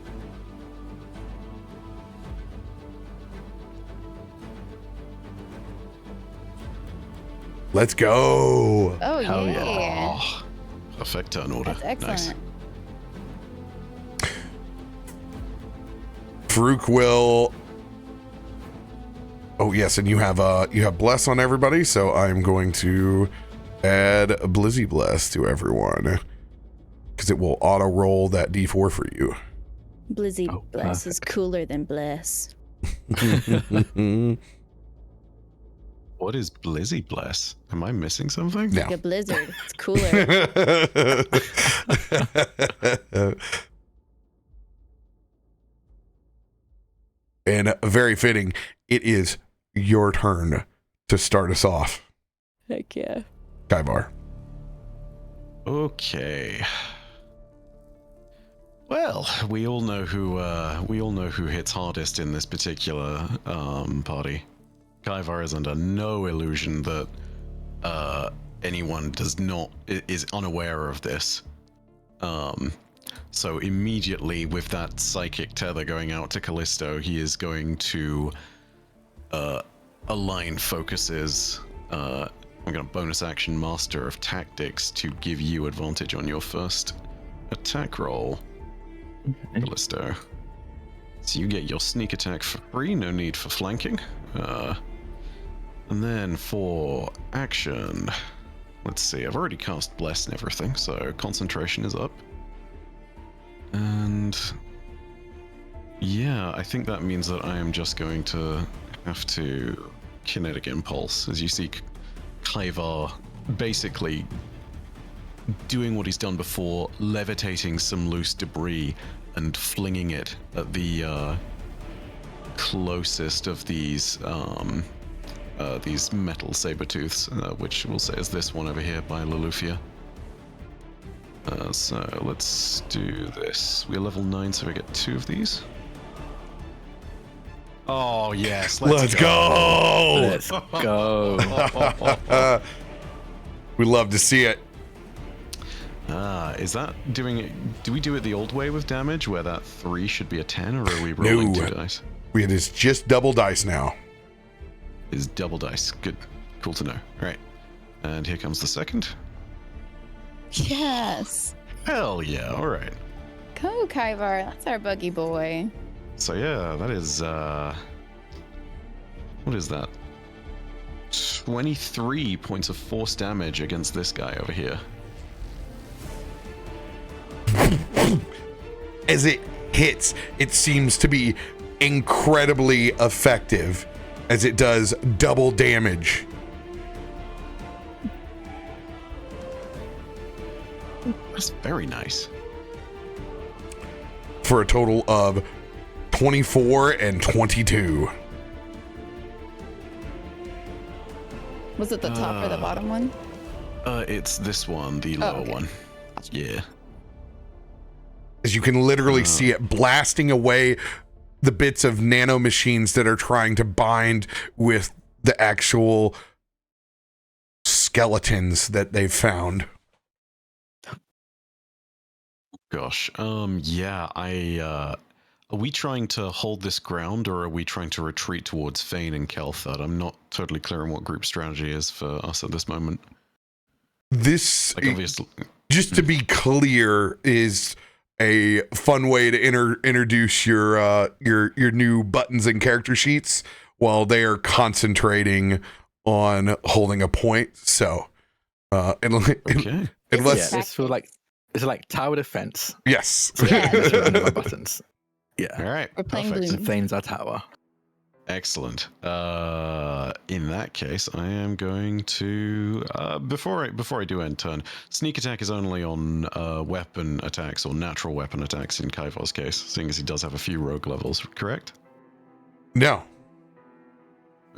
[SPEAKER 1] Let's go.
[SPEAKER 3] Oh,
[SPEAKER 2] Hell
[SPEAKER 3] yeah.
[SPEAKER 2] yeah.
[SPEAKER 4] Oh, perfect turn order.
[SPEAKER 3] That's excellent.
[SPEAKER 4] Nice.
[SPEAKER 1] Farouk will. Oh yes, and you have bless on everybody, so I'm going to add a Blizzy Bless to everyone because it will auto roll that D4 for you.
[SPEAKER 3] Blizzy
[SPEAKER 2] Oh,
[SPEAKER 3] Bless is
[SPEAKER 2] perfect.
[SPEAKER 3] cooler than Bless.
[SPEAKER 4] What is Blizzy Bless? Am I missing something?
[SPEAKER 1] Yeah.
[SPEAKER 3] Like a blizzard. It's cooler.
[SPEAKER 1] And very fitting, it is your turn to start us off,
[SPEAKER 3] Heck yeah.
[SPEAKER 1] Kaivar.
[SPEAKER 4] Okay. Well, we all know who hits hardest in this particular party. Kaivar is under no illusion that anyone is unaware of this. So immediately with that psychic tether going out to Kallisto, he is going to align focuses. I'm going to bonus action Master of Tactics to give you advantage on your first attack roll, Kallisto. So you get your sneak attack for free, no need for flanking. And then for action, let's see, I've already cast Bless and everything, so concentration is up. And yeah, I think that means that I am just going to have to kinetic impulse. As you see, Kaivar basically doing what he's done before, levitating some loose debris and flinging it at the closest of these metal saber-tooths, which we'll say is this one over here by Loluphia. So let's do this. We're level 9, so we get 2 of these. Oh yes,
[SPEAKER 1] Let's go.
[SPEAKER 2] Let's go.
[SPEAKER 1] We love to see it.
[SPEAKER 4] Is that doing it? Do we do it the old way with damage, where that 3 should be a 10, or are we rolling
[SPEAKER 1] No.
[SPEAKER 4] 2 dice?
[SPEAKER 1] It is just double dice now.
[SPEAKER 4] Is double dice. Good. Cool to know. All right. And here comes the second.
[SPEAKER 3] Yes.
[SPEAKER 4] Hell yeah. All right.
[SPEAKER 3] Go, Kaivar. That's our buggy boy.
[SPEAKER 4] So yeah, that is what is that? 23 points of force damage against this guy over here.
[SPEAKER 1] As it hits, it seems to be incredibly effective as it does double damage.
[SPEAKER 4] That's very nice.
[SPEAKER 1] For a total of 24 and 22.
[SPEAKER 3] Was it the top or the bottom one?
[SPEAKER 4] It's this one, the lower
[SPEAKER 3] okay.
[SPEAKER 4] one. Yeah.
[SPEAKER 1] As you can literally see it blasting away the bits of nano machines that are trying to bind with the actual skeletons that they've found.
[SPEAKER 4] Gosh. Yeah, are we trying to hold this ground, or are we trying to retreat towards Fane and Kelthud? I'm not totally clear on what group strategy is for us at this moment.
[SPEAKER 1] This,
[SPEAKER 4] Like, obviously,
[SPEAKER 1] just to be clear, is a fun way to introduce your new buttons and character sheets while they are concentrating on holding a point. So,
[SPEAKER 4] okay.
[SPEAKER 1] unless
[SPEAKER 2] Yeah, it's like tower defense.
[SPEAKER 1] yes,
[SPEAKER 3] Yeah.
[SPEAKER 2] My buttons. Yeah.
[SPEAKER 4] All right.
[SPEAKER 3] We're playing
[SPEAKER 4] Perfect.
[SPEAKER 3] Bloom.
[SPEAKER 2] The Thane's our tower.
[SPEAKER 4] Excellent. In that case, I am going to before I do end turn, sneak attack is only on weapon attacks or natural weapon attacks in Kaivar's case, seeing as he does have a few rogue levels. Correct?
[SPEAKER 1] no.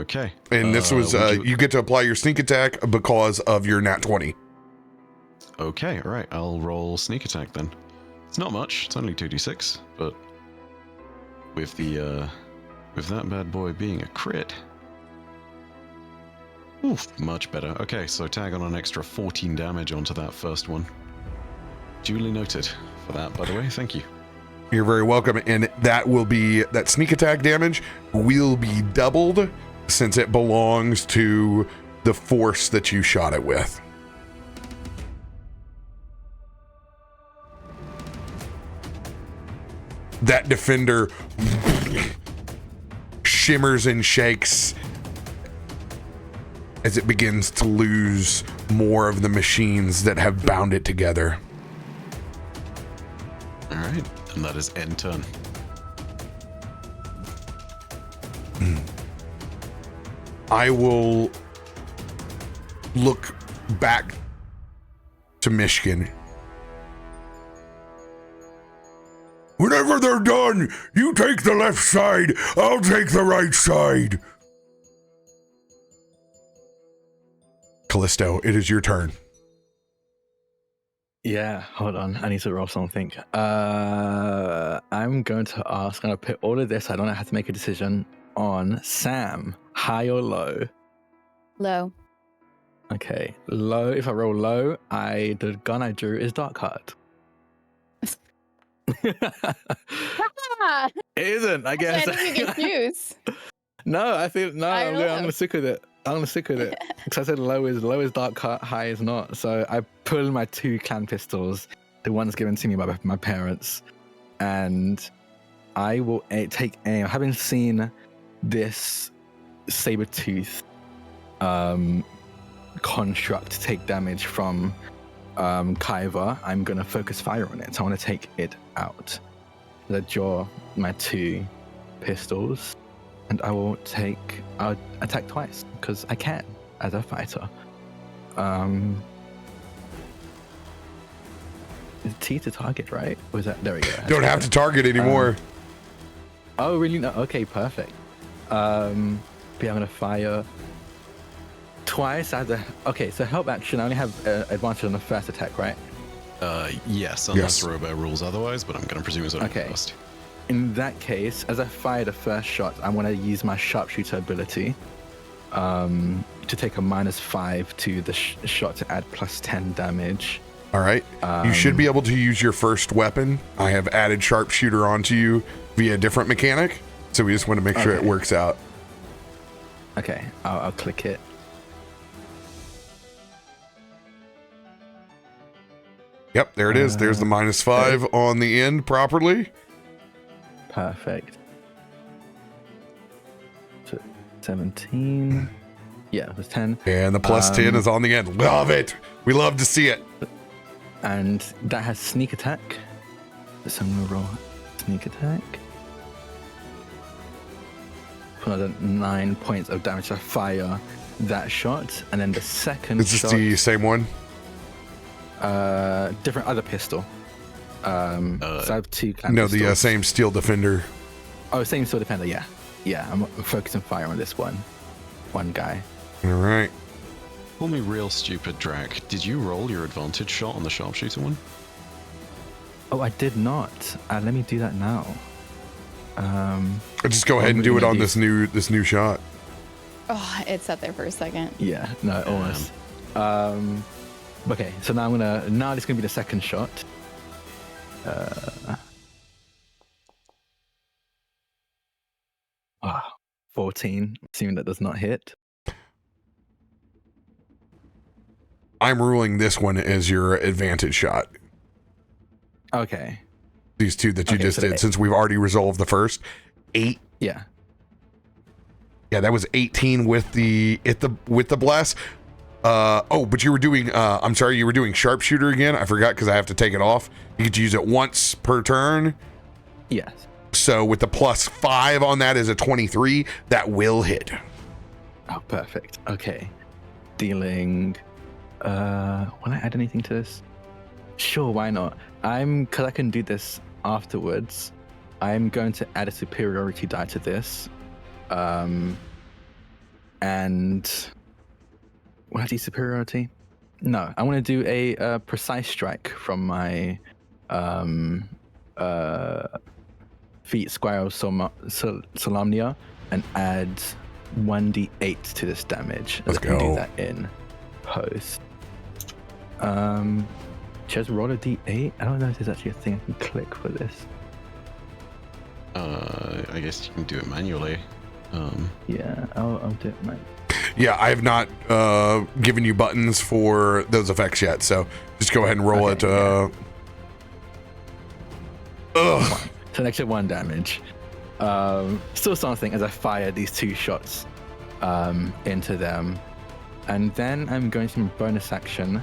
[SPEAKER 4] Okay.
[SPEAKER 1] And this was
[SPEAKER 4] would
[SPEAKER 1] you get to apply your sneak attack because of your nat 20.
[SPEAKER 4] Okay. All right. I'll roll sneak attack then. It's not much. It's only 2d6, but with the with that bad boy being a crit. Oof, much better. Okay, so tag on an extra 14 damage onto that first one. Duly noted for that, by the way. Thank you.
[SPEAKER 1] You're very welcome. And that sneak attack damage will be doubled since it belongs to the force that you shot it with. That defender shimmers and shakes as it begins to lose more of the machines that have bound it together.
[SPEAKER 4] All right, and that is end turn.
[SPEAKER 1] I will look back to Myshkin. Whenever they're done, you take the left side, I'll take the right side. Kallisto, it is your turn.
[SPEAKER 2] Yeah, hold on. I need to roll something. I'm going to ask, I'm going to put all of this, I don't have to make a decision, on Sam. High or low?
[SPEAKER 3] Low.
[SPEAKER 2] Okay, low. If I roll low, the gun I drew is Dark Heart.
[SPEAKER 3] Ah,
[SPEAKER 2] It isn't, I guess.
[SPEAKER 3] I didn't get choose.
[SPEAKER 2] No, I'm
[SPEAKER 3] know.
[SPEAKER 2] gonna stick with it. I'm gonna stick with it because I said low is Dark Heart, high is not. So I pulled my 2 clan pistols, the ones given to me by my parents, and I will take aim. Having seen this saber-tooth construct take damage from Kaivar, I'm gonna focus fire on it. So I want to take it out. I draw my 2 pistols, and I'll attack twice because I can as a fighter. Is T to target, right? Or is that there we go?
[SPEAKER 1] Don't have to target anymore.
[SPEAKER 2] Oh, really? No. Okay, perfect. But I'm gonna fire twice. Okay, so help action. I only have advantage on the first attack, right?
[SPEAKER 4] Yes, unless
[SPEAKER 1] Yes.
[SPEAKER 4] RoBear rules otherwise, but I'm going to presume it's only
[SPEAKER 2] Okay.
[SPEAKER 4] first.
[SPEAKER 2] in that case, as I fire the first shot, I'm going to use my sharpshooter ability to take a -5 to the shot to add +10 damage.
[SPEAKER 1] All right. You should be able to use your first weapon. I have added sharpshooter onto you via a different mechanic, so we just want to make sure it works out.
[SPEAKER 2] Okay, I'll click it.
[SPEAKER 1] Yep, there it is. There's the -5 on the end properly.
[SPEAKER 2] Perfect. So 17. Yeah, it was 10.
[SPEAKER 1] And the +10 is on the end. Love it. We love to see it.
[SPEAKER 2] And that has sneak attack. So I'm gonna roll sneak attack. For another 9 points of damage. I fire that shot, and then the second
[SPEAKER 1] Is this
[SPEAKER 2] shot.
[SPEAKER 1] the same one?
[SPEAKER 2] Different other pistol. So I have 2 clan
[SPEAKER 1] No,
[SPEAKER 2] pistols.
[SPEAKER 1] the same steel defender.
[SPEAKER 2] Oh, same sword defender. Yeah, I'm focusing fire on this one guy.
[SPEAKER 1] All right.
[SPEAKER 4] Call me real stupid, Drak. Did you roll your advantage shot on the sharpshooter one?
[SPEAKER 2] Oh, I did not. Let me do that now.
[SPEAKER 1] Just go ahead and do it on this new shot.
[SPEAKER 3] Oh, it sat there for a second.
[SPEAKER 2] Yeah, no, almost. Okay, so now this is gonna be the second shot. 14. Assuming that does not hit.
[SPEAKER 1] I'm ruling this one as your advantage shot.
[SPEAKER 2] Okay.
[SPEAKER 1] These two that you just
[SPEAKER 2] so
[SPEAKER 1] did, since we've already resolved the first 8.
[SPEAKER 2] Yeah.
[SPEAKER 1] Yeah, that was 18 with the blast. But you were doing. I'm sorry, you were doing sharpshooter again. I forgot because I have to take it off. You get to use it once per turn.
[SPEAKER 2] Yes.
[SPEAKER 1] So with the +5 on that is a 23. That will hit.
[SPEAKER 2] Oh, perfect. Okay. Dealing. Will I add anything to this? Sure, why not? Because I can do this afterwards. I'm going to add a superiority die to this. And will I do superiority? No, I want to do a precise strike from my feet Squirrel Solamnia and add 1d8 to this damage.
[SPEAKER 1] Let's
[SPEAKER 2] I can
[SPEAKER 1] go.
[SPEAKER 2] do that in post. Just roll a d8. I don't know if there's actually a thing I can click for this.
[SPEAKER 4] I guess you can do it manually.
[SPEAKER 2] Yeah, I'll do it, mate.
[SPEAKER 1] Yeah, I have not given you buttons for those effects yet, so just go ahead and roll it.
[SPEAKER 2] Yeah.
[SPEAKER 1] Ugh.
[SPEAKER 2] So an extra 1 damage. Still something as I fire these 2 shots into them. And then I'm going to bonus action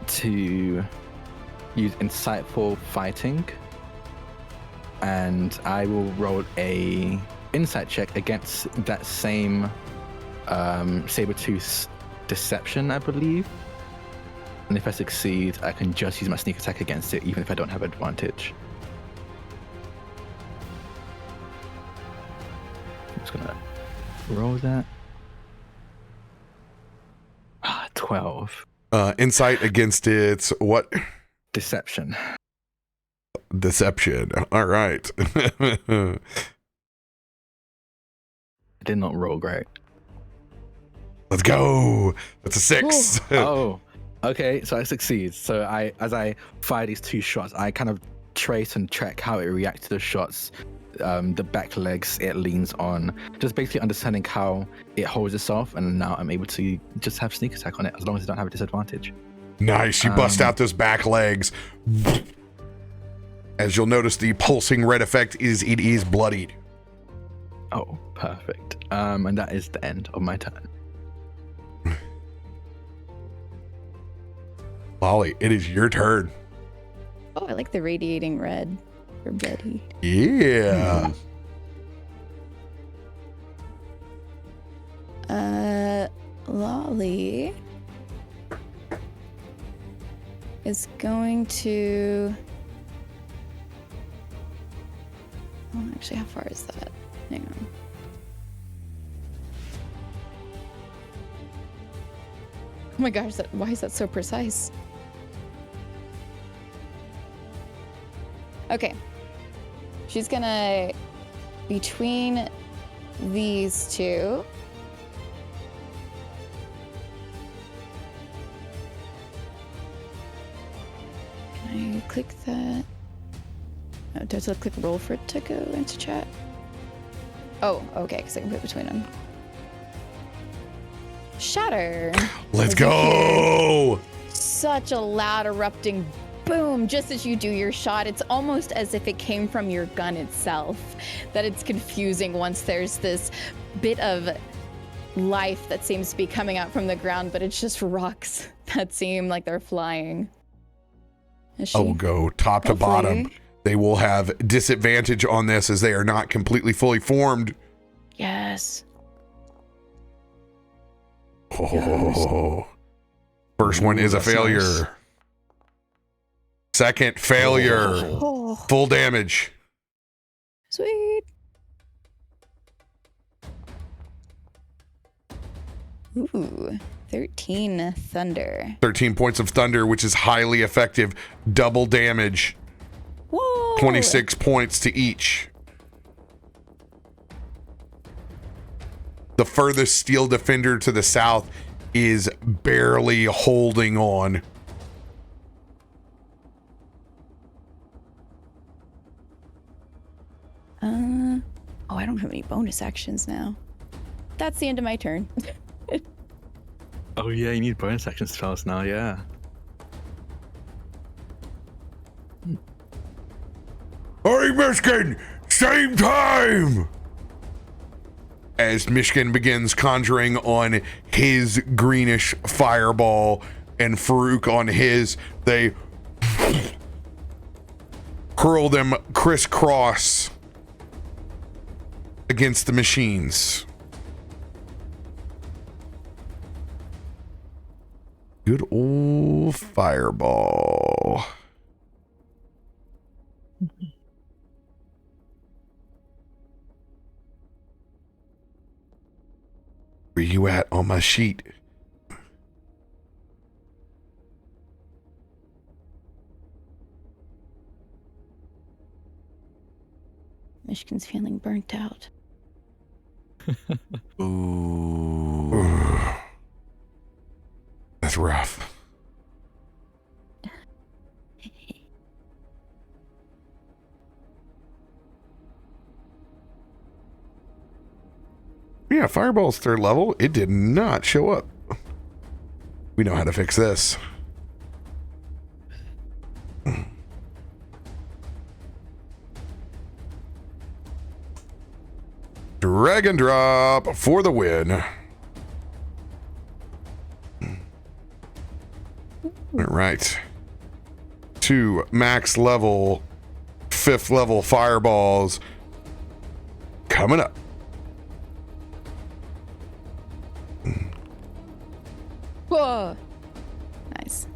[SPEAKER 2] to use Insightful Fighting. And I will roll a insight check against that same Sabertooth's Deception, I believe. And if I succeed, I can just use my sneak attack against it, even if I don't have advantage. I'm just gonna roll that. 12.
[SPEAKER 1] Insight against its what?
[SPEAKER 2] Deception.
[SPEAKER 1] Deception. All right.
[SPEAKER 2] I did not roll great.
[SPEAKER 1] Let's go. That's a 6.
[SPEAKER 2] Oh, okay. So I succeed. So as I fire these 2 shots, I kind of trace and track how it reacts to the shots, the back legs it leans on, just basically understanding how it holds itself. And now I'm able to just have sneak attack on it as long as I don't have a disadvantage.
[SPEAKER 1] Nice. You bust out those back legs. As you'll notice, the pulsing red effect is it is bloodied.
[SPEAKER 2] Oh, perfect. And that is the end of my turn.
[SPEAKER 1] Lolly, it is your turn.
[SPEAKER 3] Oh, I like the radiating red for Betty.
[SPEAKER 1] Yeah.
[SPEAKER 3] Lolly is going to. Oh, actually, how far is that? Hang on. Oh my gosh, why is that so precise? Okay. She's gonna between these two. Can I click that? Oh, does it click roll for it to go into chat? Oh, okay, because I can put between them. Shatter.
[SPEAKER 1] Let's go.
[SPEAKER 3] Such a loud erupting boom just as you do your shot. It's almost as if it came from your gun itself. That it's confusing once there's this bit of life that seems to be coming out from the ground, but it's just rocks that seem like they're flying.
[SPEAKER 1] I will go top to bottom. They will have disadvantage on this as they are not completely fully formed.
[SPEAKER 3] Yes.
[SPEAKER 1] Oh. First one is a failure.
[SPEAKER 4] Nice.
[SPEAKER 1] Second failure.
[SPEAKER 3] Oh,
[SPEAKER 1] Full damage.
[SPEAKER 3] sweet. Ooh, 13 thunder.
[SPEAKER 1] 13 points of thunder, which is highly effective. Double damage.
[SPEAKER 3] Whoa.
[SPEAKER 1] 26 points to each. The furthest steel defender to the south is barely holding on.
[SPEAKER 3] Oh, I don't have any bonus actions now. That's the end of my turn.
[SPEAKER 2] Oh yeah, you need bonus action spells now, yeah.
[SPEAKER 1] Hey, Myshkin! Same time! As Myshkin begins conjuring on his greenish fireball and Farouk on his, they hurl them crisscross against the machines. Good old fireball. Where you at on my sheet?
[SPEAKER 3] Myshkin's feeling burnt out.
[SPEAKER 4] Ooh.
[SPEAKER 1] That's rough. Yeah, Fireball's third level. It did not show up. We know how to fix this. Drag and drop for the win. All right. 2 max level, 5th level fireballs coming up.
[SPEAKER 3] Whoa. Nice.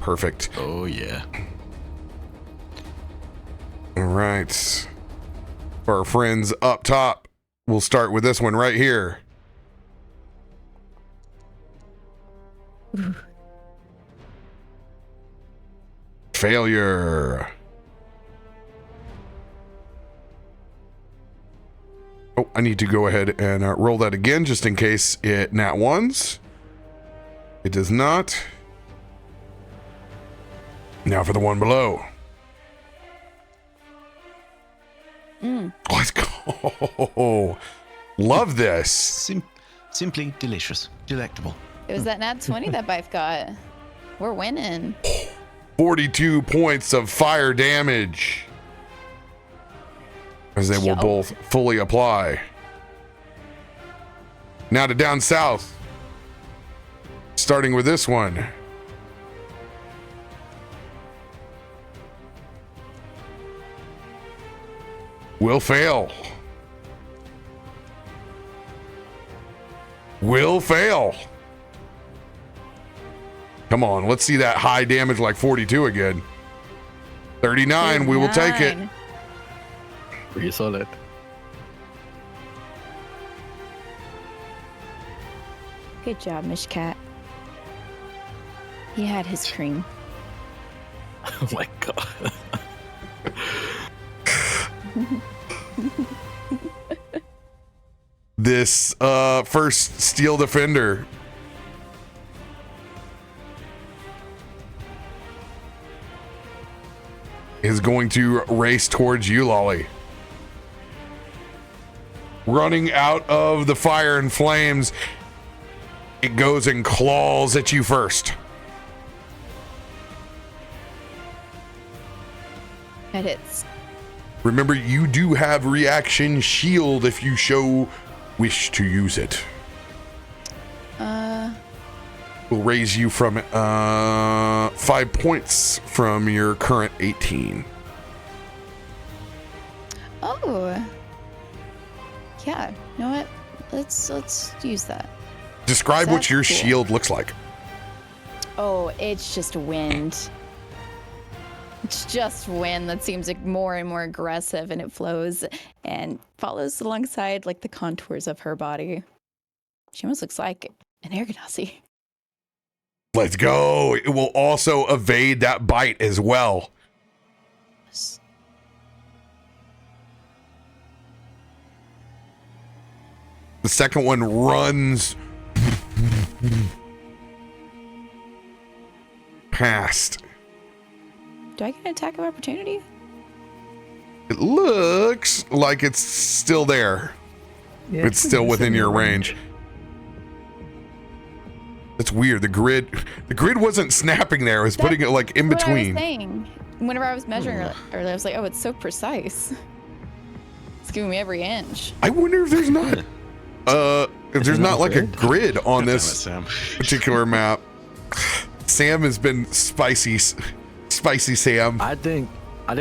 [SPEAKER 1] Perfect.
[SPEAKER 4] Oh yeah.
[SPEAKER 1] All right. For our friends up top, we'll start with this one right here. Failure. Oh, I need to go ahead and roll that again just in case it nat ones. It does not. Now for the one below. Let's go. Love this.
[SPEAKER 4] Simply delicious. Delectable.
[SPEAKER 3] It was that nat 20 that Bife got. We're winning.
[SPEAKER 1] 42 points of fire damage. As they will
[SPEAKER 3] Yo.
[SPEAKER 1] both fully apply. Now to down south. Starting with this one. Will fail. Will fail. Come on, let's see that high damage like 42 again. 39, we will take it.
[SPEAKER 3] 39.
[SPEAKER 2] Pretty solid.
[SPEAKER 3] Good job, Mishkat. He had his cream.
[SPEAKER 2] Oh my god.
[SPEAKER 1] This first steel defender is going to race towards you, Lolly. Running out of the fire and flames, it goes and claws at you first.
[SPEAKER 3] That hits.
[SPEAKER 1] Remember, you do have reaction shield if you wish to use it. Will raise you from 5 points from your current 18.
[SPEAKER 3] Oh. Yeah. You know what? Let's use that.
[SPEAKER 1] Describe what
[SPEAKER 3] That's
[SPEAKER 1] your
[SPEAKER 3] cool.
[SPEAKER 1] shield looks like.
[SPEAKER 3] Oh, it's just wind. It's just wind that seems like more and more aggressive, and it flows and follows alongside like the contours of her body. She almost looks like an air ganassi.
[SPEAKER 1] Let's go. It will also evade that bite as well. The second one runs past.
[SPEAKER 3] Do I get an attack of opportunity?
[SPEAKER 1] It looks like it's still there.
[SPEAKER 2] Yeah,
[SPEAKER 1] It's still within your range. That's weird. The grid wasn't snapping there. It was putting it like in
[SPEAKER 3] That's what I was
[SPEAKER 1] between.
[SPEAKER 3] saying. Whenever I was measuring earlier, I was like, oh, it's so precise. It's giving me every inch.
[SPEAKER 1] I wonder if there's not if there's not like a grid on
[SPEAKER 4] God damn it,
[SPEAKER 1] this
[SPEAKER 4] Sam.
[SPEAKER 1] particular map. Sam has been spicy Sam.
[SPEAKER 2] I did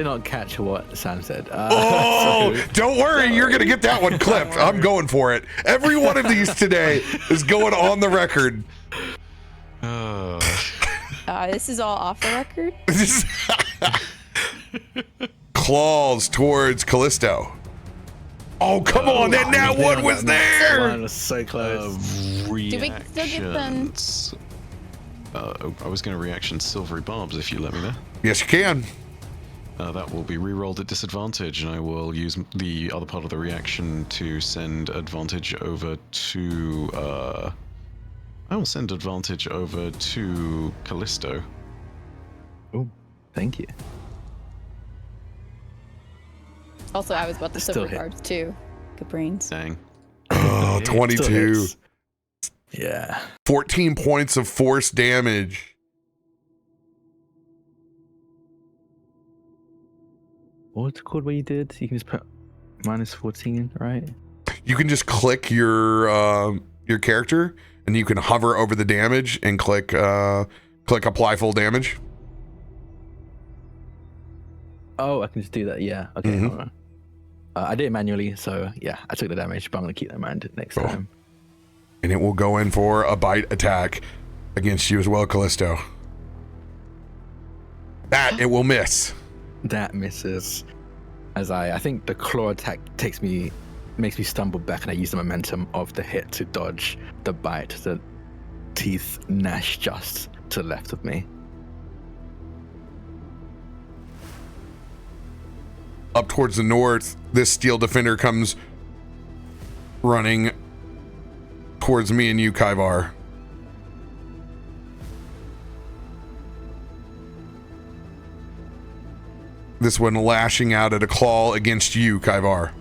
[SPEAKER 2] not catch what Sam said.
[SPEAKER 1] Oh,
[SPEAKER 2] So-
[SPEAKER 1] don't worry. You're going to get that one clipped. I'm going for it. Every one of these today is going on the record.
[SPEAKER 3] This is all off the record.
[SPEAKER 1] Claws towards Kallisto. Oh, come on. That nat one was
[SPEAKER 2] That
[SPEAKER 1] there.
[SPEAKER 2] one was so close.
[SPEAKER 3] Do we still get them?
[SPEAKER 4] Reactions. I was going to reaction silvery barbs if you let me know.
[SPEAKER 1] Yes, you can.
[SPEAKER 4] That will be re-rolled at disadvantage, and I will use the other part of the reaction to send advantage over to. I will send advantage over to Kallisto.
[SPEAKER 2] Oh, thank you.
[SPEAKER 3] Also, I was about to
[SPEAKER 2] Still
[SPEAKER 3] silver
[SPEAKER 2] hit.
[SPEAKER 3] barbs too. Good brains.
[SPEAKER 4] Dang.
[SPEAKER 1] Oh,
[SPEAKER 2] Still
[SPEAKER 1] 22.
[SPEAKER 2] hits. Yeah.
[SPEAKER 1] 14 points of force damage.
[SPEAKER 2] What's it called what you did? You can just put minus 14, right?
[SPEAKER 1] You can just click your character, and you can hover over the damage and click apply full damage.
[SPEAKER 2] Oh, I can just do that. Yeah. Okay.
[SPEAKER 1] Mhm.
[SPEAKER 2] Hold on. I did it manually, so yeah, I took the damage, but I'm gonna keep that in mind next
[SPEAKER 1] Cool.
[SPEAKER 2] time.
[SPEAKER 1] And it will go in for a bite attack against you as well, Kallisto. That it will miss.
[SPEAKER 2] That misses. As I think the claw attack makes me stumble back, and I use the momentum of the hit to dodge the bite. The teeth gnash just to the left of me.
[SPEAKER 1] Up towards the north, this steel defender comes running towards me and you, Kaivar. This one lashing out at a claw against you, Kaivar.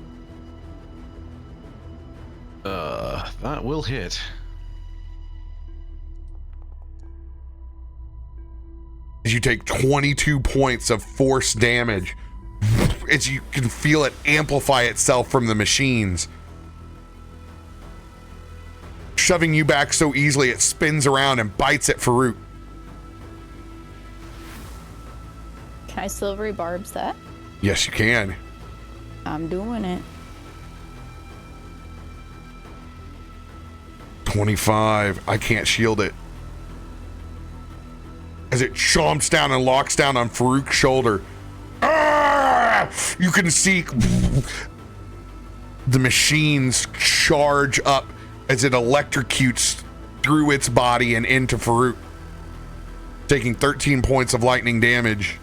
[SPEAKER 4] That will hit.
[SPEAKER 1] As you take 22 points of force damage, as you can feel it amplify itself from the machines, shoving you back so easily it spins around and bites at Farouk.
[SPEAKER 3] Can I silvery barbs that?
[SPEAKER 1] Yes, you can.
[SPEAKER 3] I'm doing it.
[SPEAKER 1] 25. I can't shield it. As it chomps down and locks down on Farouk's shoulder. Ah! You can see the machines charge up as it electrocutes through its body and into Farouk, taking 13 points of lightning damage.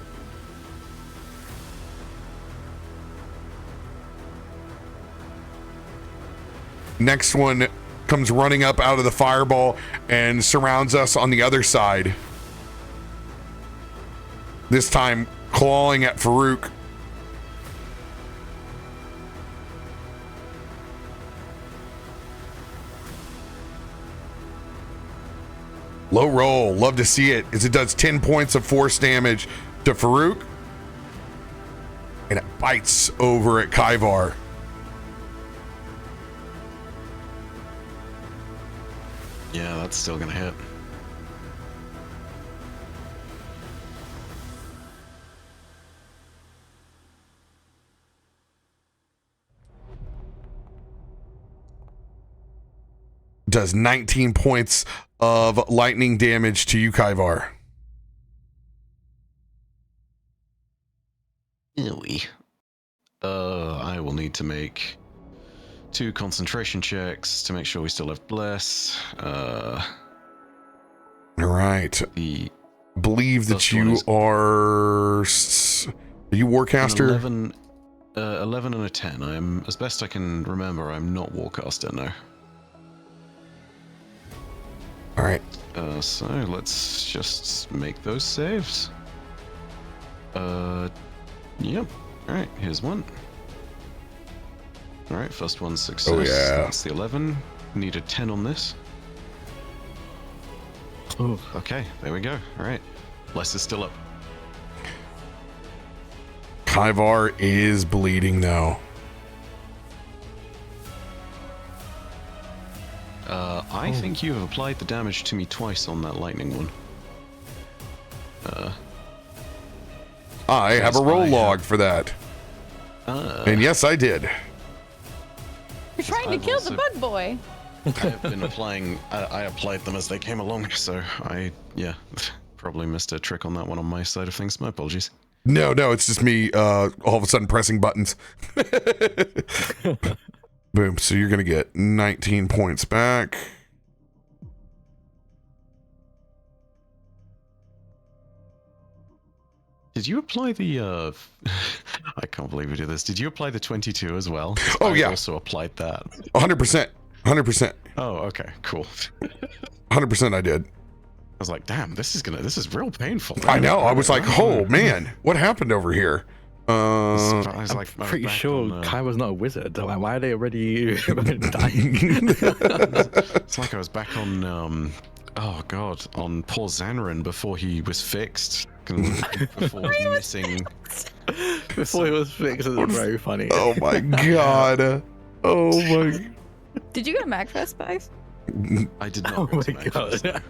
[SPEAKER 1] Next one comes running up out of the fireball and surrounds us on the other side. This time clawing at Farouk. Low roll, love to see it, as it does 10 points of force damage to Farouk. And it bites over at Kaivar.
[SPEAKER 4] Yeah, that's still gonna hit.
[SPEAKER 1] Does 19 points of lightning damage to you, Kaivar.
[SPEAKER 4] Ewy. I will need to make 2 concentration checks to make sure we still have bless.
[SPEAKER 1] All right.
[SPEAKER 4] The
[SPEAKER 1] Believe that you are you Warcaster?
[SPEAKER 4] 11 and a 10. I'm, as best I can remember, I'm not Warcaster, no.
[SPEAKER 1] All right.
[SPEAKER 4] So let's just make those saves. Yep. All right, here's one. All right, first one's success.
[SPEAKER 1] Oh, yeah.
[SPEAKER 4] That's the 11. Need a 10 on this.
[SPEAKER 2] Ooh.
[SPEAKER 4] Okay, there we go. All right. Bless is still up.
[SPEAKER 1] Kaivar is bleeding though.
[SPEAKER 4] I think you have applied the damage to me twice on that lightning one.
[SPEAKER 1] I have a roll
[SPEAKER 4] I
[SPEAKER 1] log for that. And yes, I did.
[SPEAKER 3] You're trying to
[SPEAKER 4] I've
[SPEAKER 3] kill
[SPEAKER 4] also-
[SPEAKER 3] the bug boy.
[SPEAKER 4] I've been applying. I applied them as they came along, so yeah, probably missed a trick on that one on my side of things. My apologies.
[SPEAKER 1] No, it's just me all of a sudden pressing buttons. Boom. So you're going to get 19 points back.
[SPEAKER 4] Did you apply the? I can't believe we did this. Did you apply the 22 as well?
[SPEAKER 1] Oh, yeah.
[SPEAKER 4] I also applied that.
[SPEAKER 1] 100%. 100%.
[SPEAKER 4] Oh, okay, cool.
[SPEAKER 1] 100% I did.
[SPEAKER 4] I was like, damn, this is real painful.
[SPEAKER 1] I know. I was like, oh man, what happened over here?
[SPEAKER 4] I was
[SPEAKER 2] I'm
[SPEAKER 4] like,
[SPEAKER 2] pretty
[SPEAKER 4] back
[SPEAKER 2] sure
[SPEAKER 4] on,
[SPEAKER 2] Kai was not a wizard. Like, why are they already dying?
[SPEAKER 4] It's like I was back on, oh god, on poor Xanarin before he was fixed. Before missing.
[SPEAKER 2] Before he was fixed, it was very funny.
[SPEAKER 1] Oh my god. Oh my.
[SPEAKER 3] Did you get a MagFest Spice?
[SPEAKER 4] I did not.
[SPEAKER 2] Oh
[SPEAKER 4] go to
[SPEAKER 2] my
[SPEAKER 4] Memphis.
[SPEAKER 2] god.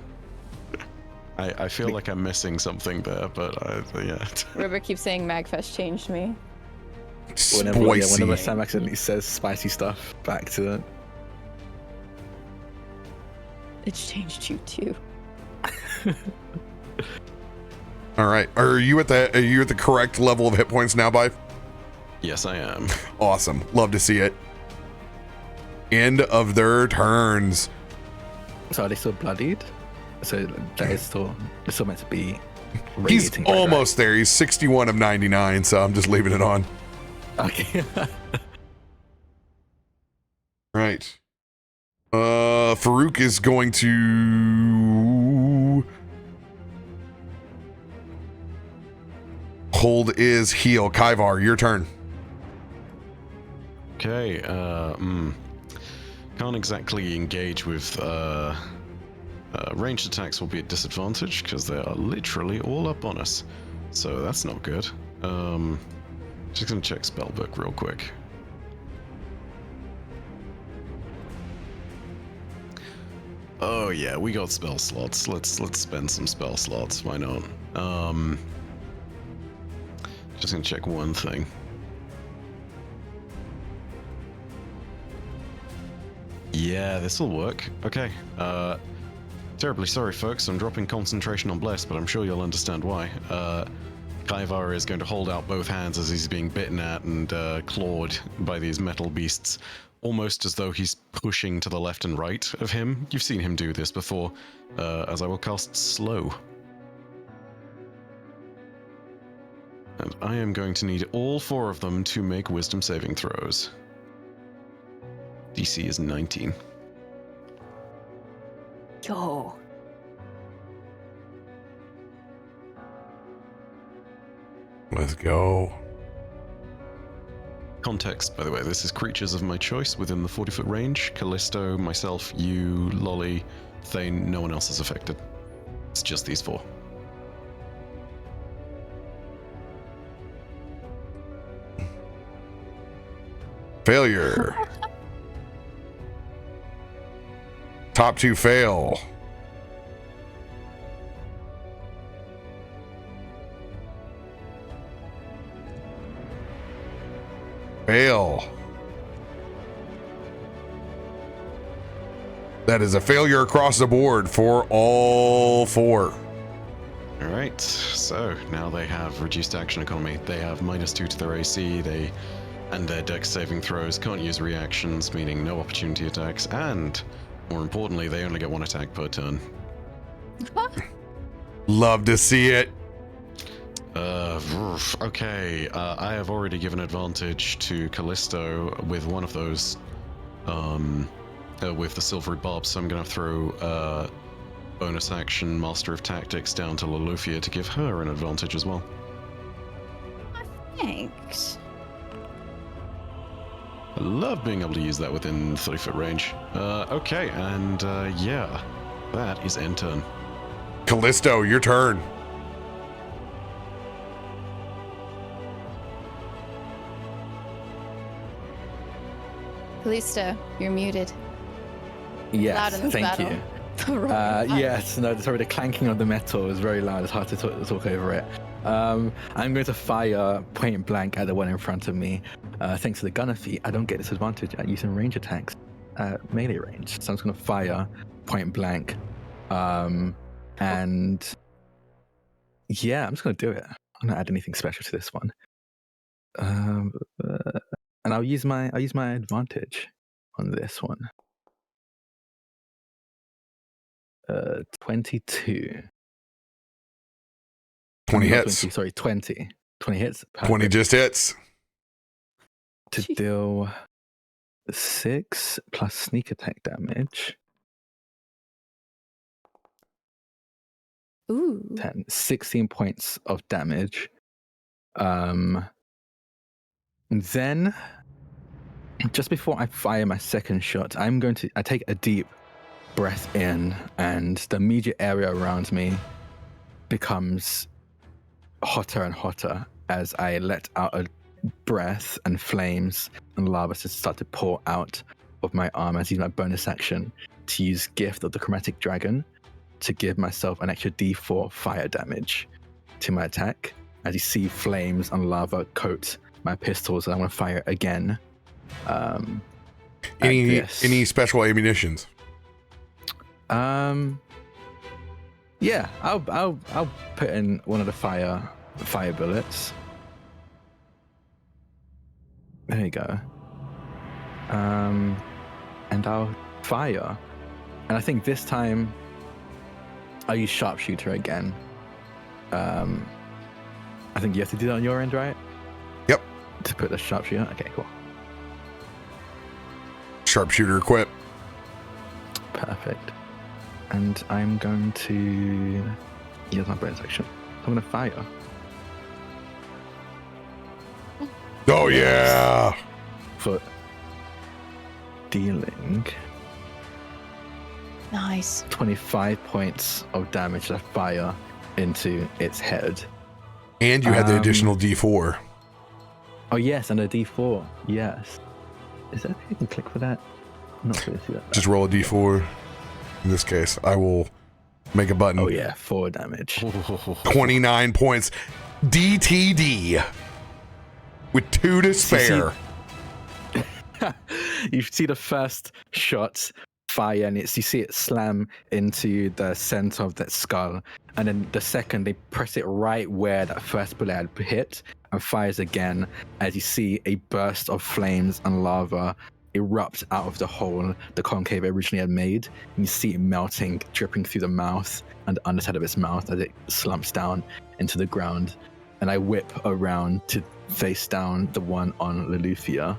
[SPEAKER 4] I feel like I'm missing something there, but yeah.
[SPEAKER 3] RoBear keeps saying MagFest changed me.
[SPEAKER 2] Whenever
[SPEAKER 1] Spicy.
[SPEAKER 2] Sam accidentally says spicy stuff back to them.
[SPEAKER 3] It's changed you too.
[SPEAKER 1] All right. Are you at the correct level of hit points now, Bife?
[SPEAKER 4] Yes, I am.
[SPEAKER 1] Awesome. Love to see it. End of their turns.
[SPEAKER 2] So are they still bloodied? So that is still meant to be.
[SPEAKER 1] He's
[SPEAKER 2] radiating red,
[SPEAKER 1] almost there. He's 61 of 99, so I'm just leaving it on.
[SPEAKER 2] right? Okay.
[SPEAKER 1] Right. Farouk is going to hold his heel. Kaivar, your turn.
[SPEAKER 4] Okay. Can't exactly engage with ranged attacks. Will be at disadvantage because they are literally all up on us. So that's not good. Just gonna check spellbook real quick. Oh yeah, we got spell slots. Let's spend some spell slots. Why not? Just gonna check one thing. Yeah, this will work. Okay. Terribly sorry, folks. I'm dropping concentration on Bless, but I'm sure you'll understand why. Kaivar is going to hold out both hands as he's being bitten at and clawed by these metal beasts. almost as though he's pushing to the left and right of him. You've seen him do this before, as I will cast Slow. And I am going to need all 4 of them to make wisdom saving throws. DC is 19.
[SPEAKER 3] Yo.
[SPEAKER 1] Let's go.
[SPEAKER 4] Context, by the way, this is creatures of my choice within the 40-foot range. Kallisto, myself, you, Lolly, Thane, no one else is affected. It's just these 4.
[SPEAKER 1] Failure. Top 2 fail. Fail. That is a failure across the board for all 4.
[SPEAKER 4] All right, so now they have reduced action economy. They have -2 to their AC. And their dex saving throws can't use reactions, meaning no opportunity attacks. And more importantly, they only get 1 attack per turn.
[SPEAKER 1] Love to see it.
[SPEAKER 4] Okay, I have already given advantage to Kallisto with one of those, with the silvery barb, so I'm gonna throw bonus action Master of Tactics down to Loluphia to give her an advantage as well.
[SPEAKER 3] Thanks.
[SPEAKER 4] I love being able to use that within 30-foot range. Okay, and yeah, that is end turn.
[SPEAKER 1] Kallisto, your turn.
[SPEAKER 3] Kallisto, you're muted.
[SPEAKER 2] Yes,
[SPEAKER 3] Loud in this
[SPEAKER 2] thank
[SPEAKER 3] battle.
[SPEAKER 2] you.
[SPEAKER 3] The roaring fire.
[SPEAKER 2] Yes, no, sorry, the clanking of the metal is very loud. It's hard to talk over it. I'm going to fire point blank at the one in front of me. Thanks to the gunner feat, I don't get disadvantage at using range attacks at melee range. So I'm just going to fire point blank. And yeah, I'm just going to do it. I'm not going to add anything special to this one. And I'll use my advantage on this one. 22.
[SPEAKER 1] 20
[SPEAKER 2] Not
[SPEAKER 1] hits.
[SPEAKER 2] 20, sorry, 20. 20 hits.
[SPEAKER 1] 20 just hits.
[SPEAKER 2] To deal 6 plus sneak attack damage.
[SPEAKER 3] Ooh.
[SPEAKER 2] 10, 16 points of damage. Then, just before I fire my second shot, I take a deep breath in, and the immediate area around me becomes hotter and hotter as I let out a breath, and flames and lava start to pour out of my arm. I use my bonus action to use Gift of the Chromatic Dragon to give myself an extra D4 fire damage to my attack. As you see flames and lava coat my pistols, and I want to fire again.
[SPEAKER 1] Any special ammunitions?
[SPEAKER 2] Yeah, I'll put in one of the fire bullets. There you go. And I'll fire. And I think this time I'll use sharpshooter again. I think you have to do that on your end, right?
[SPEAKER 1] Yep.
[SPEAKER 2] To put the sharpshooter. Okay, cool.
[SPEAKER 1] Sharpshooter equip.
[SPEAKER 2] Perfect. And I'm going to use my bonus action. I'm going to fire.
[SPEAKER 1] Oh, yeah.
[SPEAKER 2] For dealing
[SPEAKER 3] Nice.
[SPEAKER 2] 25 points of damage to fire into its head.
[SPEAKER 1] And you had the additional D4.
[SPEAKER 2] Oh, yes, and a D4. Yes. Is that you can click for that? I'm not going to see that.
[SPEAKER 1] Just roll a D4. In this case, I will make a button.
[SPEAKER 2] Oh, yeah, 4 damage.
[SPEAKER 1] 29 points. DTD. With 2 to spare.
[SPEAKER 2] You see the first shot fire, and you see it slam into the center of that skull, and then the second they press it right where that first bullet had hit, and fires again as you see a burst of flames and lava erupts out of the hole the concave originally had made, and you see it melting, dripping through the mouth and the underside of its mouth as it slumps down into the ground. And I whip around to face down the one on Loluphia,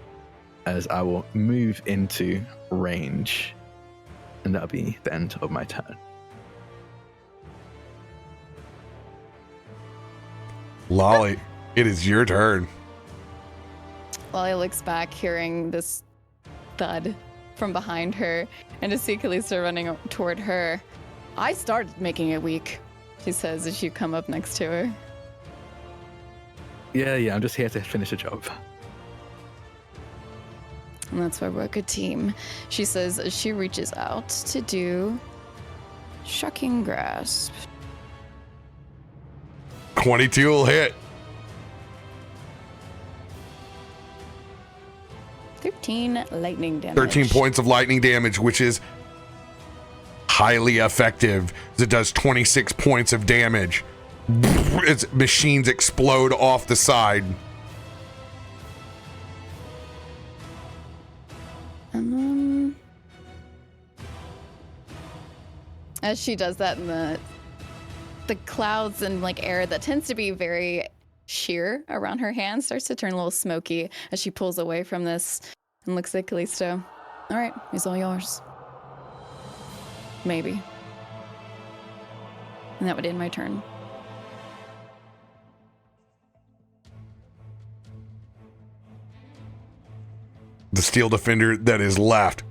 [SPEAKER 2] as I will move into range, and that'll be the end of my turn.
[SPEAKER 1] Lolly, it is your turn.
[SPEAKER 3] Lolly looks back, hearing this thud from behind her, and to see Kallisto running toward her. I started making it weak, she says as you come up next to her.
[SPEAKER 2] Yeah, I'm just here to finish the job.
[SPEAKER 3] And that's why we're a good team, she says as she reaches out to do Shocking Grasp.
[SPEAKER 1] 22 will hit.
[SPEAKER 3] 13 lightning damage.
[SPEAKER 1] 13 points of lightning damage, which is highly effective. It does 26 points of damage. Its machines explode off the side.
[SPEAKER 3] As she does that, in the clouds and like air that tends to be very sheer around her hand starts to turn a little smoky as she pulls away from this and looks at Kallisto. All right, he's all yours. Maybe. And that would end my turn.
[SPEAKER 1] The steel defender that is left,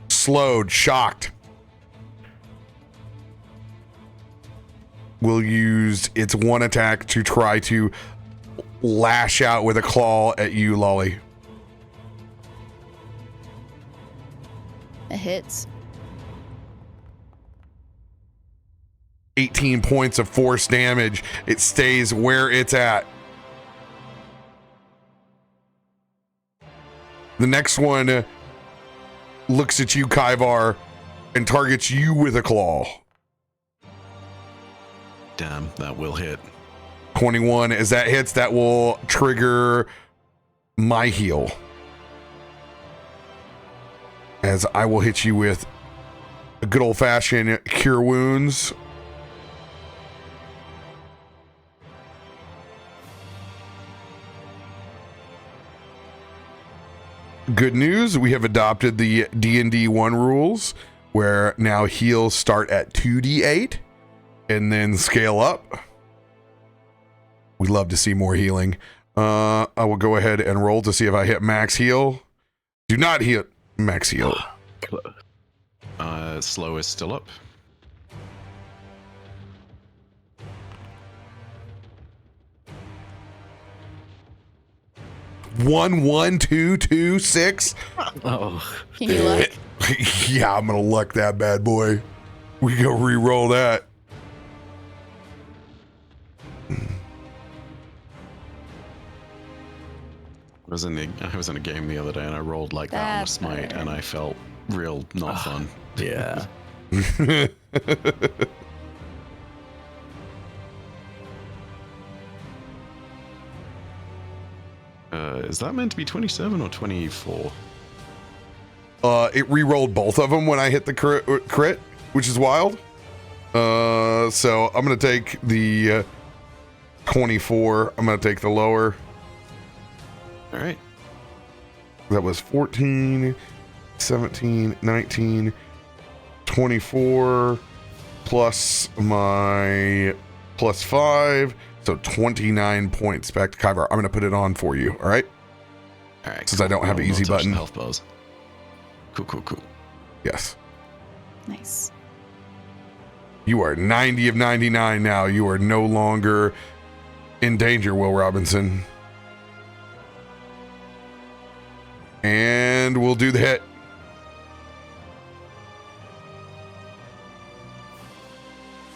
[SPEAKER 1] slowed, shocked, will use its one attack to try to lash out with a claw at you, Lolly.
[SPEAKER 3] It hits.
[SPEAKER 1] 18 points of force damage. It stays where it's at. The next one looks at you, Kaivar, and targets you with a claw.
[SPEAKER 4] Damn, that will hit.
[SPEAKER 1] 21. As that hits, that will trigger my heal. As I will hit you with a good old-fashioned Cure Wounds. Good news, we have adopted the D&D 1 rules, where now heals start at 2d8 and then scale up. We love to see more healing. I will go ahead and roll to see if I hit max heal. Do not hit max heal.
[SPEAKER 4] Slow is still up.
[SPEAKER 1] One, one, two, two, 6.
[SPEAKER 2] Oh,
[SPEAKER 3] Can you look?
[SPEAKER 1] Yeah, I'm gonna luck that bad boy. We go re-roll that.
[SPEAKER 4] I was in a game the other day and I rolled like that on a
[SPEAKER 3] That's
[SPEAKER 4] smite
[SPEAKER 3] better.
[SPEAKER 4] and I felt real not fun.
[SPEAKER 2] yeah.
[SPEAKER 4] Is that meant to be 27 or 24?
[SPEAKER 1] It re-rolled both of them when I hit the crit, which is wild. So I'm gonna take the 24. I'm gonna take the lower.
[SPEAKER 4] All right.
[SPEAKER 1] That was 14, 17, 19, 24 plus my plus 5. So 29 points back to Kaivar. I'm going to put it on for you. All right.
[SPEAKER 4] All right.
[SPEAKER 1] Since I don't have an easy
[SPEAKER 4] touch
[SPEAKER 1] button.
[SPEAKER 4] the health bars. Cool.
[SPEAKER 1] Yes.
[SPEAKER 3] Nice.
[SPEAKER 1] You are 90 of 99 now. You are no longer in danger, Will Robinson. And we'll do the hit.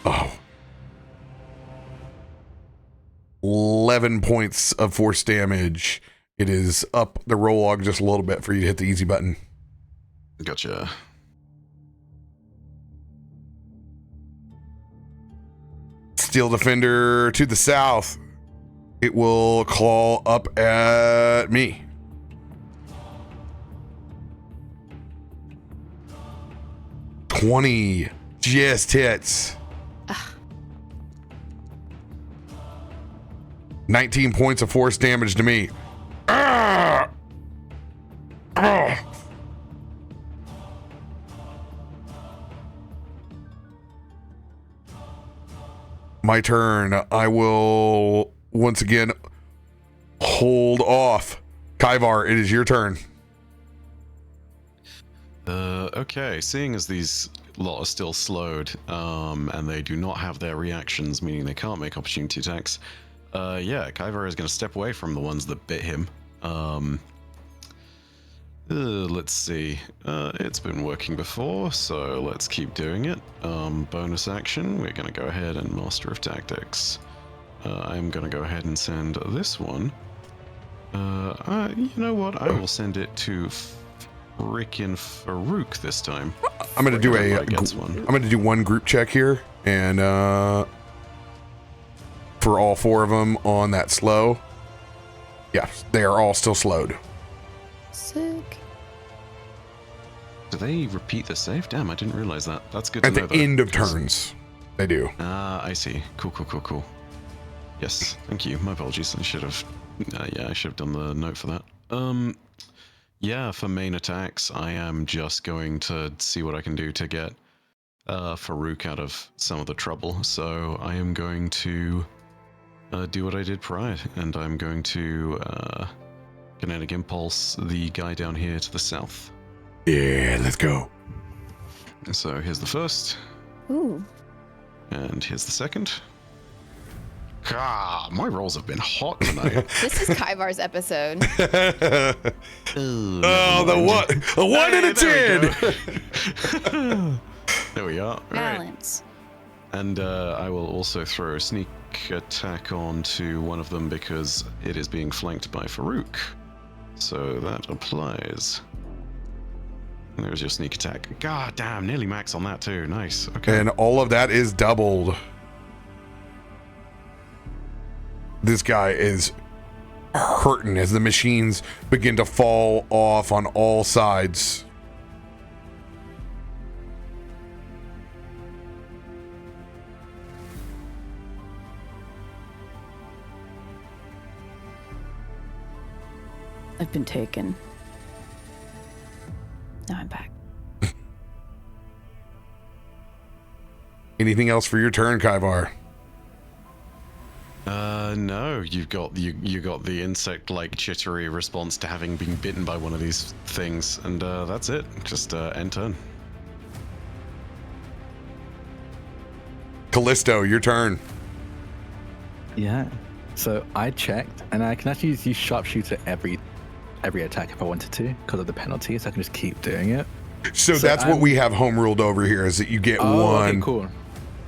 [SPEAKER 1] Oh. 11 points of force damage. It is up the roll log just a little bit for you to hit the easy button.
[SPEAKER 4] Gotcha.
[SPEAKER 1] Steel Defender to the south. It will claw up at me. 20 just hits. 19 points of force damage to me. Ah! Ah! My turn. I will once again hold off. Kaivar, it is your turn.
[SPEAKER 4] Okay, seeing as these lot are still slowed, and they do not have their reactions, meaning they can't make opportunity attacks, yeah, Kaivar is going to step away from the ones that bit him. Let's see. It's been working before, so let's keep doing it. Bonus action, we're going to go ahead and Master of Tactics. I'm going to go ahead and send this one. You know what? I will send it to freaking Farouk this time.
[SPEAKER 1] I'm going to do
[SPEAKER 4] one.
[SPEAKER 1] I'm going to do one group check here, and for all 4 of them on that slow. Yeah, they are all still slowed.
[SPEAKER 3] Sick.
[SPEAKER 4] Do they repeat the save? Damn, I didn't realize that. That's good to
[SPEAKER 1] At
[SPEAKER 4] know.
[SPEAKER 1] the end of turns, they do.
[SPEAKER 4] I see. Cool. Yes, thank you. My apologies. I should have. Yeah, I should have done the note for that. Yeah, for main attacks, I am just going to see what I can do to get Farouk out of some of the trouble. So I am going to do what I did prior, and I'm going to Kinetic Impulse the guy down here to the south.
[SPEAKER 1] Yeah, let's go.
[SPEAKER 4] So here's the first.
[SPEAKER 3] Ooh.
[SPEAKER 4] And here's the second. Ah, my rolls have been hot tonight.
[SPEAKER 3] This is Kaivar's episode.
[SPEAKER 1] Oh, the 1 and a 10.
[SPEAKER 4] There we are. Right.
[SPEAKER 3] Balance.
[SPEAKER 4] And I will also throw a sneak attack onto one of them because it is being flanked by Farouk. So that applies. And there's your sneak attack. God damn, nearly max on that too. Nice. Okay.
[SPEAKER 1] And all of that is doubled. This guy is hurting as the machines begin to fall off on all sides.
[SPEAKER 3] I've been taken. Now I'm back.
[SPEAKER 1] Anything else for your turn, Kaivar?
[SPEAKER 4] No, you got the insect-like chittery response to having been bitten by one of these things, and that's it. Just end turn.
[SPEAKER 1] Kallisto, your turn.
[SPEAKER 2] Yeah. So I checked, and I can actually use sharpshooter every attack if I wanted to because of the penalty, so I can just keep doing it.
[SPEAKER 1] So that's what we have home ruled over here, is that you get one.
[SPEAKER 2] Okay, cool.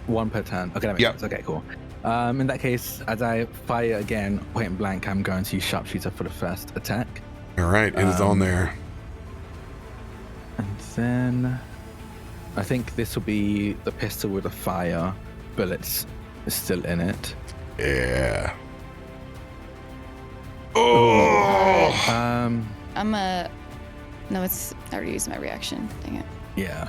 [SPEAKER 2] 1 per turn. Okay, that makes sense. Okay, cool. In that case, as I fire again, point blank, I'm going to use sharpshooter for the first attack.
[SPEAKER 1] All right, it is on there.
[SPEAKER 2] And then I think this will be the pistol with the fire bullets is still in it.
[SPEAKER 1] Yeah. Oh.
[SPEAKER 3] No, it's I already used my reaction. Dang it.
[SPEAKER 2] Yeah.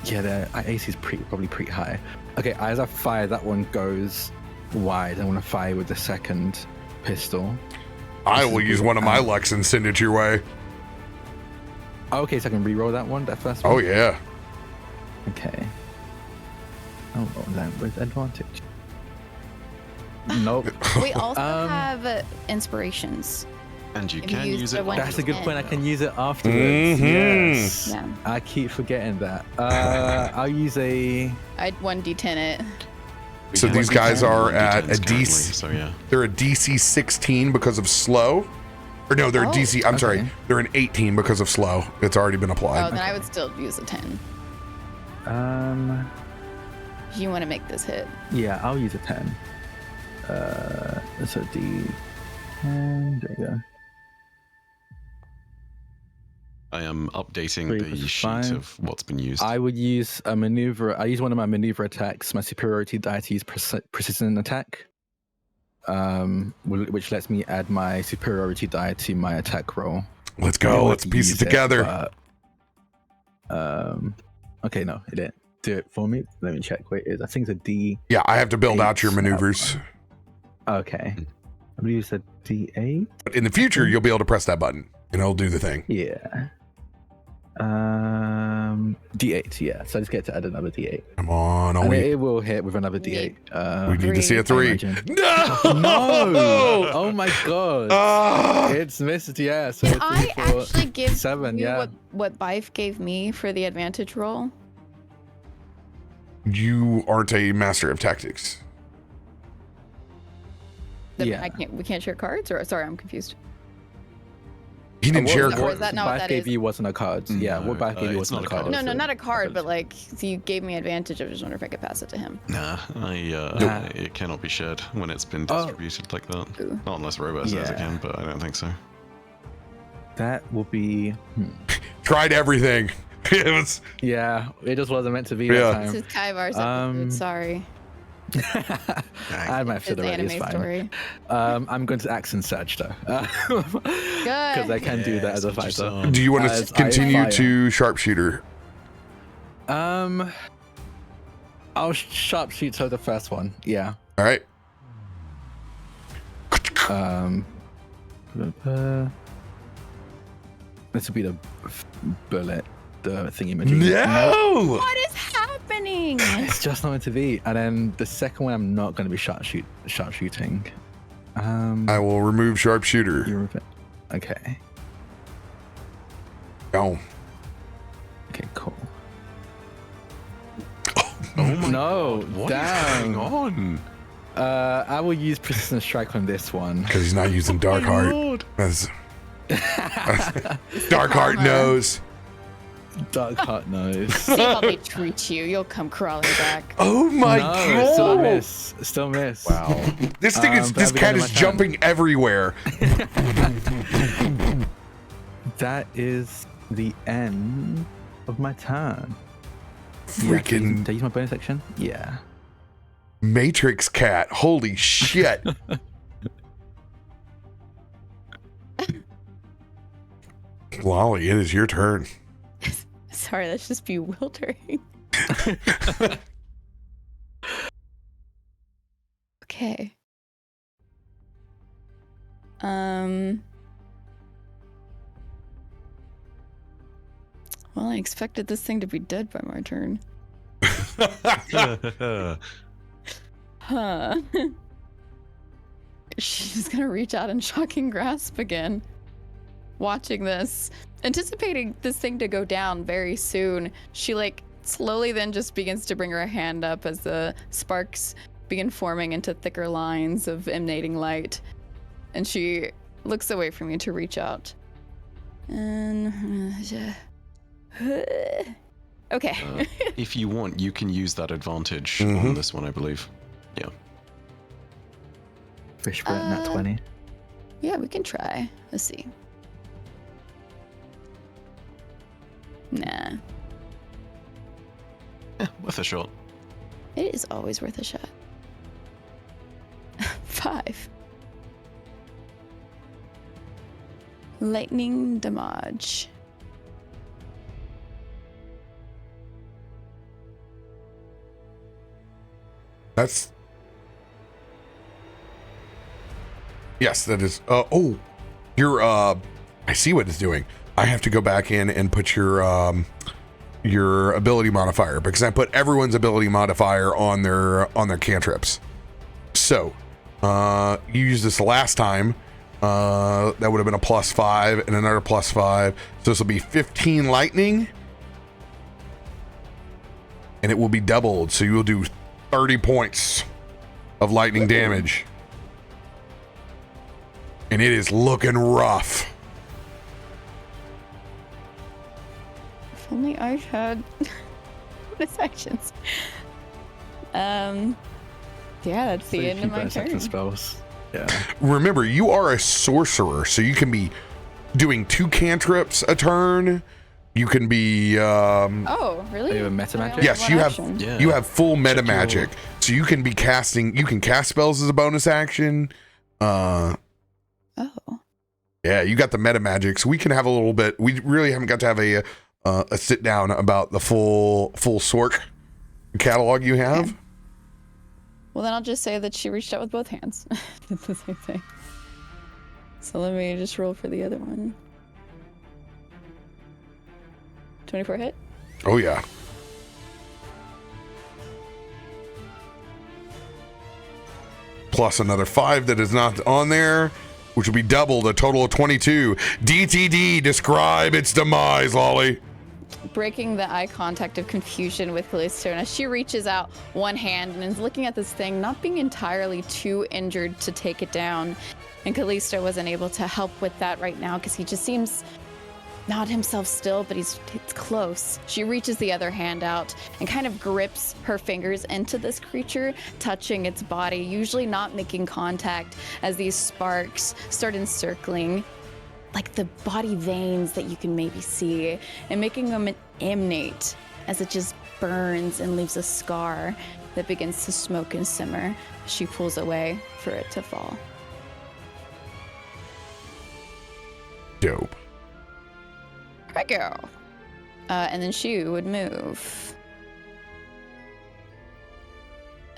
[SPEAKER 2] Yeah, the AC is probably pretty high. Okay, as I fire, that one goes wide. I want to fire with the second pistol.
[SPEAKER 1] I will use one of my lucks and send it your way.
[SPEAKER 2] Okay, so I can re-roll that one, that first one?
[SPEAKER 1] Oh, yeah.
[SPEAKER 2] Okay. Oh, that with advantage. Nope.
[SPEAKER 3] We also have inspirations.
[SPEAKER 4] And you
[SPEAKER 3] If
[SPEAKER 4] can
[SPEAKER 3] you
[SPEAKER 4] use
[SPEAKER 3] use
[SPEAKER 4] it.
[SPEAKER 3] the one-
[SPEAKER 2] That's a good point. I can use it afterwards.
[SPEAKER 1] Mhm.
[SPEAKER 2] Yes.
[SPEAKER 3] Yeah.
[SPEAKER 2] I keep forgetting that. I'll use a...
[SPEAKER 3] I'd 1d10 it.
[SPEAKER 4] We
[SPEAKER 1] So
[SPEAKER 4] have
[SPEAKER 1] these
[SPEAKER 4] one
[SPEAKER 1] guys
[SPEAKER 4] D10s
[SPEAKER 1] are at
[SPEAKER 4] currently,
[SPEAKER 1] a DC.
[SPEAKER 4] So yeah.
[SPEAKER 1] They're a DC 16 because of slow. Or no, they're
[SPEAKER 3] Oh,
[SPEAKER 1] DC. I'm sorry.
[SPEAKER 2] okay.
[SPEAKER 1] They're an 18 because of slow. It's already been
[SPEAKER 3] Oh,
[SPEAKER 1] applied.
[SPEAKER 3] then I would still use a 10. If you want to make this hit.
[SPEAKER 2] Yeah, I'll use a 10. So D... And there you go.
[SPEAKER 4] I am updating
[SPEAKER 2] 3
[SPEAKER 4] the
[SPEAKER 2] plus
[SPEAKER 4] sheet
[SPEAKER 2] 5.
[SPEAKER 4] of what's been used.
[SPEAKER 2] I would use a maneuver. I use one of my maneuver attacks, my superiority die to use precision attack, which lets me add my superiority die to my attack roll.
[SPEAKER 1] Let's
[SPEAKER 2] I don't
[SPEAKER 1] go.
[SPEAKER 2] want
[SPEAKER 1] Let's
[SPEAKER 2] to
[SPEAKER 1] piece it
[SPEAKER 2] use
[SPEAKER 1] together.
[SPEAKER 2] but Okay, no, it didn't do it for me. Let me check. Wait, I think it's a D.
[SPEAKER 1] Yeah, I have to build out your
[SPEAKER 2] Eight.
[SPEAKER 1] maneuvers.
[SPEAKER 2] Okay, I believe it's a D8.
[SPEAKER 1] But in the future, you'll be able to press that button and it'll do the thing.
[SPEAKER 2] Yeah. D8. Yeah. So I just get to add another D8.
[SPEAKER 1] Come on,
[SPEAKER 2] And it will hit with another D8.
[SPEAKER 1] we need to see a
[SPEAKER 3] three.
[SPEAKER 1] 3.
[SPEAKER 2] imagine.
[SPEAKER 1] No!
[SPEAKER 2] No! Oh my god!
[SPEAKER 1] Ah!
[SPEAKER 2] It's missed. Yeah. So
[SPEAKER 3] Did
[SPEAKER 2] it's
[SPEAKER 3] I
[SPEAKER 2] for
[SPEAKER 3] actually give
[SPEAKER 2] 7.
[SPEAKER 3] you
[SPEAKER 2] Yeah.
[SPEAKER 3] what Bife gave me for the advantage roll?
[SPEAKER 1] You aren't a master of tactics.
[SPEAKER 2] Yeah.
[SPEAKER 3] We can't share cards, or sorry, I'm confused.
[SPEAKER 1] He didn't share
[SPEAKER 3] Or is
[SPEAKER 1] cards.
[SPEAKER 3] that not what
[SPEAKER 2] Bife
[SPEAKER 3] that
[SPEAKER 2] gave
[SPEAKER 3] is?
[SPEAKER 2] you wasn't a card. Yeah. What Bife gave you
[SPEAKER 4] it's
[SPEAKER 2] wasn't
[SPEAKER 4] not
[SPEAKER 2] a
[SPEAKER 4] a
[SPEAKER 2] card.
[SPEAKER 4] card.
[SPEAKER 3] No,
[SPEAKER 2] It was
[SPEAKER 3] not a card, but
[SPEAKER 2] card.
[SPEAKER 3] like so you gave me advantage. I was just wondering if I could pass it to him.
[SPEAKER 4] Nah,
[SPEAKER 2] Nah.
[SPEAKER 4] it cannot be shared when it's been
[SPEAKER 2] Oh.
[SPEAKER 4] distributed like that.
[SPEAKER 3] Ooh.
[SPEAKER 4] Not unless RoBear says it
[SPEAKER 2] Yeah.
[SPEAKER 4] can, but I don't think so.
[SPEAKER 2] That will be.
[SPEAKER 1] Tried everything. It was.
[SPEAKER 2] Yeah. It just wasn't meant to be
[SPEAKER 1] Yeah.
[SPEAKER 2] that
[SPEAKER 3] This
[SPEAKER 2] time.
[SPEAKER 3] is Kaivar's episode. Sorry.
[SPEAKER 2] I might have
[SPEAKER 3] It's
[SPEAKER 2] said
[SPEAKER 3] the
[SPEAKER 2] already. It's
[SPEAKER 3] anime
[SPEAKER 2] fine.
[SPEAKER 3] story.
[SPEAKER 2] I'm going to accent search though, because I can do that as a
[SPEAKER 4] Yes,
[SPEAKER 2] fighter.
[SPEAKER 4] what you
[SPEAKER 1] Do you want to
[SPEAKER 2] As I
[SPEAKER 1] continue
[SPEAKER 2] fire.
[SPEAKER 1] to sharpshooter?
[SPEAKER 2] I'll sharpshoot to the first one. Yeah.
[SPEAKER 1] All right.
[SPEAKER 2] This will be the bullet, the thingy majig.
[SPEAKER 1] No!
[SPEAKER 3] What is happening?
[SPEAKER 2] It's just not meant to be. And then the second one, I'm not going to be sharpshooting.
[SPEAKER 1] I will remove sharpshooter.
[SPEAKER 2] You're okay.
[SPEAKER 1] Oh.
[SPEAKER 2] Okay, cool.
[SPEAKER 4] Oh my
[SPEAKER 2] No,
[SPEAKER 4] God, what is
[SPEAKER 2] damn.
[SPEAKER 4] going on?
[SPEAKER 2] I will use persistent strike on this one.
[SPEAKER 1] Because he's not using Dark Heart.
[SPEAKER 4] Lord.
[SPEAKER 1] That's, Dark Heart knows.
[SPEAKER 2] Dark Heart knows.
[SPEAKER 3] See how they treat you. You'll come crawling back.
[SPEAKER 1] Oh my
[SPEAKER 2] No, still a
[SPEAKER 1] god!
[SPEAKER 2] miss. Still miss.
[SPEAKER 1] Wow. This thing is.
[SPEAKER 2] But
[SPEAKER 1] This
[SPEAKER 2] I'll be
[SPEAKER 1] cat
[SPEAKER 2] done
[SPEAKER 1] is
[SPEAKER 2] in my turn.
[SPEAKER 1] jumping everywhere.
[SPEAKER 2] That is the end of my turn.
[SPEAKER 1] Freaking
[SPEAKER 2] Did I use my bonus action? Yeah.
[SPEAKER 1] Matrix cat. Holy shit. Lolly, it is your turn.
[SPEAKER 3] Sorry, that's just bewildering. Okay. Well, I expected this thing to be dead by my turn. Huh. She's gonna reach out and shocking grasp again. Watching this, anticipating this thing to go down very soon, she like slowly then just begins to bring her hand up as the sparks begin forming into thicker lines of emanating light. And she looks away from you to reach out. And okay.
[SPEAKER 4] If you want, you can use that advantage
[SPEAKER 1] Mhm.
[SPEAKER 4] on this one, I believe. Yeah.
[SPEAKER 2] Fish for it, nat 20.
[SPEAKER 3] Yeah, we can try. Let's see. Nah.
[SPEAKER 4] Worth a shot.
[SPEAKER 3] It is always worth a shot. 5. Lightning damage.
[SPEAKER 1] That's. Yes, that is. Oh, you're. I see what it's doing. I have to go back in and put your ability modifier because I put everyone's ability modifier on their cantrips. So, you used this last time. That would have been a +5 and another +5. So this will be 15 lightning, and it will be doubled. So you will do 30 points of lightning damage, and it is looking rough.
[SPEAKER 3] If only I had bonus actions. Yeah, that's the end of my turn.
[SPEAKER 2] Spells. Yeah.
[SPEAKER 1] Remember, you are a sorcerer, so you can be doing 2 cantrips a turn. You can be
[SPEAKER 3] Oh, really?
[SPEAKER 2] Are you a meta
[SPEAKER 3] I
[SPEAKER 2] magic?
[SPEAKER 3] only
[SPEAKER 1] yes,
[SPEAKER 3] one
[SPEAKER 1] you have
[SPEAKER 3] action.
[SPEAKER 4] Yeah.
[SPEAKER 1] you have full meta
[SPEAKER 4] Check your-
[SPEAKER 1] magic, so you can be casting. You can cast spells as a bonus action.
[SPEAKER 3] Oh.
[SPEAKER 1] Yeah, you got the meta magic, so we can have a little bit. We really haven't got to have a sit down about the full Sorc catalog you have.
[SPEAKER 3] Okay. Well, then I'll just say that she reached out with both hands. Did the same thing. So let me just roll for the other one. 24 hit?
[SPEAKER 1] Oh, yeah. Plus another 5 that is not on there, which will be doubled, a total of 22. DTD, describe its demise, Lolly.
[SPEAKER 3] Breaking the eye contact of confusion with Kallisto, and as she reaches out one hand and is looking at this thing, not being entirely too injured to take it down. And Kallisto wasn't able to help with that right now because he just seems not himself still, but it's close. She reaches the other hand out and kind of grips her fingers into this creature, touching its body, usually not making contact, as these sparks start encircling like the body veins that you can maybe see, and making them emanate as it just burns and leaves a scar that begins to smoke and simmer. She pulls away for it to fall.
[SPEAKER 1] Dope.
[SPEAKER 3] Right, girl. And then she would move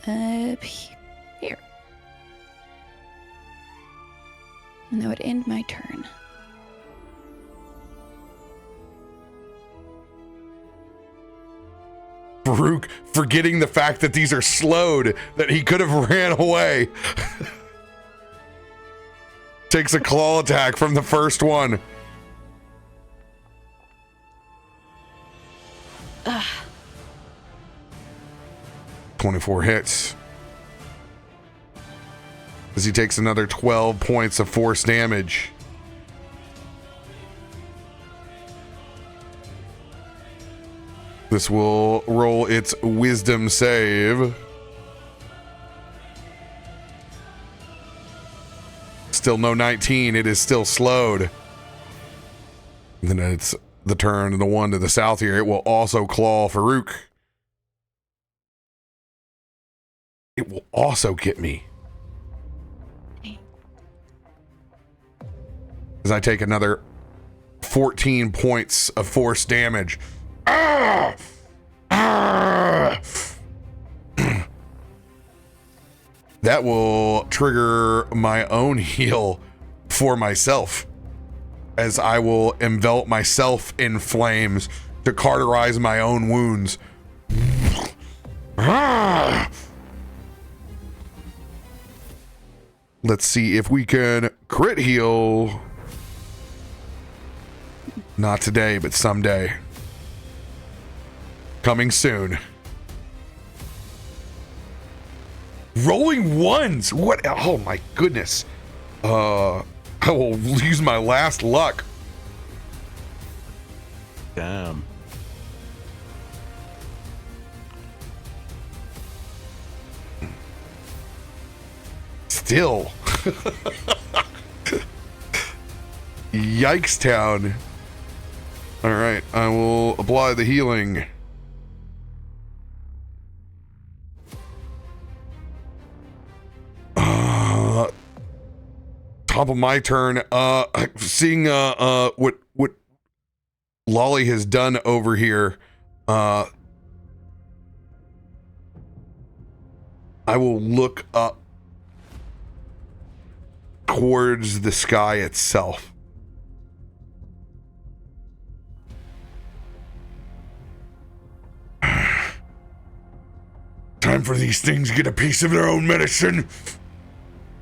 [SPEAKER 3] up here. And that would end my turn.
[SPEAKER 1] Farouk, forgetting the fact that these are slowed, that he could have ran away. Takes a claw attack from the first one.
[SPEAKER 3] Ugh.
[SPEAKER 1] 24 hits. As he takes another 12 points of force damage. This will roll its wisdom save. Still no 19. It is still slowed. And then it's the turn of the one to the south here. It will also claw Farouk. It will also get me. As I take another 14 points of force damage. Ah! Ah! That will trigger my own heal for myself, as I will envelop myself in flames to cauterize my own wounds. Ah! Let's see if we can crit heal. Not today, but someday. Coming soon. Rolling ones. What? Oh my goodness. I will use my last luck.
[SPEAKER 4] Damn.
[SPEAKER 1] Still. Yikes town. All right, I will apply the healing. Top of my turn. Seeing what Lolly has done over here. I will look up towards the sky itself. Time for these things to get a piece of their own medicine.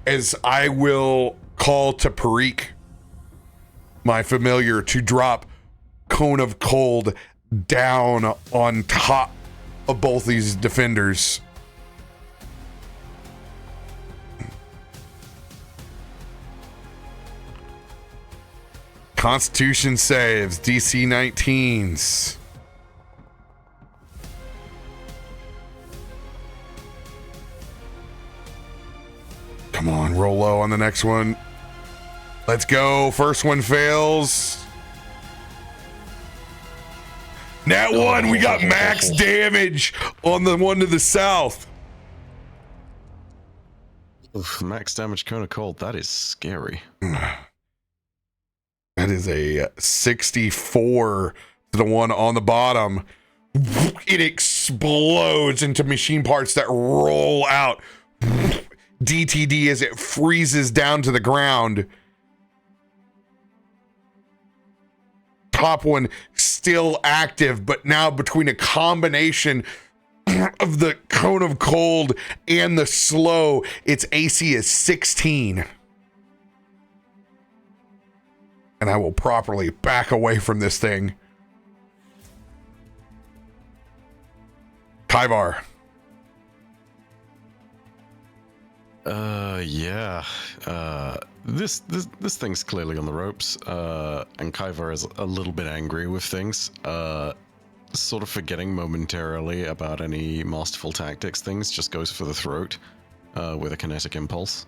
[SPEAKER 1] As I will call to Farouk, my familiar, to drop Cone of Cold down on top of both these defenders. Constitution saves, DC 19s. Come on, roll low on the next one. Let's go. First one fails. Nat one, we got max damage on the one to the south.
[SPEAKER 4] Oof, max damage cone of cold. That is scary.
[SPEAKER 1] That is a 64 to the one on the bottom. It explodes into machine parts that roll out. DTD as it freezes down to the ground. Top one still active, but now between a combination of the cone of cold and the slow, its AC is 16. And I will properly back away from this thing. Kaivar.
[SPEAKER 4] Yeah. This thing's clearly on the ropes. And Kaivar is a little bit angry with things. Sort of forgetting momentarily about any masterful tactics things, just goes for the throat with a kinetic impulse.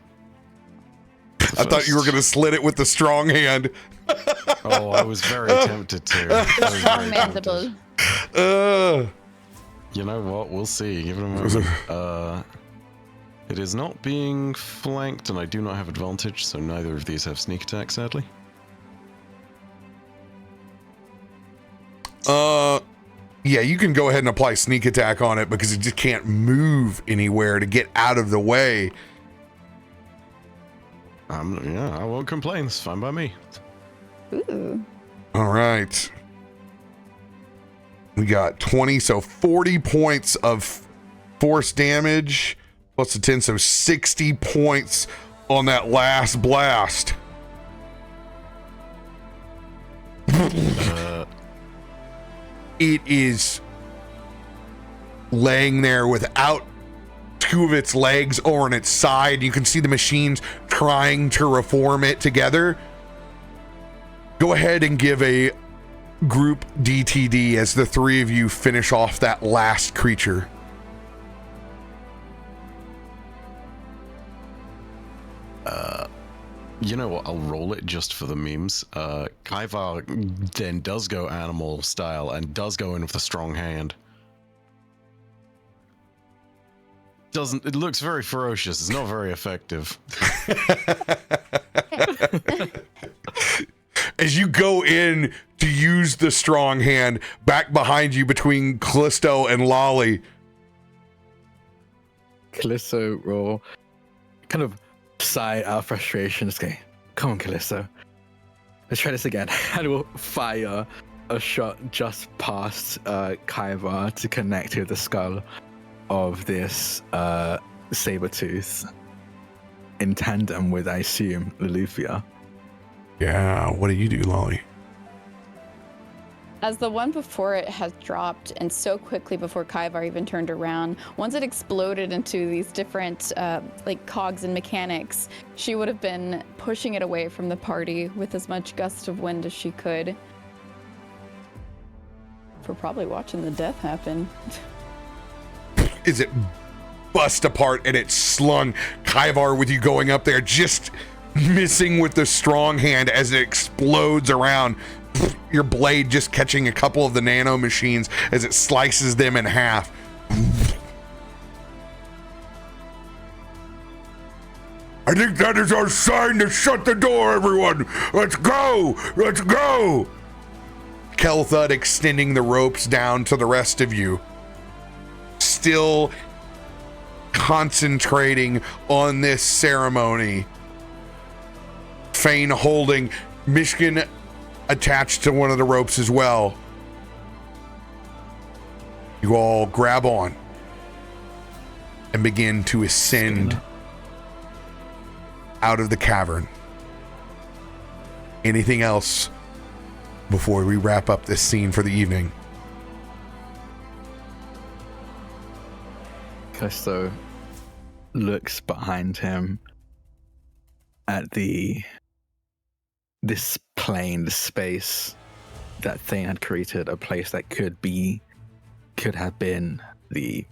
[SPEAKER 1] I thought you were going to slit it with the strong hand.
[SPEAKER 4] Oh, I was very tempted to.
[SPEAKER 3] Strong mandible.
[SPEAKER 4] You know what? We'll see. Give it a moment. It is not being flanked, and I do not have advantage, so neither of these have sneak attack, sadly.
[SPEAKER 1] Yeah, you can go ahead and apply sneak attack on it because it just can't move anywhere to get out of the way.
[SPEAKER 4] Yeah, I won't complain. It's fine by me.
[SPEAKER 3] Ooh.
[SPEAKER 1] All right. We got 20, so 40 points of force damage plus a 10, so 60 points on that last blast. It is laying there without two of its legs over on its side. You can see the machines trying to reform it together. Go ahead and give a group DTD as the three of you finish off that last creature.
[SPEAKER 4] You know what? I'll roll it just for the memes. Kaivar then does go animal style and does go in with a strong hand. It looks very ferocious. It's not very effective.
[SPEAKER 1] As you go in to use the strong hand, back behind you between Kallisto and Lolly.
[SPEAKER 2] Kallisto will kind of sigh out of frustration. Just go, come on, Kallisto. Let's try this again. And we'll fire a shot just past Kaivar to connect to the skull of this Sabertooth in tandem with, I assume, Loluphia.
[SPEAKER 1] Yeah, what do you do, Lolly?
[SPEAKER 3] As the one before it has dropped, and so quickly before Kaivar even turned around, once it exploded into these different like cogs and mechanics, she would have been pushing it away from the party with as much gust of wind as she could. For probably watching the death happen.
[SPEAKER 1] Is it bust apart and it's slung? Kaivar with you going up there, just missing with the strong hand as it explodes around. Your blade just catching a couple of the nano machines as it slices them in half. I think that is our sign to shut the door, everyone. Let's go. Let's go. Kelthud extending the ropes down to the rest of you. Still concentrating on this ceremony. Fane holding. Myshkin attached to one of the ropes as well. You all grab on and begin to ascend out of the cavern. Anything else before we wrap up this scene for the evening?
[SPEAKER 2] Kallisto looks behind him at this plane, the space that Thane had created, a place that could have been the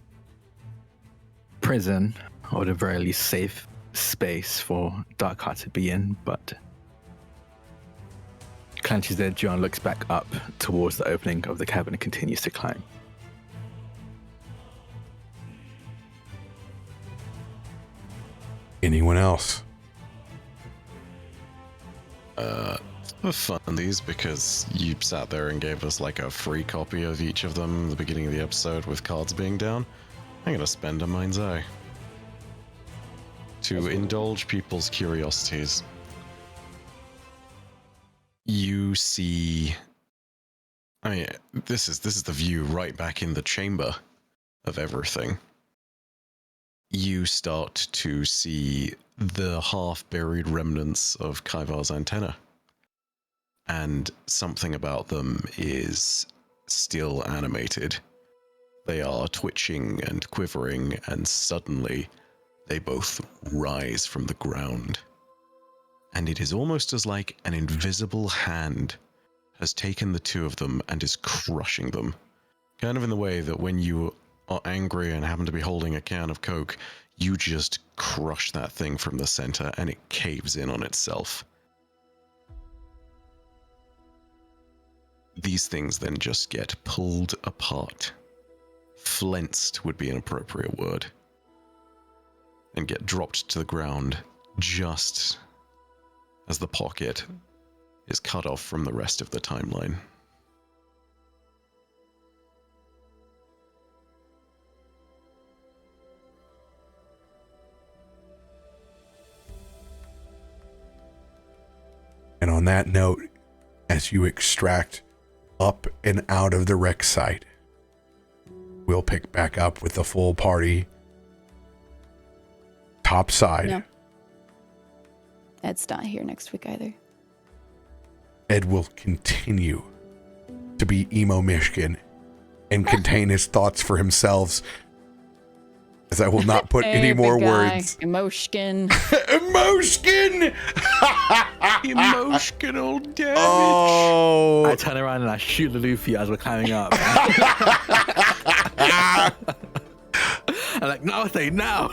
[SPEAKER 2] prison, or the very least safe space for Darkheart to be in, but clenches their jaw and looks back up towards the opening of the cavern and continues to climb.
[SPEAKER 1] Anyone else?
[SPEAKER 4] For funsies, because you sat there and gave us like a free copy of each of them at the beginning of the episode with cards being down, I'm gonna spend a mind's eye to indulge people's curiosities. You see, I mean, this is the view right back in the chamber of everything. You start to see the half-buried remnants of Kaivar's antenna. And something about them is still animated. They are twitching and quivering, and suddenly they both rise from the ground. And it is almost as like an invisible hand has taken the two of them and is crushing them. Kind of in the way that when you are angry and happen to be holding a can of Coke, you just crush that thing from the center and it caves in on itself. These things then just get pulled apart. Flensed would be an appropriate word. And get dropped to the ground just as the pocket is cut off from the rest of the timeline.
[SPEAKER 1] And on that note, as you extract up and out of the wreck site, we'll pick back up with the full party top side.
[SPEAKER 3] No. Ed's not here next week either.
[SPEAKER 1] Ed will continue to be emo Myshkin and contain his thoughts for himself, as I will not put any more words.
[SPEAKER 3] Emotion.
[SPEAKER 1] Emotion!
[SPEAKER 4] Emotional damage!
[SPEAKER 1] Oh!
[SPEAKER 2] I turn around and I shoot Loluphia as we're climbing up. I'm like, no, say now.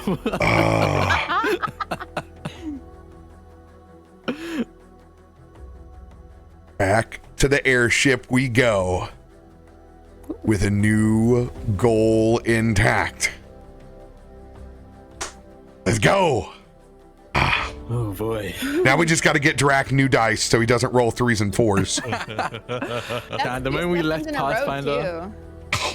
[SPEAKER 1] Back to the airship we go with a new goal intact. Let's go.
[SPEAKER 2] Oh boy.
[SPEAKER 1] Now we just got to get Drak new dice so he doesn't roll 3s and 4s.
[SPEAKER 2] God, the moment we left Pathfinder.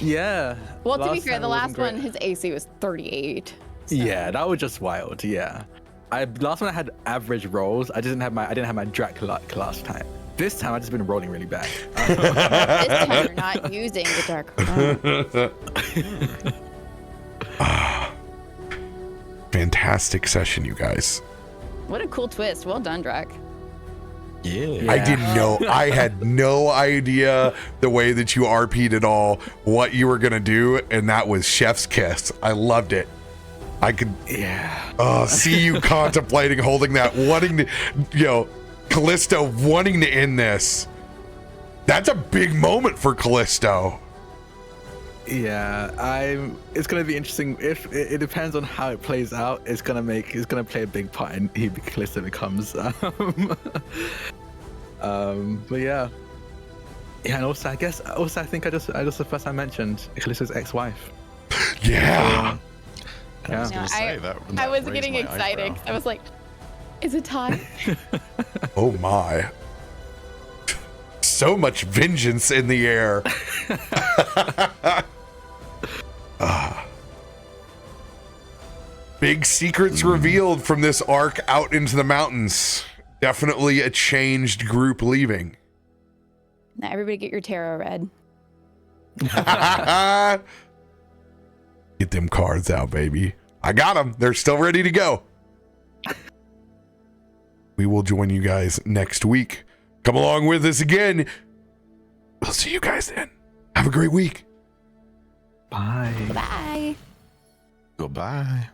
[SPEAKER 2] Yeah.
[SPEAKER 3] Well, to be fair,
[SPEAKER 2] time
[SPEAKER 3] the
[SPEAKER 2] it
[SPEAKER 3] last
[SPEAKER 2] wasn't great.
[SPEAKER 3] one, his AC was 38. So.
[SPEAKER 2] Yeah, that was just wild. Yeah. Last one I had average rolls. I didn't have my Drak luck last time. This time I've just been rolling really bad.
[SPEAKER 3] This time you're not using the dark crown.
[SPEAKER 1] Fantastic session, you guys.
[SPEAKER 3] What a cool twist. Well done, Drak.
[SPEAKER 4] Yeah.
[SPEAKER 1] I didn't know. I had no idea the way that you RP'd it all, what you were going to do, and that was chef's kiss. I loved it. I could see you contemplating holding that, wanting to, Kallisto wanting to end this. That's a big moment for Kallisto.
[SPEAKER 2] Yeah, it's gonna be interesting. If it depends on how it plays out, it's gonna play a big part in who Kallisto becomes. But yeah, and also I think I just the first time I mentioned Kallisto's ex-wife.
[SPEAKER 1] Yeah.
[SPEAKER 4] I was gonna say that.
[SPEAKER 3] I was getting excited. I was like, is it time?
[SPEAKER 1] Oh my. So much vengeance in the air. Big secrets revealed from this arc out into the mountains. Definitely a changed group leaving.
[SPEAKER 3] Now everybody get your tarot read.
[SPEAKER 1] Get them cards out, baby. I got them. They're still ready to go. We will join you guys next week. Come along with us again. We'll see you guys then. Have a great week.
[SPEAKER 2] Bye.
[SPEAKER 3] Bye.
[SPEAKER 4] Goodbye.